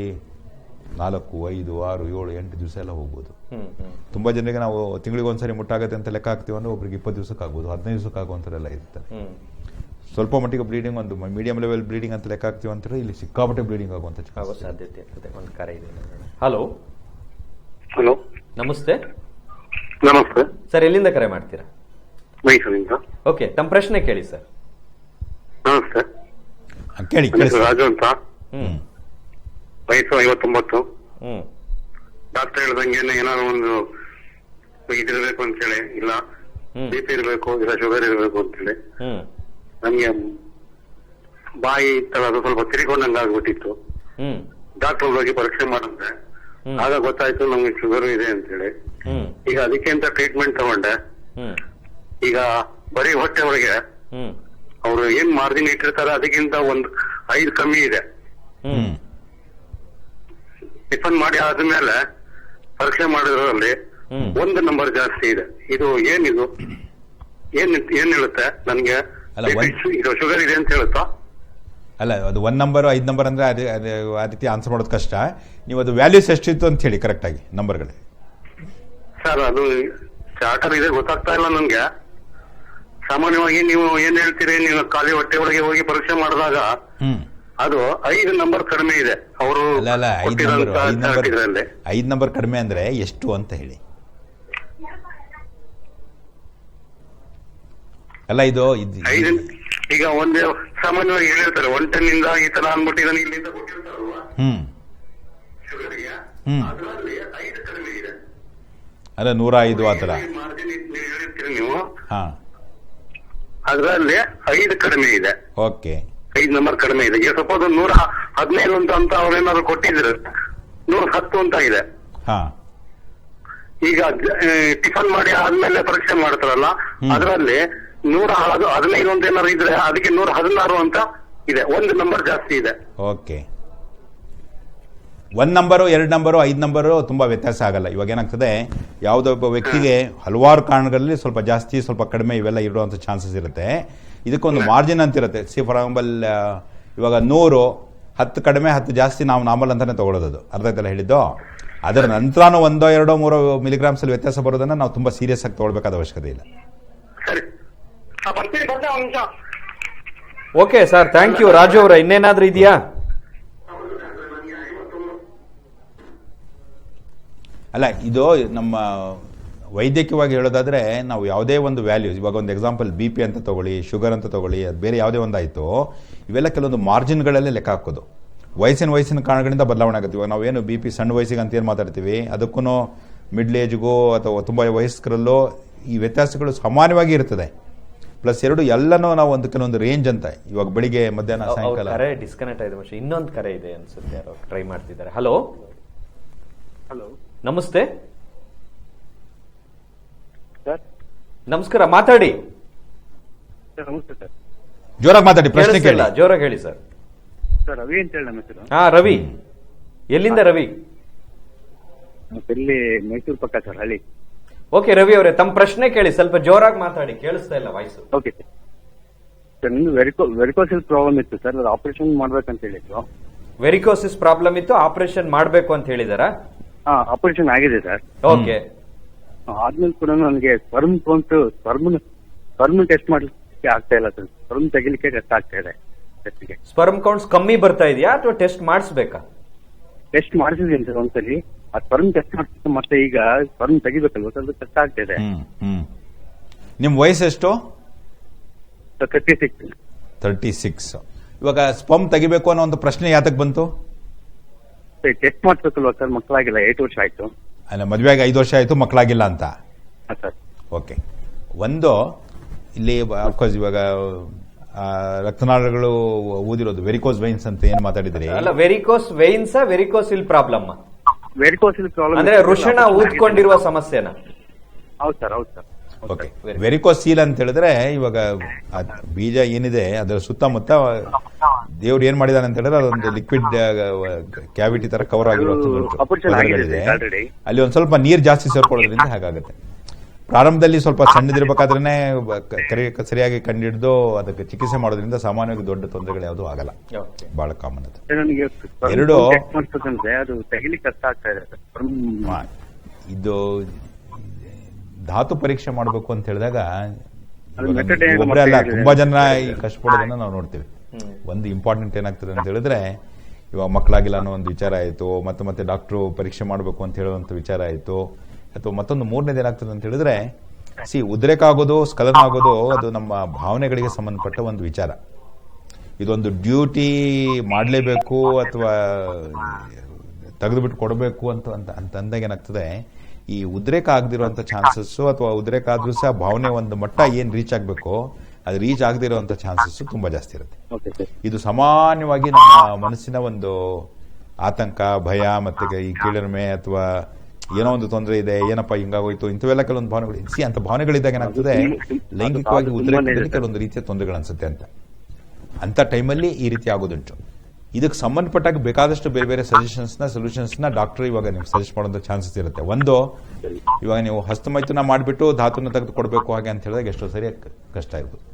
4, 5, 6, 7, 8 ದಿವಸ ಎಲ್ಲ ಹೋಗ್ಬೋದು. ತುಂಬಾ ಜನರಿಗೆ ನಾವು ತಿಂಗಳಿಗೆ ಒಂದ್ಸರಿ ಮುಟ್ಟಾಗತ್ತೆ ಅಂತ ಲೆಕ್ಕ ಹಾಕ್ತೀವಿ ಅಂದ್ರೆ ಒಬ್ರಿಗೆ 20 ದಿವಸಕ್ಕೆ ಆಗ್ಬೋದು, 15 ದಿವಸಕ್ಕೆ ಆಗುವಂಥದ್ದೆಲ್ಲ ಇರ್ತಾರೆ. ಸ್ವಲ್ಪ ಮಟ್ಟಿಗೆ ಬ್ಲೀಡಿಂಗ್, ಒಂದು ಮೀಡಿಯಂ ಲೆವೆಲ್ ಬ್ಲೀಡಿಂಗ್ ಅಂತ ಲೆಕ್ಕ ಹಾಕ್ತೀವಿ ಅಂತ ಇಲ್ಲಿ ಸಿಕ್ಕಾಪಟ್ಟೆ ಬ್ಲೀಡಿಂಗ್ ಆಗುವಂಥ ಸಾಧ್ಯತೆ ಇರ್ತದೆ. ಒಂದು ಕರೆ ಇದೆ. ಹಲೋ ಹಲೋ, ನಮಸ್ತೆ. ನಮಸ್ತೆ ಸರ್, ಎಲ್ಲಿಂದ ಕರೆ ಮಾಡ್ತೀರಾ? ಮೈಸೂರಿಂದ. ಓಕೆ, ತಮ್ಮ ಪ್ರಶ್ನೆ ಕೇಳಿ ಸರ್. ನಮಸ್ತೆ, ಕೇಳಿ. ರಾಜು ಅಂತ, ವಯಸ್ಸು 59. ಡಾಕ್ಟರ್ ಹೇಳ್ದಂಗೆ ಏನಾದ್ರು ಒಂದು ಇದಿರ್ಬೇಕು ಅಂತ ಹೇಳಿ, ಇಲ್ಲ BP ಇರಬೇಕು, ಇಲ್ಲ ಶುಗರ್ ಇರಬೇಕು ಅಂತ ಹೇಳಿ. ನಮ್ಗೆ ಬಾಯಿ ತರ ಅದು ಸ್ವಲ್ಪ ತಿರಿಕೊಂಡಂಗ ಆಗ್ಬಿಟ್ಟಿತ್ತು. ಡಾಕ್ಟರ್ ಹೋಗಿ ಪರೀಕ್ಷೆ ಮಾಡಿದ್ರೆ ಆಗ ಗೊತ್ತಾಯ್ತು ನಮ್ಗೆ ಶುಗರ್ ಇದೆ ಅಂತ ಹೇಳಿ. ಈಗ ಅದಕ್ಕೆ ಅಂತ ಟ್ರೀಟ್ಮೆಂಟ್ ತಗೊಂಡೆ. ಈಗ ಬರೀ ಹೊಟ್ಟೆ ಒಳಗೆ ಅವರು ಏನ್ ಮಾರ್ಜಿನ್ ಇಟ್ಟಿರ್ತಾರೆ ಅದಕ್ಕಿಂತ 5 ಕಮ್ಮಿ ಇದೆ. ಟಿಫನ್ ಮಾಡಿ ಆದ್ಮೇಲೆ ಪರೀಕ್ಷೆ ಮಾಡಿದ್ರಲ್ಲಿ 1 ನಂಬರ್ ಜಾಸ್ತಿ ಇದೆ. ಇದು ಏನಿದು ಏನ್ ಹೇಳುತ್ತೆ ನನ್ಗೆ? ಇದು ಶುಗರ್ ಇದೆ ಅಂತ ಹೇಳುತ್ತಾ? ಅಲ್ಲ, ಅದು 1 ನಂಬರ್ 5 ನಂಬರ್ ಅಂದ್ರೆ ಆ ರೀತಿ ಆನ್ಸರ್ ಮಾಡೋದು ಕಷ್ಟ. ನೀವು ಅದು ವ್ಯಾಲ್ಯೂಸ್ ಎಷ್ಟಿತ್ತು ಅಂತ ಹೇಳಿ ಕರೆಕ್ಟ್ ಆಗಿ ನಂಬರ್ಗಳು. ಸರ್, ಅದು ಚಾರ್ಟರ್ ಇದೆ ಗೊತ್ತಾಗ್ತಾ ಇಲ್ಲ ನನ್ಗೆ. ಸಾಮಾನ್ಯವಾಗಿ ನೀವು ಏನ್ ಹೇಳ್ತೀರಿ, ನೀವು ಖಾಲಿ ಹೊಟ್ಟೆ ಒಳಗೆ ಹೋಗಿ ಪರೀಕ್ಷೆ ಮಾಡಿದಾಗ ಅದು 5 ನಂಬರ್ ಕಡಿಮೆ ಇದೆ ಅವರು. ಅಲ್ಲ 5 ನಂಬರ್ ಕಡಿಮೆ ಅಂದ್ರೆ ಎಷ್ಟು ಅಂತ ಹೇಳಿ. ಅಲ್ಲ ಇದು ಈಗ ಒಂದೇ ಸಾಮಾನ್ಯವಾಗಿ ಹೇಳಿರ್ತಾರೆ 110 ಇಂದ ಈ ತರ ಅನ್ಬಿಟ್ಟಿದ್ದಾನೆ ಇಲ್ಲಿಂದ ಕೊಟ್ಟಿರ್ತಾರಲ್ವಾ ಶುಗರ್ಗೆ, ಅದರಲ್ಲಿ 5 ಕಡಿಮೆ ಇದೆ. ಅಲ್ಲ 105 ಆ ತರ ಹೇಳಿರ್ತೀರಿ ನೀವು, ಅದರಲ್ಲಿ 5 ಕಡಿಮೆ ಇದೆ. ಓಕೆ, 5 ನಂಬರ್ ಕಡಿಮೆ ಇದೆ. ಈಗ ಸಪೋಸ್ 115 ಅಂತ ಅವ್ರೇನಾದ್ರು ಕೊಟ್ಟಿದ್ರೆ 110 ಅಂತ ಇದೆ. ಈಗ ಟಿಫನ್ ಮಾಡಿ ಆದ್ಮೇಲೆ ಪರೀಕ್ಷೆ ಮಾಡ್ತಾರಲ್ಲ, ಅದರಲ್ಲಿ 115 ಅಂತ ಏನಾದ್ರು ಇದ್ರೆ ಅದಕ್ಕೆ 116 ಅಂತ ಇದೆ. 1 ನಂಬರ್ ಜಾಸ್ತಿ ಇದೆ. ಓಕೆ, 1 ನಂಬರು 2 ನಂಬರು 5 ನಂಬರು ತುಂಬಾ ವ್ಯತ್ಯಾಸ ಆಗಲ್ಲ. ಇವಾಗ ಏನಾಗ್ತದೆ, ಯಾವುದೊಬ್ಬ ವ್ಯಕ್ತಿಗೆ ಹಲವಾರು ಕಾರಣಗಳಲ್ಲಿ ಸ್ವಲ್ಪ ಜಾಸ್ತಿ ಸ್ವಲ್ಪ ಕಡಿಮೆ ಇವೆಲ್ಲ ಇರುವಂತ ಚಾನ್ಸಸ್ ಇರುತ್ತೆ. ಇದಕ್ಕೊಂದು ಮಾರ್ಜಿನ್ ಅಂತ ಇರುತ್ತೆ. ಸಿ ಫಾರ್ ಎಕ್ಸಾಂಪಲ್ ಇವಾಗ 100 10 ಕಡಿಮೆ 10 ಜಾಸ್ತಿ ನಾವು ನಾರ್ಮಲ್ ಅಂತಾನೆ ತಗೊಳ್ಳೋದು, ಅರ್ಧ ಆಯ್ತಲ್ಲ ಹೇಳಿದ್ದು. ಅದರ ನಂತರನೂ 1, 2, 3 ಮಿಲಿಗ್ರಾಮ್ಸ್ ಅಲ್ಲಿ ವ್ಯತ್ಯಾಸ ಬರೋದನ್ನ ನಾವು ತುಂಬಾ ಸೀರಿಯಸ್ ಆಗಿ ತಗೊಳ್ಬೇಕಾದ ಅವಶ್ಯಕತೆ ಇಲ್ಲ. Okay sir, thank you. Raju ಅವರ ಇನ್ನೇನಾದ್ರೂ ಇದೆಯಾ? ಅಲ್ಲ, ಇದು ನಮ್ಮ ವೈದ್ಯಕೀಯವಾಗಿ ಹೇಳೋದಾದ್ರೆ ನಾವು ಯಾವುದೇ ಒಂದು ವ್ಯಾಲ್ಯೂಸ್, ಇವಾಗ ಒಂದು ಎಕ್ಸಾಂಪಲ್ BP ಅಂತ ತಗೊಳ್ಳಿ, ಶುಗರ್ ಅಂತ ತಗೊಳ್ಳಿ, ಅದು ಬೇರೆ ಯಾವುದೇ ಒಂದಾಯಿತು, ಇವೆಲ್ಲ ಕೆಲವೊಂದು ಮಾರ್ಜಿನ್ಗಳಲ್ಲೇ ಲೆಕ್ಕ ಹಾಕೋದು. ವಯಸ್ಸಿನ ಕಾರಣಗಳಿಂದ ಬದಲಾವಣೆ ಆಗುತ್ತೆ. ಇವಾಗ ನಾವೇನು BP ಸಣ್ಣ ವಯಸ್ಸಿಗೆ ಅಂತ ಏನು ಮಾತಾಡ್ತೀವಿ, ಅದಕ್ಕೂ ಮಿಡ್ಲ್ ಏಜ್ಗೂ ಅಥವಾ ತುಂಬ ವಯಸ್ಕರಲ್ಲೋ ಈ ವ್ಯತ್ಯಾಸಗಳು ಸಾಮಾನ್ಯವಾಗಿ ಇರ್ತದೆ. ಪ್ಲಸ್ 2 ಎಲ್ಲನೂ ನಾವು ಒಂದು ಕೆಲವೊಂದು ರೇಂಜ್ ಅಂತ, ಇವಾಗ ಬೆಳಿಗ್ಗೆ ಮಧ್ಯಾಹ್ನ ಸಾಯಂಕಾಲ. ಕರೆ ಡಿಸ್ಕನೆಕ್ಟ್ ಆಗಿದೆ ಮನುಷ್ಯ. ಇನ್ನೊಂದು ಕರೆ ಇದೆ ಅನ್ಸುತ್ತೆ, ಯಾರೋ ಟ್ರೈ ಮಾಡ್ತಿದ್ದಾರೆ. ಹಲೋ ನಮಸ್ತೆ ಸರ್. ನಮಸ್ಕಾರ, ಮಾತಾಡಿ. ನಮಸ್ತೆ ಸರ್. ಜೋರಾಗಿ ಮಾತಾಡಿ, ಪ್ರಶ್ನೆ ಕೇಳಿ. ಜೋರಾಗಿ ಹೇಳಿ ಸರ್. ಸರ್ ರವಿ ಅಂತ ಹೇಳಿ ನಮ್ಮ ಹೆಸರು. ಹಾ ರವಿ, ಎಲ್ಲಿಂದ ರವಿ? ಇಲ್ಲಿ ಮೈಸೂರು ಪಕ್ಕ ಸರ್, ಹಳ್ಳಿ. ಓಕೆ ರವಿ ಅವರೇ, ತಮ್ಮ ಪ್ರಶ್ನೆ ಕೇಳಿ. ಸ್ವಲ್ಪ ಜೋರಾಗಿ ಮಾತಾಡಿ, ಕೇಳಿಸ್ತಾ ಇಲ್ಲ ವಾಯ್ಸು. ಓಕೆ ಸರ್, ನಿಮ್ದು ವೆರಿಕೋಸಿಸ್ ಪ್ರಾಬ್ಲಮ್ ಇತ್ತು ಸರ್, ಅದು ಆಪರೇಷನ್ ಮಾಡ್ಬೇಕಂತ ಹೇಳಿದ್ರು. ವೆರಿಕೋಸಿಸ್ ಪ್ರಾಬ್ಲಮ್ ಇತ್ತು, ಆಪರೇಷನ್ ಮಾಡಬೇಕು ಅಂತ ಹೇಳಿದಾರಾ? ಆಪರೇಷನ್ ಆಗಿದೆ ಸರ್. ಓಕೆ, ಆದ್ಮೇಲೆ ಕೂಡ ನನಗೆ ಸ್ಪರ್ಮ್ ಟೆಸ್ಟ್ ಮಾಡ್ಲಿಕ್ಕೆ ಆಗ್ತಾ ಇಲ್ಲ ಸರ್. ಸ್ಪರ್ಮ್ ತೆಗಿಲಿಕ್ಕೆ ಟೆಸ್ಟ್ ಆಗ್ತಾ ಇದೆ. ಸ್ಪರ್ಮ್ ಕೌಂಟ್ಸ್ ಕಮ್ಮಿ ಬರ್ತಾ ಇದೆಯಾ ಅಥವಾ ಟೆಸ್ಟ್ ಮಾಡಿಸ್ಬೇಕಾ? ಟೆಸ್ಟ್ ಮಾಡಿಸಿದೀನಿ ಸರ್ ಒಂದ್ಸಲಿ. ಆ ಸ್ಪರ್ಮ್ ಟೆಸ್ಟ್ ಮಾಡ್ತಿದ್ದೆ, ಮತ್ತೆ ಈಗ ಸ್ಪರ್ಮ್ ತೆಗಿಬೇಕಲ್ವ ಸರ್, ಟೆಸ್ಟ್ ಆಗ್ತಾ ಇದೆ. ನಿಮ್ ವಯಸ್ಸೆಷ್ಟು? 36. 36. ಇವಾಗ ಸ್ಪರ್ಮ್ ತೆಗಿಬೇಕು ಅನ್ನೋ ಒಂದು ಪ್ರಶ್ನೆ ಯಾತಕ್ಕೆ ಬಂತು? ಟೆಸ್ಟ್ ಮಾಡ್ಬೇಕಲ್ವ ಸರ್, ಮಕ್ಕಳಾಗಿಲ್ಲ, 8 ವರ್ಷ ಆಯ್ತು. ಅಲ್ಲ, ಮದುವೆಗೆ 5 ವರ್ಷ ಆಯ್ತು, ಮಕ್ಕಳಾಗಿಲ್ಲ ಅಂತ. ಸರ್ ಓಕೆ, ಒಂದು ಇಲ್ಲಿ ಅಫ್ಕೋರ್ಸ್ ಇವಾಗ ರಕ್ತನಾಳಗಳು ಊದಿರೋದು ವೆರಿಕೋಸ್ ವೈನ್ಸ್ ಅಂತ ಏನು ಮಾತಾಡಿದ್ರಿ? ಅಲ್ಲ, ವೆರಿಕೋಸ್ ವೈನ್ಸ್ ವೆರಿಕೋಸಿಲ್ ಪ್ರಾಬ್ಲಮ್? ವೆರಿಕೋಸಿಲ್ ಪ್ರಾಬ್ಲಮ್ ಅಂದ್ರೆ ವೃಷಣ ಊದ್ಕೊಂಡಿರುವ ಸಮಸ್ಯೆನ? ಹೌದು ಸರ್, ಹೌದು ಸರ್. ಓಕೆ, ವೆರಿಕೋಸೀಲ್ ಅಂತ ಹೇಳಿದ್ರೆ ಇವಾಗ ಬೀಜ ಏನಿದೆ ಅದರ ಸುತ್ತಮುತ್ತ ದೇವ್ರು ಏನ್ ಮಾಡಿದಾನೆ ಅಂತ ಹೇಳಿದ್ರೆ ಅದೊಂದು ಲಿಕ್ವಿಡ್ ಕ್ಯಾವಿಟಿ ತರ ಕವರ್ ಆಗಿರೋದಿದೆ. ಅಲ್ಲಿ ಒಂದ್ ಸ್ವಲ್ಪ ನೀರ್ ಜಾಸ್ತಿ ಸೇರ್ಕೊಳ್ಳೋದ್ರಿಂದ ಹಾಗಾಗುತ್ತೆ. ಪ್ರಾರಂಭದಲ್ಲಿ ಸ್ವಲ್ಪ ಸಣ್ಣದಿರ್ಬೇಕಾದ್ರೆ ಸರಿಯಾಗಿ ಕಂಡಿಡಿದು ಅದಕ್ಕೆ ಚಿಕಿತ್ಸೆ ಮಾಡೋದ್ರಿಂದ ಸಾಮಾನ್ಯವಾಗಿ ದೊಡ್ಡ ತೊಂದರೆಗಳು ಯಾವುದು ಆಗಲ್ಲ, ಬಹಳ ಕಾಮನ್ ಅದು. 2 ಇದು ಧಾತು ಪರೀಕ್ಷೆ ಮಾಡಬೇಕು ಅಂತ ಹೇಳಿದಾಗ ಒಬ್ಬರೇ ಅಲ್ಲ, ತುಂಬಾ ಜನ ಈ ಕಷ್ಟಪಡೋದನ್ನ ನಾವು ನೋಡ್ತೀವಿ. ಒಂದು ಇಂಪಾರ್ಟೆಂಟ್ ಏನಾಗ್ತದೆ ಅಂತ ಹೇಳಿದ್ರೆ, ಇವಾಗ ಮಕ್ಕಳಾಗಿಲ್ಲ ಅನ್ನೋ ಒಂದು ವಿಚಾರ ಆಯ್ತು, ಮತ್ತೆ ಡಾಕ್ಟ್ರು ಪರೀಕ್ಷೆ ಮಾಡಬೇಕು ಅಂತ ಹೇಳುವಂತ ವಿಚಾರ ಆಯ್ತು, ಅಥವಾ ಮತ್ತೊಂದು 3ನೇದು ಏನಾಗ್ತದೆ ಅಂತ ಹೇಳಿದ್ರೆ, ಉದ್ರೇಕ ಆಗೋದು, ಸ್ಖಲನ ಆಗೋದು, ಅದು ನಮ್ಮ ಭಾವನೆಗಳಿಗೆ ಸಂಬಂಧಪಟ್ಟ ಒಂದು ವಿಚಾರ. ಇದೊಂದು ಡ್ಯೂಟಿ ಮಾಡಲೇಬೇಕು ಅಥವಾ ತೆಗೆದುಬಿಟ್ಟು ಕೊಡಬೇಕು ಅಂತ ಅಂದಾಗ ಏನಾಗ್ತದೆ, ಈ ಉದ್ರೇಕ ಆಗದಿರುವಂತ ಚಾನ್ಸಸ್ ಅಥವಾ ಉದ್ರೇಕ ಆದ್ರೂ ಸಹ ಭಾವನೆ ಒಂದು ಮಟ್ಟ ಏನ್ ರೀಚ್ ಆಗ್ಬೇಕು ಅದು ರೀಚ್ ಆಗದಿರುವಂತ ಚಾನ್ಸಸ್ ತುಂಬಾ ಜಾಸ್ತಿ ಇರುತ್ತೆ. ಇದು ಸಾಮಾನ್ಯವಾಗಿ ನಮ್ಮ ಮನಸ್ಸಿನ ಒಂದು ಆತಂಕ, ಭಯ, ಮತ್ತೆ ಈ ಕೀಳರಿಮೆ ಅಥವಾ ಏನೋ ಒಂದು ತೊಂದರೆ ಇದೆ, ಏನಪ್ಪಾ ಹಿಂಗಾಗೋಯ್ತು, ಇಂಥವೆಲ್ಲ ಕೆಲವೊಂದು ಭಾವನೆಗಳು ಅಂತ ಭಾವನೆಗಳಿದ್ದಾಗ ಏನಾಗ್ತದೆ, ಲೈಂಗಿಕವಾಗಿ ಉದ್ರೇಕದಲ್ಲಿ ಕೆಲವೊಂದು ರೀತಿಯ ತೊಂದರೆಗಳು ಅನ್ಸುತ್ತೆ ಅಂತ ಟೈಮಲ್ಲಿ ಈ ರೀತಿ ಆಗೋದುಂಟು. ಇದಕ್ಕೆ ಸಂಬಂಧಪಟ್ಟಾಗ ಬೇಕಾದಷ್ಟು ಬೇರೆ ಬೇರೆ ಸೊಲ್ಯೂಷನ್ಸ್ನ ಡಾಕ್ಟರ್ ಇವಾಗ ನಿಮ್ಗೆ ಸಜೆಸ್ಟ್ ಮಾಡುವಂತ ಚಾನ್ಸಸ್ ಇರುತ್ತೆ. ಒಂದು, ಇವಾಗ ನೀವು ಹಸ್ತಮೈಥುನ ಮಾಡಿಬಿಟ್ಟು ಧಾತುನ ತೆಗೆದು ಕೊಡಬೇಕು ಹಾಗೆ ಅಂತ ಹೇಳಿದಾಗ ಎಷ್ಟೋ ಸರಿ ಕಷ್ಟ ಇರ್ಬೋದು.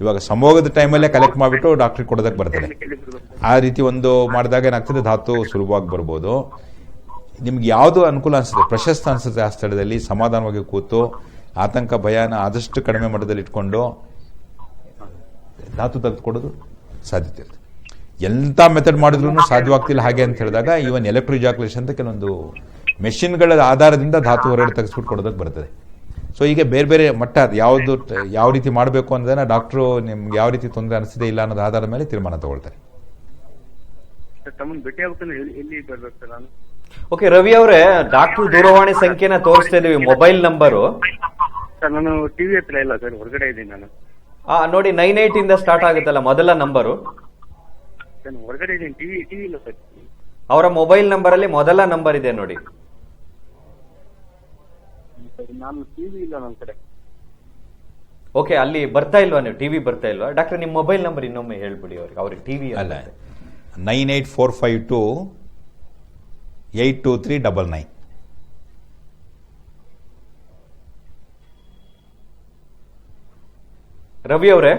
ಇವಾಗ ಸಂಭೋಗದ ಟೈಮಲ್ಲೇ ಕಲೆಕ್ಟ್ ಮಾಡಿಬಿಟ್ಟು ಡಾಕ್ಟ್ರಿಗೆ ಕೊಡೋದಕ್ಕೆ ಬರ್ತದೆ. ಆ ರೀತಿ ಒಂದು ಮಾಡಿದಾಗ ಏನಾಗ್ತದೆ, ಧಾತು ಸುಲಭವಾಗಿ ಬರ್ಬೋದು. ನಿಮ್ಗೆ ಯಾವುದು ಅನುಕೂಲ ಅನ್ಸುತ್ತೆ, ಪ್ರಶಸ್ತ ಅನ್ಸುತ್ತೆ, ಆ ಸ್ಥಳದಲ್ಲಿ ಸಮಾಧಾನವಾಗಿ ಕೂತು ಆತಂಕ ಭಯನ ಆದಷ್ಟು ಕಡಿಮೆ ಮಟ್ಟದಲ್ಲಿ ಇಟ್ಕೊಂಡು ಧಾತು ತೆಗೆದುಕೊಡೋದು ಸಾಧ್ಯತೆ ಇರುತ್ತೆ. ಎಂಥ ಮೆಥಡ್ ಮಾಡಿದ್ರು ಸಾಧ್ಯವಾಗ್ತಿಲ್ಲ ಹಾಗೆ ಅಂತ ಹೇಳಿದಾಗ ಈವನ್ ಎಲೆಕ್ಟ್ರೋಜಾಕ್ಯುಲೇಷನ್ ಅಂತ ಕೆಲವೊಂದು ಮೆಷಿನ್ಗಳ ಆಧಾರದಿಂದ ಧಾತು ಹೊರಗಡೆ ತೆಗೆಸ್ಬಿಟ್ಟು ಕೊಡೋದಕ್ಕೆ ಬರ್ತದೆ. ಸೊ ಹೀಗೆ ಬೇರೆ ಬೇರೆ ಮಟ್ಟ ಯಾವುದು ಯಾವ ರೀತಿ ಮಾಡಬೇಕು ಅನ್ನೋದನ್ನ ಡಾಕ್ಟ್ರು ನಿಮ್ಗೆ ಯಾವ ರೀತಿ ತೊಂದರೆ ಅನಿಸಿದೆ ಇಲ್ಲ ಅನ್ನೋದು ಆಧಾರದ ಮೇಲೆ ತೀರ್ಮಾನ ತಗೊಳ್ತಾರೆ. ಓಕೆ ರವಿ ಅವರೇ, ಡಾಕ್ಟರ್ ದೂರವಾಣಿ ಸಂಖ್ಯೆನ ತೋರಿಸ್ತಾ ಇದೀವಿ, ಮೊಬೈಲ್ ನಂಬರು. ಸರ್ ನಾನು ಟಿವಿ ಹತ್ರ ಇಲ್ಲ ಸರ್, ಹೊರಗಡೆ ಇದ್ದೀನಿ ನಾನು. ನೋಡಿ 98 ಇಂದ ಸ್ಟಾರ್ಟ್ ಆಗುತ್ತಲ್ಲ ಮೊದಲ ನಂಬರು. ಹೊರಗಡೆ ಇದ್ದೀನಿ, ಟಿವಿ ಇಲ್ಲ ಸರ್. ಅವರ ಮೊಬೈಲ್ ನಂಬರ್ ಅಲ್ಲಿ ಮೊದಲ ನಂಬರ್ ಇದೆ ನೋಡಿ. ನಾನು ಟಿವಿ ಇಲ್ಲ ನನ್ನ ಕಡೆ. ಓಕೆ, ಅಲ್ಲಿ ಬರ್ತಾ ಇಲ್ವಾ ನೀವು? ಟಿವಿ ಬರ್ತಾ ಇಲ್ವಾ? ಡಾಕ್ಟರ್ ನಿಮ್ಮ ಮೊಬೈಲ್ ನಂಬರ್ ಇನ್ನೊಮ್ಮೆ ಹೇಳ್ಬಿಡಿ ಅವ್ರಿಗೆ ಟಿವಿ ಅಲ್ಲ. 9845282399. ರವಿ ಅವರೇ,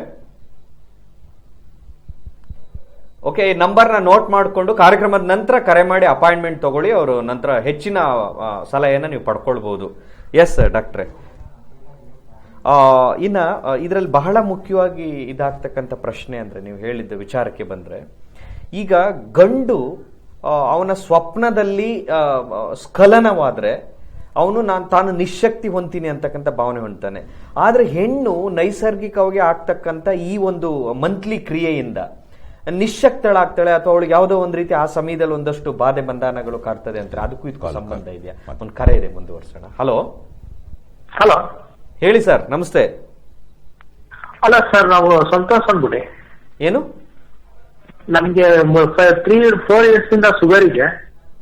ಓಕೆ, ಈ ನಂಬರ್ನ ನೋಟ್ ಮಾಡಿಕೊಂಡು ಕಾರ್ಯಕ್ರಮದ ನಂತರ ಕರೆ ಮಾಡಿ ಅಪಾಯಿಂಟ್ಮೆಂಟ್ ತಗೊಳ್ಳಿ. ಅವರು ನಂತರ ಹೆಚ್ಚಿನ ಸಲಹೆಯನ್ನು ನೀವು ಪಡ್ಕೊಳ್ಬಹುದು. ಎಸ್ ಡಾಕ್ಟ್ರೆ, ಇನ್ನ ಇದರಲ್ಲಿ ಬಹಳ ಮುಖ್ಯವಾಗಿ ಇದಾಗ್ತಕ್ಕಂಥ ಪ್ರಶ್ನೆ ಅಂದ್ರೆ ನೀವು ಹೇಳಿದ್ದ ವಿಚಾರಕ್ಕೆ ಬಂದ್ರೆ, ಈಗ ಗಂಡು ಅವನ ಸ್ವಪ್ನದಲ್ಲಿ ಸ್ಖಲನವಾದ್ರೆ ಅವನು ತಾನು ನಿಶಕ್ತಿ ಹೊಂತೀನಿ ಅಂತಕ್ಕಂಥ ಭಾವನೆ ಹೊಂದ್ತಾನೆ. ಆದ್ರೆ ಹೆಣ್ಣು ನೈಸರ್ಗಿಕವಾಗಿ ಆಗ್ತಕ್ಕಂಥ ಈ ಒಂದು ಮಂತ್ಲಿ ಕ್ರಿಯೆಯಿಂದ ನಿಶಕ್ತಳಾಗ್ತಾಳೆ, ಅಥವಾ ಅವಳಿಗೆ ಯಾವುದೋ ಒಂದು ರೀತಿ ಆ ಸಮಯದಲ್ಲಿ ಒಂದಷ್ಟು ಬಾಧೆ ಬಂಧನಗಳು ಕಾಡ್ತದೆ ಅಂತಾರೆ. ಅದಕ್ಕೂ ಇದಕ್ಕೂ ಸಂಬಂಧ ಇದೆಯಾ? ಒಂದು ಕರೆ ಇದೆ, ಮುಂದುವರ್ಸೋಣ. ಹಲೋ ಹಲೋ, ಹೇಳಿ ಸರ್, ನಮಸ್ತೆ. ಅಲ್ಲ ಸರ್, ನಾವು ಸಂತೋಷ್ ಅಂದ್ಬಿಡಿ. ಏನು? ನಮ್ಗೆ 3-4 ಇಯರ್ಸ್ ಇಂದ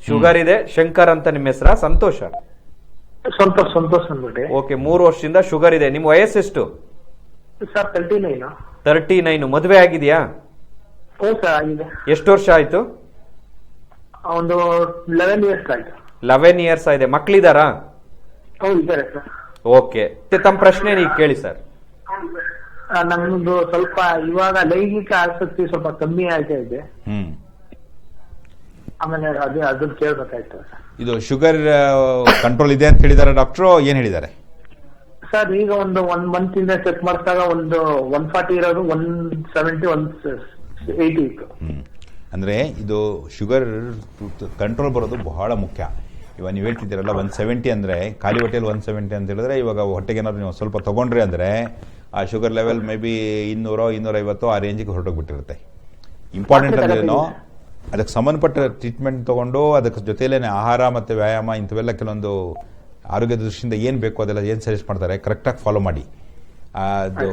ಶುಗರ್ ಇದೆ. ಶಂಕರ್ ಅಂತ ನಿಮ್ಮ ಹೆಸರಾ? ಸಂತೋಷ? ಸಂತೋಷ್ ಅಂದ್ಬಿಡಿ. ಓಕೆ, 3 ವರ್ಷದಿಂದ ಶುಗರ್ ಇದೆ. ನಿಮ್ಮ ವಯಸ್ಸೆಷ್ಟು? ಸರ್ 39. 39. ಮದುವೆ ಆಗಿದೆಯಾ? ಹ್ಞೂ ಸರ್ ಆಗಿದೆ. ಎಷ್ಟು ವರ್ಷ ಆಯ್ತು? ಒಂದು 11 ಇಯರ್ಸ್ ಆಯ್ತು. 11 ಇಯರ್ಸ್ ಆಗಿದೆ. ಮಕ್ಕಳಿದಾರಾ? ಇದ್ದಾರೆ ಸರ್. ಓಕೆ, ತಮ್ಮ ಪ್ರಶ್ನೆ ನೀವು ಕೇಳಿ ಸರ್. ನಮ್ದು ಸ್ವಲ್ಪ ಇವಾಗ ಲೈಂಗಿಕ ಆಸಕ್ತಿ ಸ್ವಲ್ಪ ಕಮ್ಮಿ ಆಗ್ತಾ ಇದೆ. ಆಮೇಲೆ ಅದನ್ನ ಕೇಳ್ಬೇಕಾಯ್ತು ಸರ್. ಇದು ಶುಗರ್ ಕಂಟ್ರೋಲ್ ಇದೆ ಅಂತ ಹೇಳಿದಾರೆ ಡಾಕ್ಟ್ರು? ಏನ್ ಹೇಳಿದ್ದಾರೆ ಸರ್? ಈಗ ಒಂದು 1 ಮಂತ್ ಇಂದ ಚೆಕ್ ಮಾಡಿದಾಗ ಒಂದು 140 ಇರೋದು 170 180 ಇತ್ತು. ಅಂದ್ರೆ ಇದು ಶುಗರ್ ಕಂಟ್ರೋಲ್ ಬರೋದು ಬಹಳ ಮುಖ್ಯ. ಇವಾಗ ನೀವು ಹೇಳ್ತಿದ್ದೀರಲ್ಲ 170 ಅಂದ್ರೆ ಖಾಲಿ ಹೊಟ್ಟೆಯಲ್ಲಿ 170 ಅಂತ ಹೇಳಿದ್ರೆ, ಇವಾಗ ಹೊಟ್ಟೆಗೆ ಏನಾದ್ರು ನೀವು ಸ್ವಲ್ಪ ತಗೊಂಡ್ರಿ ಅಂದ್ರೆ ಆ ಶುಗರ್ ಲೆವೆಲ್ ಮೇ ಬಿ 200-250 ಆ ರೇಂಜಿಗೆ ಹೊರಟೋಗ್ಬಿಟ್ಟಿರುತ್ತೆ. ಇಂಪಾರ್ಟೆಂಟ್ ಅಂದ್ರೇನೋ ಅದಕ್ಕೆ ಸಂಬಂಧಪಟ್ಟ ಟ್ರೀಟ್ಮೆಂಟ್ ತಗೊಂಡು ಅದಕ್ಕೆ ಜೊತೆಲೇನೆ ಆಹಾರ ಮತ್ತು ವ್ಯಾಯಾಮ ಇಂಥವೆಲ್ಲ ಕೆಲವೊಂದು ಆರೋಗ್ಯದ ದೃಷ್ಟಿಯಿಂದ ಏನು ಬೇಕು ಅದೆಲ್ಲ ಏನು ಸಜೆಸ್ಟ್ ಮಾಡ್ತಾರೆ ಕರೆಕ್ಟಾಗಿ ಫಾಲೋ ಮಾಡಿ. ಅದು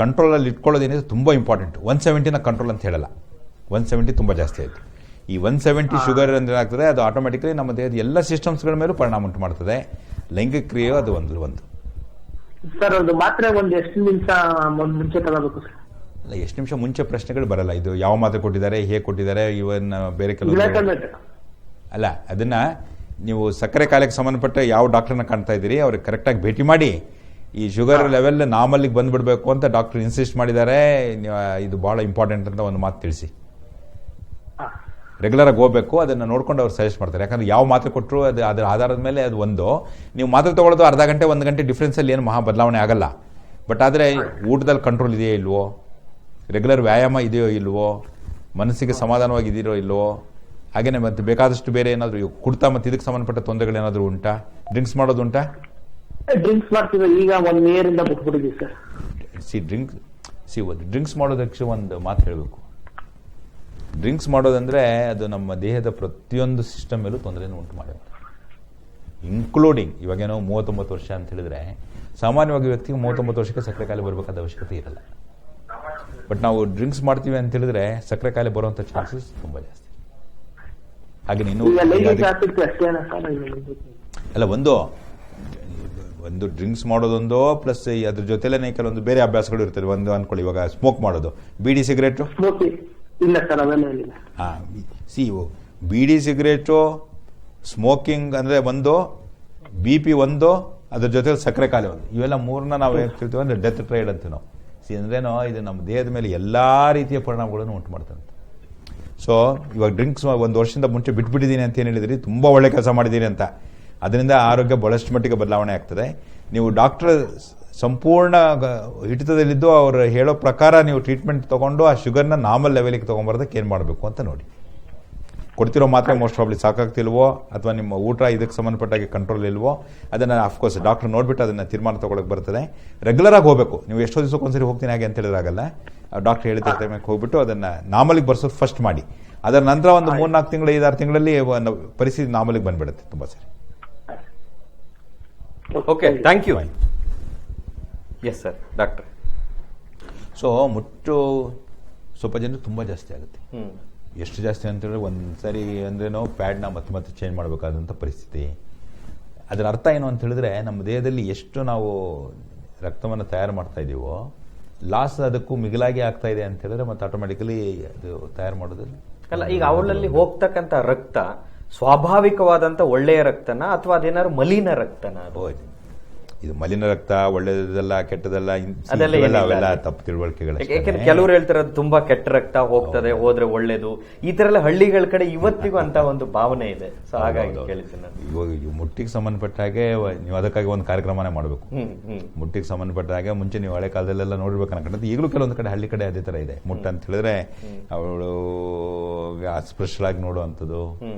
ಕಂಟ್ರೋಲಲ್ಲಿ ಇಟ್ಕೊಳ್ಳೋದೇನಿದೆ ತುಂಬ ಇಂಪಾರ್ಟೆಂಟ್. 170ನ ಕಂಟ್ರೋಲ್ ಅಂತ ಹೇಳಲ್ಲ, 170 ತುಂಬ ಜಾಸ್ತಿ ಆಯಿತು. ಈ 170 ಶುಗರ್ ಅಂದ್ರೆ ಏನಾಗ್ತದೆ, ಅದು ಆಟೋಮೆಟಿಕಲಿ ನಮ್ಮ ದೇಹದ ಎಲ್ಲ ಸಿಸ್ಟಮ್ಸ್ಗಳ ಮೇಲೂ ಪರಿಣಾಮ ಉಂಟು ಮಾಡ್ತದೆ. ಲೈಂಗಿಕ ಕ್ರಿಯೆಯು ಅದು ಒಂದು ಸರ್. ಅದು ಮಾತ್ರ ಒಂದು ಎಷ್ಟು ನಿಮಿಷ ಮುಂಚೆ ತಗೋಬೇಕು ಸರ್? ಅಲ್ಲ, ಎಷ್ಟು ನಿಮಿಷ ಮುಂಚೆ ಪ್ರಶ್ನೆಗಳು ಬರಲ್ಲ. ಇದು ಯಾವ ಮಾತ್ರೆ ಕೊಟ್ಟಿದ್ದಾರೆ, ಹೇಗೆ ಕೊಟ್ಟಿದ್ದಾರೆ, ಇವನ್ ಬೇರೆ ಕೆಲವು ಅಲ್ಲ. ಅದನ್ನ ನೀವು ಸಕ್ಕರೆ ಕಾಯಿಲೆಗೆ ಸಂಬಂಧಪಟ್ಟ ಯಾವ ಡಾಕ್ಟರ್ನ ಕಾಣ್ತಾ ಇದ್ದೀರಿ ಅವ್ರಿಗೆ ಕರೆಕ್ಟಾಗಿ ಭೇಟಿ ಮಾಡಿ. ಈ ಶುಗರ್ ಲೆವೆಲ್ ನಾರ್ಮಲ್ಗೆ ಬಂದ್ಬಿಡ್ಬೇಕು ಅಂತ ಡಾಕ್ಟರ್ ಇನ್ಸಿಸ್ಟ್ ಮಾಡಿದ್ದಾರೆ. ಇದು ಬಹಳ ಇಂಪಾರ್ಟೆಂಟ್ ಅಂತ ಒಂದು ಮಾತು ತಿಳಿಸಿ. ರೆಗ್ಯುಲರ್ ಆಗಿ ಹೋಗ್ಬೇಕು, ಅದನ್ನ ನೋಡ್ಕೊಂಡು ಅವ್ರು ಸಜೆಸ್ಟ್ ಮಾಡ್ತಾರೆ. ಯಾಕಂದ್ರೆ ಯಾವ ಮಾತ್ರೆ ಕೊಟ್ಟರು ಅದರ ಆಧಾರದ ಮೇಲೆ ಅದು ನೀವು ಮಾತ್ರೆ ತಗೊಳ್ಳೋದು ಅರ್ಧ ಗಂಟೆ 1 ಗಂಟೆ ಡಿಫ್ರೆನ್ಸ್ ಅಲ್ಲಿ ಏನು ಮಹಾ ಬದಲಾವಣೆ ಆಗಲ್ಲ. ಬಟ್ ಆದರೆ ಊಟದಲ್ಲಿ ಕಂಟ್ರೋಲ್ ಇದೆಯೋ ಇಲ್ವೋ, ರೆಗ್ಯುಲರ್ ವ್ಯಾಯಾಮ ಇದೆಯೋ ಇಲ್ವೋ, ಮನಸ್ಸಿಗೆ ಸಮಾಧಾನವಾಗಿ ಇದೆಯೋ ಇಲ್ವೋ, ಹಾಗೇನೆ ಮತ್ತೆ ಬೇಕಾದಷ್ಟು ಬೇರೆ ಏನಾದರೂ ಕುಡ್ತಾ ಮತ್ತು ಇದಕ್ಕೆ ಸಂಬಂಧಪಟ್ಟ ತೊಂದರೆಗಳೇನಾದರೂ ಉಂಟಾ? ಡ್ರಿಂಕ್ಸ್ ಮಾಡೋದು ಉಂಟಾ? ಡ್ರಿಂಕ್ಸ್ ಮಾಡ್ತೀವಿ, ಈಗ 1 ಇಯರ್ ಇಂದ ಬಿಟ್ಬಿಟ್ಟಿದ್ದೀವಿ ಸರ್. ಡ್ರಿಂಕ್ಸ್ ಮಾಡೋದಕ್ಕೆ ಒಂದು ಮಾತು ಹೇಳಬೇಕು. ಡ್ರಿಂಕ್ಸ್ ಮಾಡೋದಂದ್ರೆ ಅದು ನಮ್ಮ ದೇಹದ ಪ್ರತಿಯೊಂದು ಸಿಸ್ಟಮ್ ಮೇಲೂ ತೊಂದರೆಯನ್ನು ಉಂಟು ಮಾಡುತ್ತೆ, ಇನ್ಕ್ಲೂಡಿಂಗ್ ಇವಾಗೇನೋ 39 ವರ್ಷ ಅಂತ ಹೇಳಿದ್ರೆ ಸಾಮಾನ್ಯವಾಗಿ ವ್ಯಕ್ತಿಗೆ 39 ವರ್ಷಕ್ಕೆ ಸಕ್ಕರೆ ಕಾಯಿಲೆ ಬರಬೇಕಾದ ಅವಶ್ಯಕತೆ ಇರಲ್ಲ. ಬಟ್ ನಾವು ಡ್ರಿಂಕ್ಸ್ ಮಾಡ್ತೀವಿ ಅಂತ ಹೇಳಿದ್ರೆ ಸಕ್ಕರೆ ಕಾಯಿಲೆ ಬರುವಂತ ಚಾನ್ಸಸ್ ತುಂಬಾ ಜಾಸ್ತಿ. ಹಾಗೆ ಅಲ್ಲ, ಒಂದು ಡ್ರಿಂಕ್ಸ್ ಮಾಡೋದೊಂದು ಪ್ಲಸ್ ಅದ್ರ ಜೊತೆಲೇನೆ ಕೆಲವೊಂದು ಬೇರೆ ಅಭ್ಯಾಸಗಳು ಇರ್ತದೆ. ಒಂದು ಅನ್ಕೊಳ್ಳಿ, ಇವಾಗ ಸ್ಮೋಕ್ ಮಾಡೋದು, ಬೀಡಿ ಸಿಗರೇಟು. ಬೀಡಿ ಸಿಗರೇಟು ಸ್ಮೋಕಿಂಗ್ ಅಂದ್ರೆ ಒಂದು, BP ಒಂದು, ಅದ್ರ ಜೊತೆ ಸಕ್ಕರೆ ಕಾಯಿಲೆ ಒಂದು, ಇವೆಲ್ಲ ಮೂರನ್ನ ನಾವು ಹೇಳ್ತೀವಿ ಅಂದ್ರೆ ಡೆತ್ ಟ್ರೈಡ್ ಅಂತೀವಿ ನಾವು. ಅಂದ್ರೇನೋ ಇದು ನಮ್ಮ ದೇಹದ ಮೇಲೆ ಎಲ್ಲಾ ರೀತಿಯ ಪರಿಣಾಮಗಳನ್ನು ಉಂಟು ಮಾಡ್ತಂತೆ. ಸೊ ಇವಾಗ ಡ್ರಿಂಕ್ಸ್ 1 ವರ್ಷದಿಂದ ಮುಂಚೆ ಬಿಟ್ಬಿಟ್ಟಿದ್ದೀನಿ ಅಂತ ಏನು ಹೇಳಿದ್ರಿ, ತುಂಬಾ ಒಳ್ಳೆ ಕೆಲಸ ಮಾಡಿದ್ದೀರಿ ಅಂತ. ಅದರಿಂದ ಆರೋಗ್ಯ ಬಹಳಷ್ಟು ಮಟ್ಟಿಗೆ ಬದಲಾವಣೆ ಆಗ್ತದೆ. ನೀವು ಡಾಕ್ಟರ್ ಸಂಪೂರ್ಣ ಹಿಡಿತದಲ್ಲಿದ್ದು ಅವರು ಹೇಳೋ ಪ್ರಕಾರ ನೀವು ಟ್ರೀಟ್ಮೆಂಟ್ ತಗೊಂಡು ಆ ಶುಗರ್ನ ನಾರ್ಮಲ್ ಲೆವೆಲ್ಗೆ ತೊಗೊಂಬರೋದಕ್ಕೆ ಏನು ಮಾಡಬೇಕು ಅಂತ ನೋಡಿ. ಕೊಡ್ತಿರೋ ಮಾತ್ರೆ ಮೋಸ್ಟ್ ಪ್ರಾಬ್ಲಿ ಸಾಕಾಗ್ತಿಲ್ವೋ ಅಥವಾ ನಿಮ್ಮ ಊಟ ಇದಕ್ಕೆ ಸಂಬಂಧಪಟ್ಟಾಗಿ ಕಂಟ್ರೋಲ್ ಇಲ್ವೋ ಅದನ್ನು ಅಫ್ಕೋರ್ಸ್ ಡಾಕ್ಟರ್ ನೋಡ್ಬಿಟ್ಟು ಅದನ್ನು ತೀರ್ಮಾನ ತೊಗೊಳಕ್ಕೆ ಬರ್ತದೆ. ರೆಗ್ಯುಲರ್ ಆಗಿ ಹೋಗಬೇಕು. ನೀವು ಎಷ್ಟೋ ದಿವಸಕ್ಕೆ ಒಂದ್ಸರಿ ಹೋಗ್ತೀನಿ ಹಾಗೆ ಅಂತ ಹೇಳಿದ್ರಾಗಲ್ಲ. ಡಾಕ್ಟರ್ ಹೇಳಿದ ಟೈಮಿಗೆ ಹೋಗ್ಬಿಟ್ಟು ಅದನ್ನು ನಾರ್ಮಲಿಗೆ ಬರ್ಸೋದು ಫಸ್ಟ್ ಮಾಡಿ. ಅದರ ನಂತರ ಒಂದು 3-4 ತಿಂಗಳು 5-6 ತಿಂಗಳಲ್ಲಿ ಪರಿಸ್ಥಿತಿ ನಾರ್ಮಲಿಗೆ ಬಂದ್ಬಿಡುತ್ತೆ. ತುಂಬ ಸರಿ. Okay, thank you. Yes sir, doctor. So ಮುಟ್ಟು ಸ್ವಲ್ಪ ಜನರು ತುಂಬ ಜಾಸ್ತಿ ಆಗುತ್ತೆ. ಎಷ್ಟು ಜಾಸ್ತಿ ಅಂತೇಳಿದ್ರೆ ಒಂದ್ಸರಿ ಅಂದ್ರೇನೋ ಪ್ಯಾಡ್ನ ಮತ್ತೆ ಚೇಂಜ್ ಮಾಡಬೇಕಾದಂಥ ಪರಿಸ್ಥಿತಿ. ಅದರ ಅರ್ಥ ಏನು ಅಂತ ಹೇಳಿದ್ರೆ ನಮ್ಮ ದೇಹದಲ್ಲಿ ಎಷ್ಟು ನಾವು ರಕ್ತವನ್ನು ತಯಾರು ಮಾಡ್ತಾ ಇದ್ದೀವೋ ಲಾಸ್ ಅದಕ್ಕೂ ಮಿಗಿಲಾಗಿ ಆಗ್ತಾ ಇದೆ ಅಂತ ಹೇಳಿದ್ರೆ ಮತ್ತೆ ಆಟೋಮೆಟಿಕಲಿ ಅದು ತಯಾರು ಮಾಡೋದ್ರಲ್ಲಿ ಅಲ್ಲ. ಈಗ ಅವಳಲ್ಲಿ ಹೋಗ್ತಕ್ಕಂಥ ರಕ್ತ ಸ್ವಾಭಾವಿಕವಾದಂತ ಒಳ್ಳೆಯ ರಕ್ತನ ಅಥವಾ ಅದೇನಾದ್ರು ಮಲಿನ ರಕ್ತನ? ಇದು ಮಲಿನ ರಕ್ತ ಒಳ್ಳೆದಲ್ಲ ಕೆಟ್ಟದಲ್ಲ ಅವೆಲ್ಲ ತಪ್ಪು ತಿಳುವಳಿಕೆಗಳು. ಯಾಕೆಂದ್ರೆ ಕೆಲವರು ಹೇಳ್ತಾರೆ ತುಂಬಾ ಕೆಟ್ಟ ರಕ್ತ ಹೋಗ್ತದೆ, ಹೋದ್ರೆ ಒಳ್ಳೇದು. ಈ ತರ ಎಲ್ಲ ಹಳ್ಳಿಗಳ ಕಡೆ ಇವತ್ತಿಗೂ ಅಂತ ಒಂದು ಭಾವನೆ ಇದೆ. ಸೊ ಹಾಗಾಗಿ ಕೇಳಿದ್ದೀನಿ ನಾನು. ಇವಾಗ ಮುಟ್ಟಿಗೆ ಸಂಬಂಧಪಟ್ಟ ಹಾಗೆ ನೀವು ಅದಕ್ಕಾಗಿ ಒಂದು ಕಾರ್ಯಕ್ರಮನೇ ಮಾಡಬೇಕು. ಮುಟ್ಟಿಗೆ ಸಂಬಂಧಪಟ್ಟ ಹಾಗೆ ಮುಂಚೆ ನೀವು ಹಳೆ ಕಾಲದಲ್ಲೆಲ್ಲ ನೋಡ್ಬೇಕು ಅನ್ಕೊಂಡ್ರೆ ಈಗಲೂ ಕೆಲವೊಂದು ಕಡೆ ಹಳ್ಳಿ ಕಡೆ ಅದೇ ತರ ಇದೆ. ಮುಟ್ಟ ಅಂತ ಹೇಳಿದ್ರೆ ಅವಳು ಸ್ಪೆಷಲ್ ನೋಡುವಂಥದ್ದು,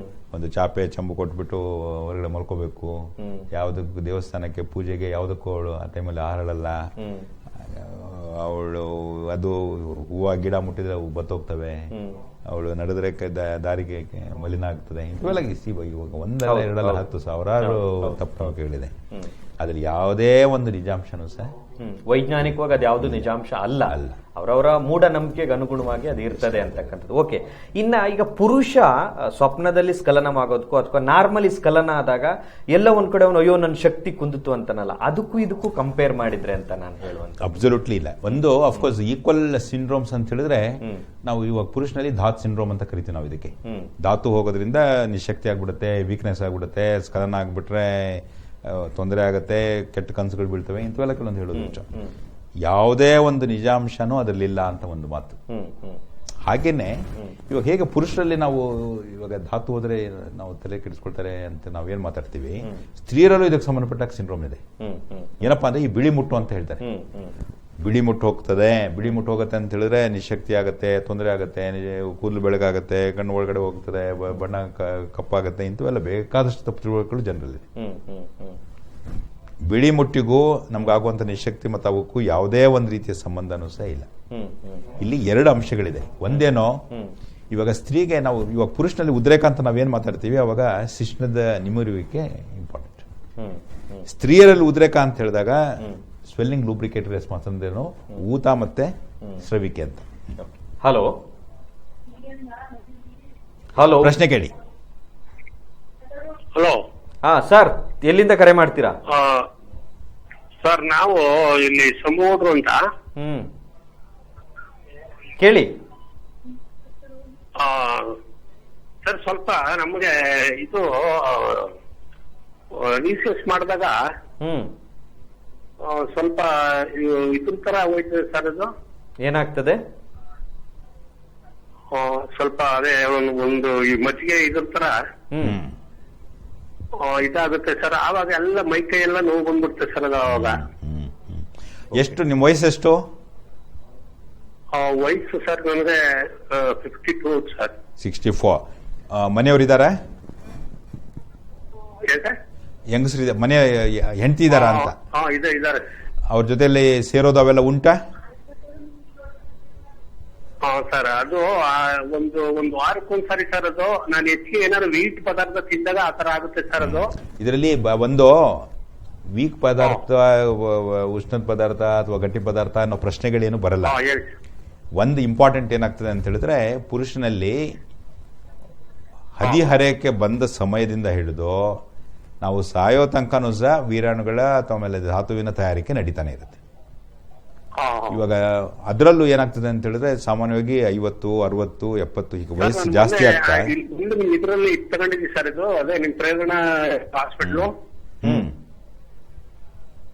ಒಂದು ಚಾಪೆ ಚಂಬು ಕೊಟ್ಬಿಟ್ಟು ಹೊರಗಡೆ ಮಲ್ಕೋಬೇಕು. ಯಾವುದಕ್ಕೂ ದೇವಸ್ಥಾನಕ್ಕೆ ಪೂಜೆಗೆ ಯಾವುದಕ್ಕೂ ಅವಳು ಆ ಟೈಮಲ್ಲಿ ಆಹಾರಳಲ್ಲ. ಅವಳು ಅದು ಹೂವು ಗಿಡ ಮುಟ್ಟಿದ್ರೆ ಅವು ಬತ್ತೋಗ್ತವೆ. ಅವಳು ನಡೆದ್ರೆ ದಾರಿಗೆ ಮಲಿನ ಆಗ್ತದೆ. ಇವೆಲ್ಲ ಇವಾಗ 1-2-10 ಸಾವಿರಾರು ತಪ್ಪು ಹೇಳಿದೆ. ಅದ್ರಲ್ಲಿ ಯಾವುದೇ ಒಂದು ನಿಜಾಂಶನೂ ಸಹ ವೈಜ್ಞಾನಿಕವಾಗಿ ಅದು ಯಾವುದು ನಿಜಾಂಶ ಅಲ್ಲ. ಅವರವರ ಮೂಢನಂಬಿಕೆಗೆ ಅನುಗುಣವಾಗಿ ಅದು ಇರ್ತದೆ ಅಂತಕ್ಕಂಥದ್ದು. ಓಕೆ, ಇನ್ನ ಈಗ ಪುರುಷ ಸ್ವಪ್ನದಲ್ಲಿ ಸ್ಖಲನವಾಗೋದಕ್ಕೂ ಅಥವಾ ನಾರ್ಮಲಿ ಸ್ಖಲನ ಆದಾಗ ಎಲ್ಲ ಒಂದ್ ಕಡೆ ಅವನು ಅಯ್ಯೋ ನನ್ನ ಶಕ್ತಿ ಕುಂದಿತು ಅಂತನಲ್ಲ, ಅದಕ್ಕೂ ಇದಕ್ಕೂ ಕಂಪೇರ್ ಮಾಡಿದ್ರೆ ಅಂತ ನಾನು ಹೇಳುವಂತ. ಅಬ್ಸಲ್ಯೂಟ್ಲಿ ಇಲ್ಲ. ಒಂದು ಅಫ್ಕೋರ್ಸ್ ಈಕ್ವಲ್ ಸಿಂಡ್ರೋಮ್ಸ್ ಅಂತ ಹೇಳಿದ್ರೆ ನಾವು ಇವಾಗ ಪುರುಷನಲ್ಲಿ ಧಾತು ಸಿಂಡ್ರೋಮ್ ಅಂತ ಕರಿತೀವಿ ನಾವು. ಇದಕ್ಕೆ ಧಾತು ಹೋಗೋದ್ರಿಂದ ನಿಶಕ್ತಿ ಆಗ್ಬಿಡುತ್ತೆ, ವೀಕ್ನೆಸ್ ಆಗ್ಬಿಡುತ್ತೆ. ಸ್ಖಲನ ಆಗ್ಬಿಟ್ರೆ ತೊಂದರೆ ಆಗುತ್ತೆ, ಕೆಟ್ಟ ಕನಸುಗಳು ಬೀಳ್ತವೆ, ಇಂಥವೆಲ್ಲ ಕೆಲವೊಂದು ಹೇಳೋದು. ಯಾವುದೇ ಒಂದು ನಿಜಾಂಶನೂ ಅದರಲ್ಲಿಲ್ಲ ಅಂತ ಒಂದು ಮಾತು. ಹಾಗೇನೆ ಇವಾಗ ಹೇಗೆ ಪುರುಷರಲ್ಲಿ ನಾವು ಇವಾಗ ಧಾತು ಹೋದ್ರೆ ನಾವು ತಲೆ ಕೆಡಿಸ್ಕೊಳ್ತಾರೆ ಅಂತ ನಾವೇನ್ ಮಾತಾಡ್ತೀವಿ, ಸ್ತ್ರೀಯರಲ್ಲೂ ಇದಕ್ಕೆ ಸಂಬಂಧಪಟ್ಟ ಸಿಂಡ್ರೋಮ್ ಇದೆ. ಏನಪ್ಪಾ ಅಂದ್ರೆ ಈ ಬಿಳಿ ಮುಟ್ಟು ಅಂತ ಹೇಳ್ತಾರೆ. ಬಿಳಿ ಮುಟ್ಟು ಹೋಗ್ತದೆ, ಬಿಳಿ ಮುಟ್ಟು ಹೋಗುತ್ತೆ ಅಂತ ಹೇಳಿದ್ರೆ ನಿಶಕ್ತಿ ಆಗುತ್ತೆ, ತೊಂದರೆ ಆಗುತ್ತೆ, ಕೂದಲು ಬೆಳಗಾಗುತ್ತೆ, ಕಣ್ಣು ಒಳಗಡೆ ಹೋಗ್ತದೆ, ಬಣ್ಣ ಕಪ್ಪಾಗುತ್ತೆ. ಇಂಥವೆಲ್ಲ ಬೇಕಾದಷ್ಟು ತಪ್ಪು ತಿಳುವಳಿಕೆಗಳು ಜನರಲ್ಲಿ. ಬಿಳಿ ಮುಟ್ಟಿಗೂ ನಮ್ಗಾಗುವಂತ ನಿಶಕ್ತಿ ಮತ್ತು ಅವಕ್ಕೂ ಯಾವುದೇ ಒಂದು ರೀತಿಯ ಸಂಬಂಧನೂ ಸಹ ಇಲ್ಲ. ಇಲ್ಲಿ 2 ಅಂಶಗಳಿದೆ. ಒಂದೇನೋ ಇವಾಗ ಸ್ತ್ರೀಗೆ ನಾವು ಇವಾಗ ಪುರುಷನಲ್ಲಿ ಉದ್ರೇಕ ಅಂತ ನಾವೇನ್ ಮಾತಾಡ್ತೀವಿ ಅವಾಗ ಶಿಶ್ನದ ನಿಮುರುವಿಕೆ ಇಂಪಾರ್ಟೆಂಟ್. ಸ್ತ್ರೀಯರಲ್ಲಿ ಉದ್ರೇಕ ಅಂತ ಹೇಳಿದಾಗ ಸ್ವೆಲ್ಲಿಂಗ್ ಲೂಬ್ರಿಕೇಟರಿ ರೆಸ್ಪಾನ್ಸ್ ಅಂದ್ರೇನು ಊತ ಮತ್ತೆ ಸ್ರವಿಕೆ ಅಂತ. ಹಲೋ ಹಲೋ, ಪ್ರಶ್ನೆ ಕೇಳಿ. ಹಲೋ, ಹಾ ಸರ್, ಎಲ್ಲಿಂದ ಕರೆ ಮಾಡ್ತೀರಾ? ಸರ್ ನಾವು ಇಲ್ಲಿ ಸಮೂಹರು ಅಂತ. ಕೇಳಿ ಸರ್. ಸ್ವಲ್ಪ ನಮಗೆ ಇದು ರಿಸರ್ಚ್ ಮಾಡಿದಾಗ ಸ್ವಲ್ಪ ಇದ್ರ ತರ ಹೋಯ್ತದೆ ಸರ್. ಅದು ಏನಾಗ್ತದೆ? ಸ್ವಲ್ಪ ಅದೇ ಒಂದು ಈ ಮಜ್ಜಿಗೆ ಇದ್ರ ತರ ಇದಾಗುತ್ತೆ ಸರ್. ಆವಾಗ ಎಲ್ಲ ಮೈಕೈ ಎಲ್ಲ ನೋವು ಬಂದ್ಬಿಡುತ್ತೆ ಸರ್. ಅದು ಅವಾಗ. ಎಷ್ಟು ನಿಮ್ಮ ವಯಸ್ಸೆಷ್ಟು? ವಯಸ್ಸು ಸರ್ ನನಗೆ 52 ಸರ್. 64. ಮನೆಯವರಿದ್ದಾರಾ? ಹೆಂಗಸರಿದೆ ಮನೆ ಹೆಂಡತಿ ಇದಾರ ಅಂತ? ಇದಾರೆ. ಅವ್ರ ಜೊತೆಲಿ ಸೇರೋದು ಅವೆಲ್ಲ ಉಂಟಾ? ಸರ್ ಅದು ಒಂದು ವಾರಕ್ಕೊಂದ್ಸರಿ ಸರ್. ಅದು ನಾನು ಹೆಚ್ಚಿಗೆ ಏನಾದ್ರು ವೀಟ್ ಪದಾರ್ಥ ತಿಂದಾಗ ಆತರ ಆಗುತ್ತೆ ಸರ್. ಅದು ಇದರಲ್ಲಿ ಒಂದು ವೀಕ್ ಪದಾರ್ಥ, ಉಷ್ಣದ ಪದಾರ್ಥ ಅಥವಾ ಗಟ್ಟಿ ಪದಾರ್ಥ ಅನ್ನೋ ಪ್ರಶ್ನೆಗಳೇನು ಬರಲ್ಲ. ಒಂದು ಇಂಪಾರ್ಟೆಂಟ್ ಏನಾಗ್ತದೆ ಅಂತ ಹೇಳಿದ್ರೆ ಪುರುಷನಲ್ಲಿ ಹದಿಹರೆಯಕ್ಕೆ ಬಂದ ಸಮಯದಿಂದ ಹಿಡಿದು ನಾವು ಸಾಯೋ ತನಕನೂ ಸಹ ವೀರಾಣುಗಳ ಅಥವಾ ಆಮೇಲೆ ಧಾತುವಿನ ತಯಾರಿಕೆ ನಡೀತಾನೆ ಇರುತ್ತೆ. ಇವಾಗ ಅದರಲ್ಲೂ ಏನಾಗ್ತದೆ ಅಂತ ಹೇಳಿದ್ರೆ ಸಾಮಾನ್ಯವಾಗಿ 50, 60, 70 ಈಗ ವಯಸ್ಸು ಜಾಸ್ತಿ ಆಗ್ತಾ ಇದರಲ್ಲಿ ತಗೊಂಡಿದ್ದೀವಿ ಸರ್. ಇದು ಅದೇ ನಿಮ್ ಪ್ರೇರಣಾ ಹಾಸ್ಪಿಟ್ಲು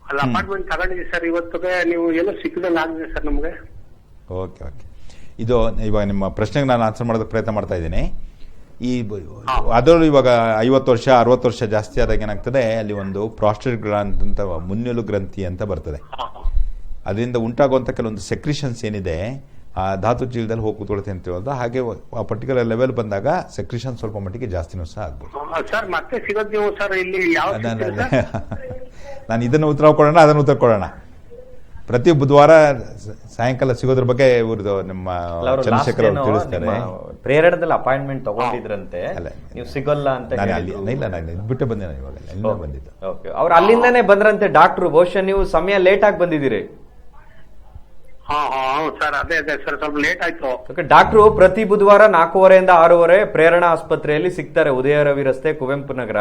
ಅಲ್ಲಿ ಅಪಾರ್ಟ್ಮೆಂಟ್ ತಗೊಂಡಿದ್ದೀವಿ ಸರ್. ಇವತ್ತಿಗೆ ನೀವು ಏನೋ ಸಿಕ್ಕದಂಗೆ ಆಗಿದೆ ಸರ್ ನಮ್ಗೆ. ಓಕೆ. ಇದು ಇವಾಗ ನಿಮ್ಮ ಪ್ರಶ್ನೆಗೆ ನಾನು ಆನ್ಸರ್ ಮಾಡೋದಕ್ಕೆ ಪ್ರಯತ್ನ ಮಾಡ್ತಾ ಇದ್ದೀನಿ. ಅದರಲ್ಲೂ ಇವಾಗ 50 ವರ್ಷ 60 ವರ್ಷ ಜಾಸ್ತಿ ಆದಾಗ ಏನಾಗ್ತದೆ, ಅಲ್ಲಿ ಒಂದು ಪ್ರಾಸ್ಟೇಟ್ ಗ್ಲ್ಯಾಂಡ್ ಅಂತ ಮುನ್ನೆಲು ಗ್ರಂಥಿ ಅಂತ ಬರ್ತದೆ. ಅದರಿಂದ ಉಂಟಾಗುವಂಥ ಕೆಲವೊಂದು ಸೆಕ್ರಿಷನ್ಸ್ ಏನಿದೆ ಆ ಧಾತು ಚೀಲದಲ್ಲಿ ಹೋಗಿ ಕೂತ್ಕೊಳುತ್ತೆ ಅಂತ ಹೇಳೋದು. ಹಾಗೆ ಆ ಪರ್ಟಿಕ್ಯುಲರ್ ಲೆವೆಲ್ ಬಂದಾಗ ಸೆಕ್ರಿಷನ್ ಸ್ವಲ್ಪ ಮಟ್ಟಿಗೆ ಜಾಸ್ತಿನೂ ಸಹ ಆಗ್ಬೋದು. ಸರ್ ಮತ್ತೆ ಸಿಗೋದು ನೀವು ಸರ್ ಇಲ್ಲಿ ಯಾವ ನಾನು ಇದನ್ನು ಉತ್ತರ ಕೊಡೋಣ, ಅದನ್ನು ಉತ್ತರ ಕೊಡೋಣ. ಪ್ರತಿ ಬುಧವಾರ ಸಾಯಂಕಾಲ ಸಿಗೋದ್ರ ಬಗ್ಗೆ ಇವ್ರದ್ದು ನಿಮ್ಮ ಚಂದ್ರಶೇಖರ್ ಅವರು ತಿಳಿಸ್ತಾರೆ. ಪ್ರೇರಣದಲ್ಲಿ ಅಪಾಯಿಂಟ್ಮೆಂಟ್ ತಗೊಂಡಿದ್ರಂತೆ, ನೀವು ಸಿಗೋಲ್ಲ ಅಂತ. ಇಲ್ಲ, ನಾನು ಬಿಟ್ಟು ಬಂದೆ, ಇವಾಗ ಎಲ್ಲ ಬಂದಿದ್ದು. ಅವ್ರು ಅಲ್ಲಿಂದಾನೇ ಬಂದ್ರಂತೆ ಡಾಕ್ಟ್ರು. ಬಹುಶಃ ನೀವು ಸಮಯ ಲೇಟ್ ಆಗಿ ಬಂದಿದ್ದೀರಿ. ಸರ್ ಅದೇ ಸರ್ ಸ್ವಲ್ಪ ಲೇಟ್ ಆಯ್ತು. ಡಾಕ್ಟ್ರು ಪ್ರತಿ ಬುಧವಾರ 4:30 to 6 ಪ್ರೇರಣಾ ಆಸ್ಪತ್ರೆಯಲ್ಲಿ ಸಿಗ್ತಾರೆ, ಉದಯ ರವಿ ರಸ್ತೆ, ಕುವೆಂಪು ನಗರ.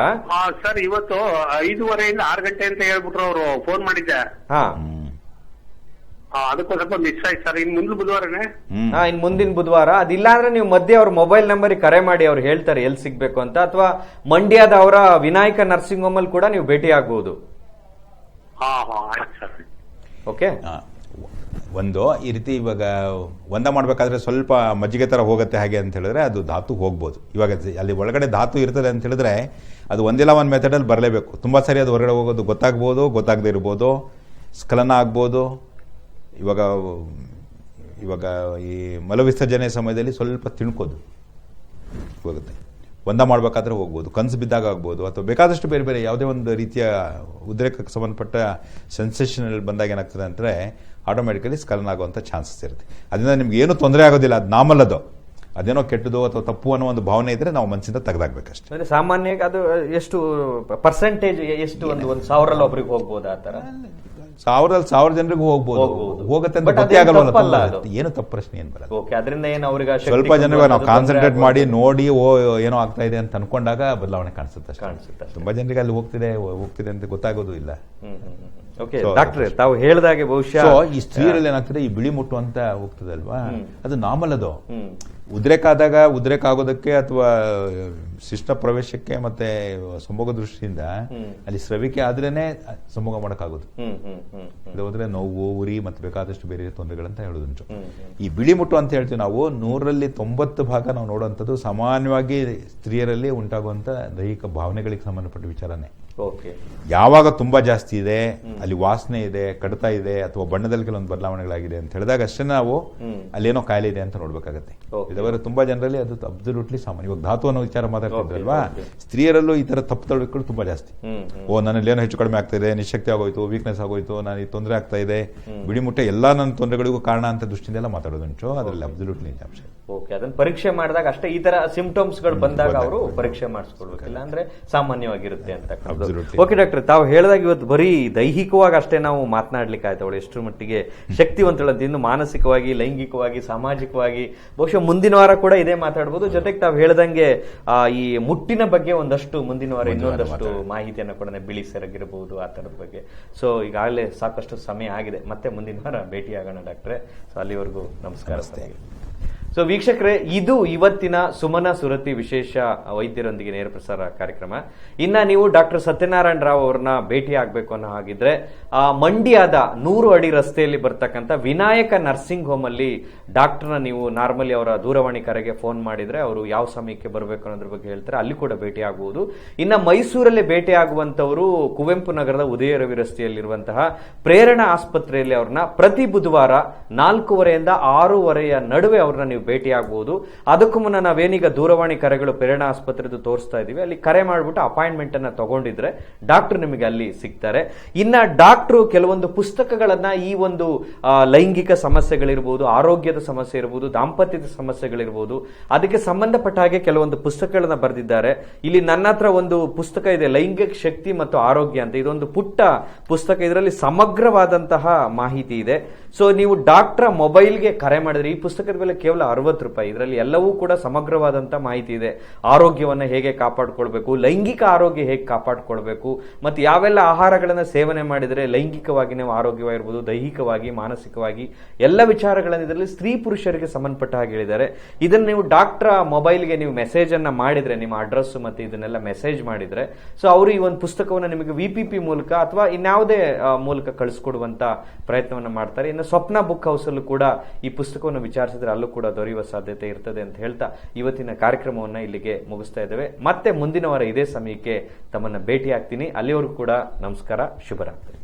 ಸರ್ ಇವತ್ತು 5:30 ಇಂದ 6 ಗಂಟೆ ಅಂತ ಹೇಳ್ಬಿಟ್ರು ಅವರು. ಫೋನ್ ಮಾಡಿದ್ದೆ, ಅದಕ್ಕೂ ಸ್ವಲ್ಪ ಮಿಸ್ ಆಯ್ತು ಸರ್. ಇನ್ ಮುಂದಿನ ಬುಧವಾರನೇ. ಇನ್ ಮುಂದಿನ ಬುಧವಾರ. ಅದಿಲ್ಲ ಅಂದ್ರೆ ನೀವು ಮಧ್ಯೆ ಅವ್ರ ಮೊಬೈಲ್ ನಂಬರ್ ಕರೆ ಮಾಡಿ, ಅವ್ರು ಹೇಳ್ತಾರೆ ಎಲ್ಲಿ ಸಿಗ್ಬೇಕು ಅಂತ. ಅಥವಾ ಮಂಡ್ಯದ ಅವರ ವಿನಾಯಕ ನರ್ಸಿಂಗ್ ಹೋಮ್ ಅಲ್ಲಿ ಕೂಡ ನೀವು ಭೇಟಿ ಆಗ್ಬಹುದು. ಓಕೆ. ಒಂದು ಈ ರೀತಿ ಇವಾಗ ಒಂದ ಮಾಡಬೇಕಾದ್ರೆ ಸ್ವಲ್ಪ ಮಜ್ಜಿಗೆ ಥರ ಹೋಗುತ್ತೆ ಹಾಗೆ ಅಂತ ಹೇಳಿದ್ರೆ ಅದು ಧಾತು ಹೋಗ್ಬೋದು. ಇವಾಗ ಅಲ್ಲಿ ಒಳಗಡೆ ಧಾತು ಇರ್ತದೆ ಅಂತ ಹೇಳಿದ್ರೆ ಅದು ಒಂದಿಲ್ಲ ಒಂದು ಮೆಥಡಲ್ಲಿ ಬರಲೇಬೇಕು. ತುಂಬ ಸರಿ ಅದು ಹೊರಗಡೆ ಹೋಗೋದು ಗೊತ್ತಾಗ್ಬೋದು, ಗೊತ್ತಾಗದೇ ಇರ್ಬೋದು, ಸ್ಖಲನ ಆಗ್ಬೋದು. ಇವಾಗ ಈ ಮಲವಿಸರ್ಜನೆ ಸಮಯದಲ್ಲಿ ಸ್ವಲ್ಪ ತಿಳ್ಕೋದು ಹೋಗುತ್ತೆ. ಒಂದ ಮಾಡಬೇಕಾದ್ರೆ ಹೋಗ್ಬೋದು, ಕನಸು ಬಿದ್ದಾಗ ಆಗ್ಬೋದು, ಅಥವಾ ಬೇಕಾದಷ್ಟು ಬೇರೆ ಬೇರೆ ಯಾವುದೇ ಒಂದು ರೀತಿಯ ಉದ್ರೇಕಕ್ಕೆ ಸಂಬಂಧಪಟ್ಟ ಸೆನ್ಸೇಷನ್ ಬಂದಾಗ ಏನಾಗ್ತದೆ ಅಂದರೆ ಆಟೋಮೆಟಿಕಲಿ ಸ್ಖಲನ ಆಗುವಂಥ ಚಾನ್ಸಸ್ ಇರುತ್ತೆ. ಅದರಿಂದ ನಿಮ್ಗೆ ಏನೂ ತೊಂದರೆ ಆಗೋದಿಲ್ಲ. ಅದು ನಾರ್ಮಲ್, ಅದೇನೋ ಕೆಟ್ಟದು ಅಥವಾ ತಪ್ಪು ಅನ್ನೋ ಒಂದು ಭಾವನೆ ಇದ್ರೆ ನಾವು ಮನಸ್ಸಿಂದ ತೆಗೆದಾಕ್ಬೇಕಷ್ಟೇ. ಸಾಮಾನ್ಯವಾಗಿ ಅದು ಎಷ್ಟು ಪರ್ಸೆಂಟೇಜ್, ಎಷ್ಟು ಒಂದು 1000 ಒಬ್ರಿಗೆ ಹೋಗ್ಬೋದು ಆ ಥರ? 1000 ಜನರಿಗೂ ಹೋಗ್ಬೋದು, ಹೋಗುತ್ತೆ ಅಂತ ಗೊತ್ತೇ ಆಗಲ್ಲ. ಏನು ತಪ್ಪು ಪ್ರಶ್ನೆ ಏನು ಬರಲ್ಲ. ಅದರಿಂದ ಏನು ಅವ್ರಿಗೆ ಸ್ವಲ್ಪ ಜನರಿಗೆ ನಾವು ಕಾನ್ಸಂಟ್ರೇಟ್ ಮಾಡಿ ನೋಡಿ ಏನೋ ಆಗ್ತಾ ಇದೆ ಅಂತ ಅನ್ಕೊಂಡಾಗ ಬದಲಾವಣೆ ಕಾಣಿಸುತ್ತೆ. ತುಂಬಾ ಜನರಿಗೆ ಅಲ್ಲಿ ಹೋಗ್ತಿದೆ ಅಂತ ಗೊತ್ತಾಗೋದು ಇಲ್ಲ. ಡಾಕ್ಟ್ರೆ, ತಾವು ಹೇಳಿದಾಗೆ ಬಹುಶಃ ಈ ಸ್ತ್ರೀಯರಲ್ಲಿ ಏನಾಗ್ತದೆ, ಈ ಬಿಳಿ ಮುಟ್ಟು ಅಂತ ಹೋಗ್ತದಲ್ವಾ, ಅದು ನಾರ್ಮಲ್. ಅದು ಉದ್ರೇಕ ಆದಾಗ, ಉದ್ರೇಕ ಆಗೋದಕ್ಕೆ ಅಥವಾ ಶಿಷ್ಟ ಪ್ರವೇಶಕ್ಕೆ ಮತ್ತೆ ಸಂಭೋಗ ದೃಷ್ಟಿಯಿಂದ ಅಲ್ಲಿ ಸ್ರವಿಕೆ ಆದ್ರೇನೆ ಸಂಭೋಗ ಮಾಡೋಕ್ಕಾಗೋದು. ಇದು ಹೋದ್ರೆ ನೋವು, ಉರಿ ಮತ್ತೆ ಬೇಕಾದಷ್ಟು ಬೇರೆ ತೊಂದರೆಗಳಂತ ಹೇಳೋದುಂಟು. ಈ ಬಿಳಿ ಮುಟ್ಟು ಅಂತ ಹೇಳ್ತೀವಿ ನಾವು. 100ರಲ್ಲಿ 90% ನಾವು ನೋಡುವಂಥದ್ದು ಸಾಮಾನ್ಯವಾಗಿ ಸ್ತ್ರೀಯರಲ್ಲಿ ಉಂಟಾಗುವಂತ ದೈಹಿಕ ಭಾವನೆಗಳಿಗೆ ಸಂಬಂಧಪಟ್ಟ ವಿಚಾರನೆ. ಯಾವಾಗ ತುಂಬಾ ಜಾಸ್ತಿ ಇದೆ, ಅಲ್ಲಿ ವಾಸನೆ ಇದೆ, ಕಡಿತ ಇದೆ, ಅಥವಾ ಬಣ್ಣದಲ್ಲಿ ಕೆಲವೊಂದು ಬದಲಾವಣೆಗಳಾಗಿದೆ ಅಂತ ಹೇಳಿದಾಗ ಅಷ್ಟೇ ನಾವು ಅಲ್ಲೇನೋ ಕಾಯಿಲೆ ಇದೆ ಅಂತ ನೋಡ್ಬೇಕಾಗತ್ತೆ. ಇದವರೆ ತುಂಬಾ ಜನರಲ್ಲಿ ಅದು ಅಬ್ಸಲ್ಯೂಟ್ಲಿ ಸಾಮಾನ್ಯ. ಇವಾಗ ಧಾತು ಅನ್ನೋ ವಿಚಾರ ಮಾತಾಡ್ತಿದ್ರಲ್ವಾ, ಸ್ತ್ರೀಯರಲ್ಲೂ ಈ ತರ ತಪ್ಪು ತಳುಗಳು ತುಂಬಾ ಜಾಸ್ತಿ. ನನ್ನಲ್ಲಿ ಏನೋ ಹೆಚ್ಚು ಕಡಿಮೆ ಆಗ್ತಾ ಇದೆ, ನಿಶಕ್ತಿ ಆಗೋಯ್ತು, ವೀಕ್ನೆಸ್ ಆಗೋಯ್ತು, ನನಗೆ ತೊಂದರೆ ಆಗ್ತಾ ಇದೆ, ಬಿಡಿಮುಟ್ಟೆ ಎಲ್ಲಾ ನನ್ನ ತೊಂದರೆಗಳಿಗೂ ಕಾರಣ ಅಂತ ದೃಷ್ಟಿಯಿಂದ ಎಲ್ಲ ಮಾತಾಡೋದುಂಟು. ಅದರಲ್ಲಿ ಅಬ್ಸಲ್ಯೂಟ್ಲಿ ನಿಜಾಂಶ. ಅದನ್ನ ಪರೀಕ್ಷೆ ಮಾಡಿದಾಗ ಅಷ್ಟೇ ಈ ತರ ಸಿಂಪ್ಟಮ್ಸ್ ಗಳು ಬಂದಾಗ ಅವರು ಪರೀಕ್ಷೆ ಮಾಡಿಸ್ಕೊಳ್ಬೇಕಿಲ್ಲ ಅಂದ್ರೆ ಸಾಮಾನ್ಯವಾಗಿರುತ್ತೆ ಅಂತ. ಓಕೆ ಡಾಕ್ಟರ್, ತಾವು ಹೇಳಿದಾಗ ಇವತ್ತು ಬರೀ ದೈಹಿಕವಾಗಿ ಅಷ್ಟೇ ನಾವು ಮಾತನಾಡ್ಲಿಕ್ಕೆ ಆಯ್ತು. ಎಷ್ಟರ ಮಟ್ಟಿಗೆ ಶಕ್ತಿವಂತಳಂತ, ಇನ್ನು ಮಾನಸಿಕವಾಗಿ, ಲೈಂಗಿಕವಾಗಿ, ಸಾಮಾಜಿಕವಾಗಿ ಬಹುಶಃ ಮುಂದಿನ ವಾರ ಕೂಡ ಇದೇ ಮಾತಾಡ್ಬೋದು. ಜೊತೆಗೆ ತಾವು ಹೇಳ್ದಂಗೆ ಈ ಮುಟ್ಟಿನ ಬಗ್ಗೆ ಒಂದಷ್ಟು ಮುಂದಿನ ವಾರ ಇನ್ನೊಂದಷ್ಟು ಮಾಹಿತಿಯನ್ನು ಕೂಡ, ಬಿಳಿ ಸೆರಗಿರಬಹುದು ಆ ತರದ ಬಗ್ಗೆ. ಸೊ ಈಗಾಗಲೇ ಸಾಕಷ್ಟು ಸಮಯ ಆಗಿದೆ, ಮತ್ತೆ ಮುಂದಿನ ವಾರ ಭೇಟಿ ಆಗೋಣ ಡಾಕ್ಟ್ರೆ. ಸೊ ಅಲ್ಲಿವರೆಗೂ ನಮಸ್ಕಾರ. ಸೊ ವೀಕ್ಷಕರೇ, ಇದು ಇವತ್ತಿನ ಸುಮನ ಸುರತಿ ವಿಶೇಷ ವೈದ್ಯರೊಂದಿಗೆ ನೇರ ಪ್ರಸಾರ ಕಾರ್ಯಕ್ರಮ. ಇನ್ನ ನೀವು ಡಾಕ್ಟರ್ ಸತ್ಯನಾರಾಯಣ ರಾವ್ ಅವ್ರನ್ನ ಭೇಟಿ ಆಗ್ಬೇಕು ಅನ್ನೋ ಹಾಗಿದ್ರೆ ಮಂಡ್ಯದ 100 ಅಡಿ ರಸ್ತೆಯಲ್ಲಿ ಬರ್ತಕ್ಕಂಥ ವಿನಾಯಕ ನರ್ಸಿಂಗ್ ಹೋಮ್ ಅಲ್ಲಿ ಡಾಕ್ಟರ್ನ ನೀವು ನಾರ್ಮಲಿ ಅವರ ದೂರವಾಣಿ ಕರೆಗೆ ಫೋನ್ ಮಾಡಿದ್ರೆ ಅವರು ಯಾವ ಸಮಯಕ್ಕೆ ಬರಬೇಕು ಅನ್ನೋದ್ರ ಬಗ್ಗೆ ಹೇಳ್ತಾರೆ. ಅಲ್ಲಿ ಕೂಡ ಭೇಟಿ ಆಗಬಹುದು. ಇನ್ನ ಮೈಸೂರಲ್ಲಿ ಭೇಟಿ ಆಗುವಂತವರು ಕುವೆಂಪು ನಗರದ ಉದಯ ರವಿ ರಸ್ತೆಯಲ್ಲಿರುವಂತಹ ಪ್ರೇರಣಾ ಆಸ್ಪತ್ರೆಯಲ್ಲಿ ಅವ್ರನ್ನ ಪ್ರತಿ ಬುಧವಾರ 4:30 to 6:30 ನಡುವೆ ಅವ್ರನ್ನ ನೀವು ಭೇಟಿ ಆಗಬಹುದು. ಅದಕ್ಕೂ ಮುನ್ನ ನಾವೇನೀಗ ದೂರವಾಣಿ ಕರೆಗಳು ಪ್ರೇರಣಾ ಆಸ್ಪತ್ರೆದು ತೋರಿಸ್ತಾ ಇದೀವಿ, ಅಲ್ಲಿ ಕರೆ ಮಾಡಿಬಿಟ್ಟು ಅಪಾಯಿಂಟ್ಮೆಂಟ್ ಅನ್ನ ತಗೊಂಡಿದ್ರೆ ಡಾಕ್ಟರ್ ನಿಮಗೆ ಅಲ್ಲಿ ಸಿಗ್ತಾರೆ. ಇನ್ನ ಡಾಕ್ಟರ್ ಕೆಲವೊಂದು ಪುಸ್ತಕಗಳನ್ನ ಈ ಒಂದು ಲೈಂಗಿಕ ಸಮಸ್ಯೆಗಳಿರ್ಬೋದು, ಆರೋಗ್ಯದ ಸಮಸ್ಯೆ ಇರಬಹುದು, ದಾಂಪತ್ಯದ ಸಮಸ್ಯೆಗಳಿರ್ಬೋದು, ಅದಕ್ಕೆ ಸಂಬಂಧಪಟ್ಟ ಹಾಗೆ ಕೆಲವೊಂದು ಪುಸ್ತಕಗಳನ್ನ ಬರೆದಿದ್ದಾರೆ. ಇಲ್ಲಿ ನನ್ನ ಹತ್ರ ಒಂದು ಪುಸ್ತಕ ಇದೆ, ಲೈಂಗಿಕ ಶಕ್ತಿ ಮತ್ತು ಆರೋಗ್ಯ ಅಂತ. ಇದೊಂದು ಪುಟ್ಟ ಪುಸ್ತಕ, ಇದರಲ್ಲಿ ಸಮಗ್ರವಾದಂತಹ ಮಾಹಿತಿ ಇದೆ. ಸೊ ನೀವು ಡಾಕ್ಟರ್ ಮೊಬೈಲ್ಗೆ ಕರೆ ಮಾಡಿದ್ರೆ ಈ ಪುಸ್ತಕದ ಬೆಲೆ ಕೇವಲ 60 ರೂಪಾಯಿ. ಇದರಲ್ಲಿ ಎಲ್ಲವೂ ಕೂಡ ಸಮಗ್ರವಾದಂತಹ ಮಾಹಿತಿ ಇದೆ. ಆರೋಗ್ಯವನ್ನ ಹೇಗೆ ಕಾಪಾಡ್ಕೊಳ್ಬೇಕು, ಲೈಂಗಿಕ ಆರೋಗ್ಯ ಹೇಗೆ ಕಾಪಾಡ್ಕೊಳ್ಬೇಕು, ಮತ್ತೆ ಯಾವೆಲ್ಲ ಆಹಾರಗಳನ್ನ ಸೇವನೆ ಮಾಡಿದರೆ ಲೈಂಗಿಕವಾಗಿ ನಾವು ಆರೋಗ್ಯವಾಗಿರ್ಬೋದು, ದೈಹಿಕವಾಗಿ, ಮಾನಸಿಕವಾಗಿ ಎಲ್ಲ ವಿಚಾರಗಳನ್ನು ಇದರಲ್ಲಿ ಸ್ತ್ರೀ ಪುರುಷರಿಗೆ ಸಂಬಂಧಪಟ್ಟ ಹಾಗೆ ಹೇಳಿದ್ದಾರೆ. ಇದನ್ನ ನೀವು ಡಾಕ್ಟರ್ ಮೊಬೈಲ್ಗೆ ನೀವು ಮೆಸೇಜ್ ಅನ್ನ ಮಾಡಿದ್ರೆ, ನಿಮ್ಮ ಅಡ್ರೆಸ್ ಮತ್ತೆ ಇದನ್ನೆಲ್ಲ ಮೆಸೇಜ್ ಮಾಡಿದ್ರೆ, ಸೊ ಅವರು ಈ ಒಂದು ಪುಸ್ತಕವನ್ನು ನಿಮಗೆ VPP ಮೂಲಕ ಅಥವಾ ಇನ್ಯಾವುದೇ ಮೂಲಕ ಕಳಿಸ್ಕೊಡುವಂತ ಪ್ರಯತ್ನವನ್ನ ಮಾಡ್ತಾರೆ. ಇನ್ನು ಸ್ವಪ್ನ ಬುಕ್ ಹೌಸ್ ಅಲ್ಲೂ ಕೂಡ ಈ ಪುಸ್ತಕವನ್ನು ವಿಚಾರಿಸಿದ್ರೆ ಅಲ್ಲೂ ಕೂಡ ದೊರೆಯುವ ಸಾಧ್ಯತೆ ಇರ್ತದೆ ಅಂತ ಹೇಳ್ತಾ ಇವತ್ತಿನ ಕಾರ್ಯಕ್ರಮವನ್ನು ಇಲ್ಲಿಗೆ ಮುಗಿಸ್ತಾ ಇದ್ದೇವೆ. ಮತ್ತೆ ಮುಂದಿನ ವಾರ ಇದೇ ಸಮಯಕ್ಕೆ ತಮ್ಮನ್ನ ಭೇಟಿ ಆಗ್ತೀನಿ. ಅಲ್ಲಿವರೆಗೂ ಕೂಡ ನಮಸ್ಕಾರ, ಶುಭರಾತ್ರಿ.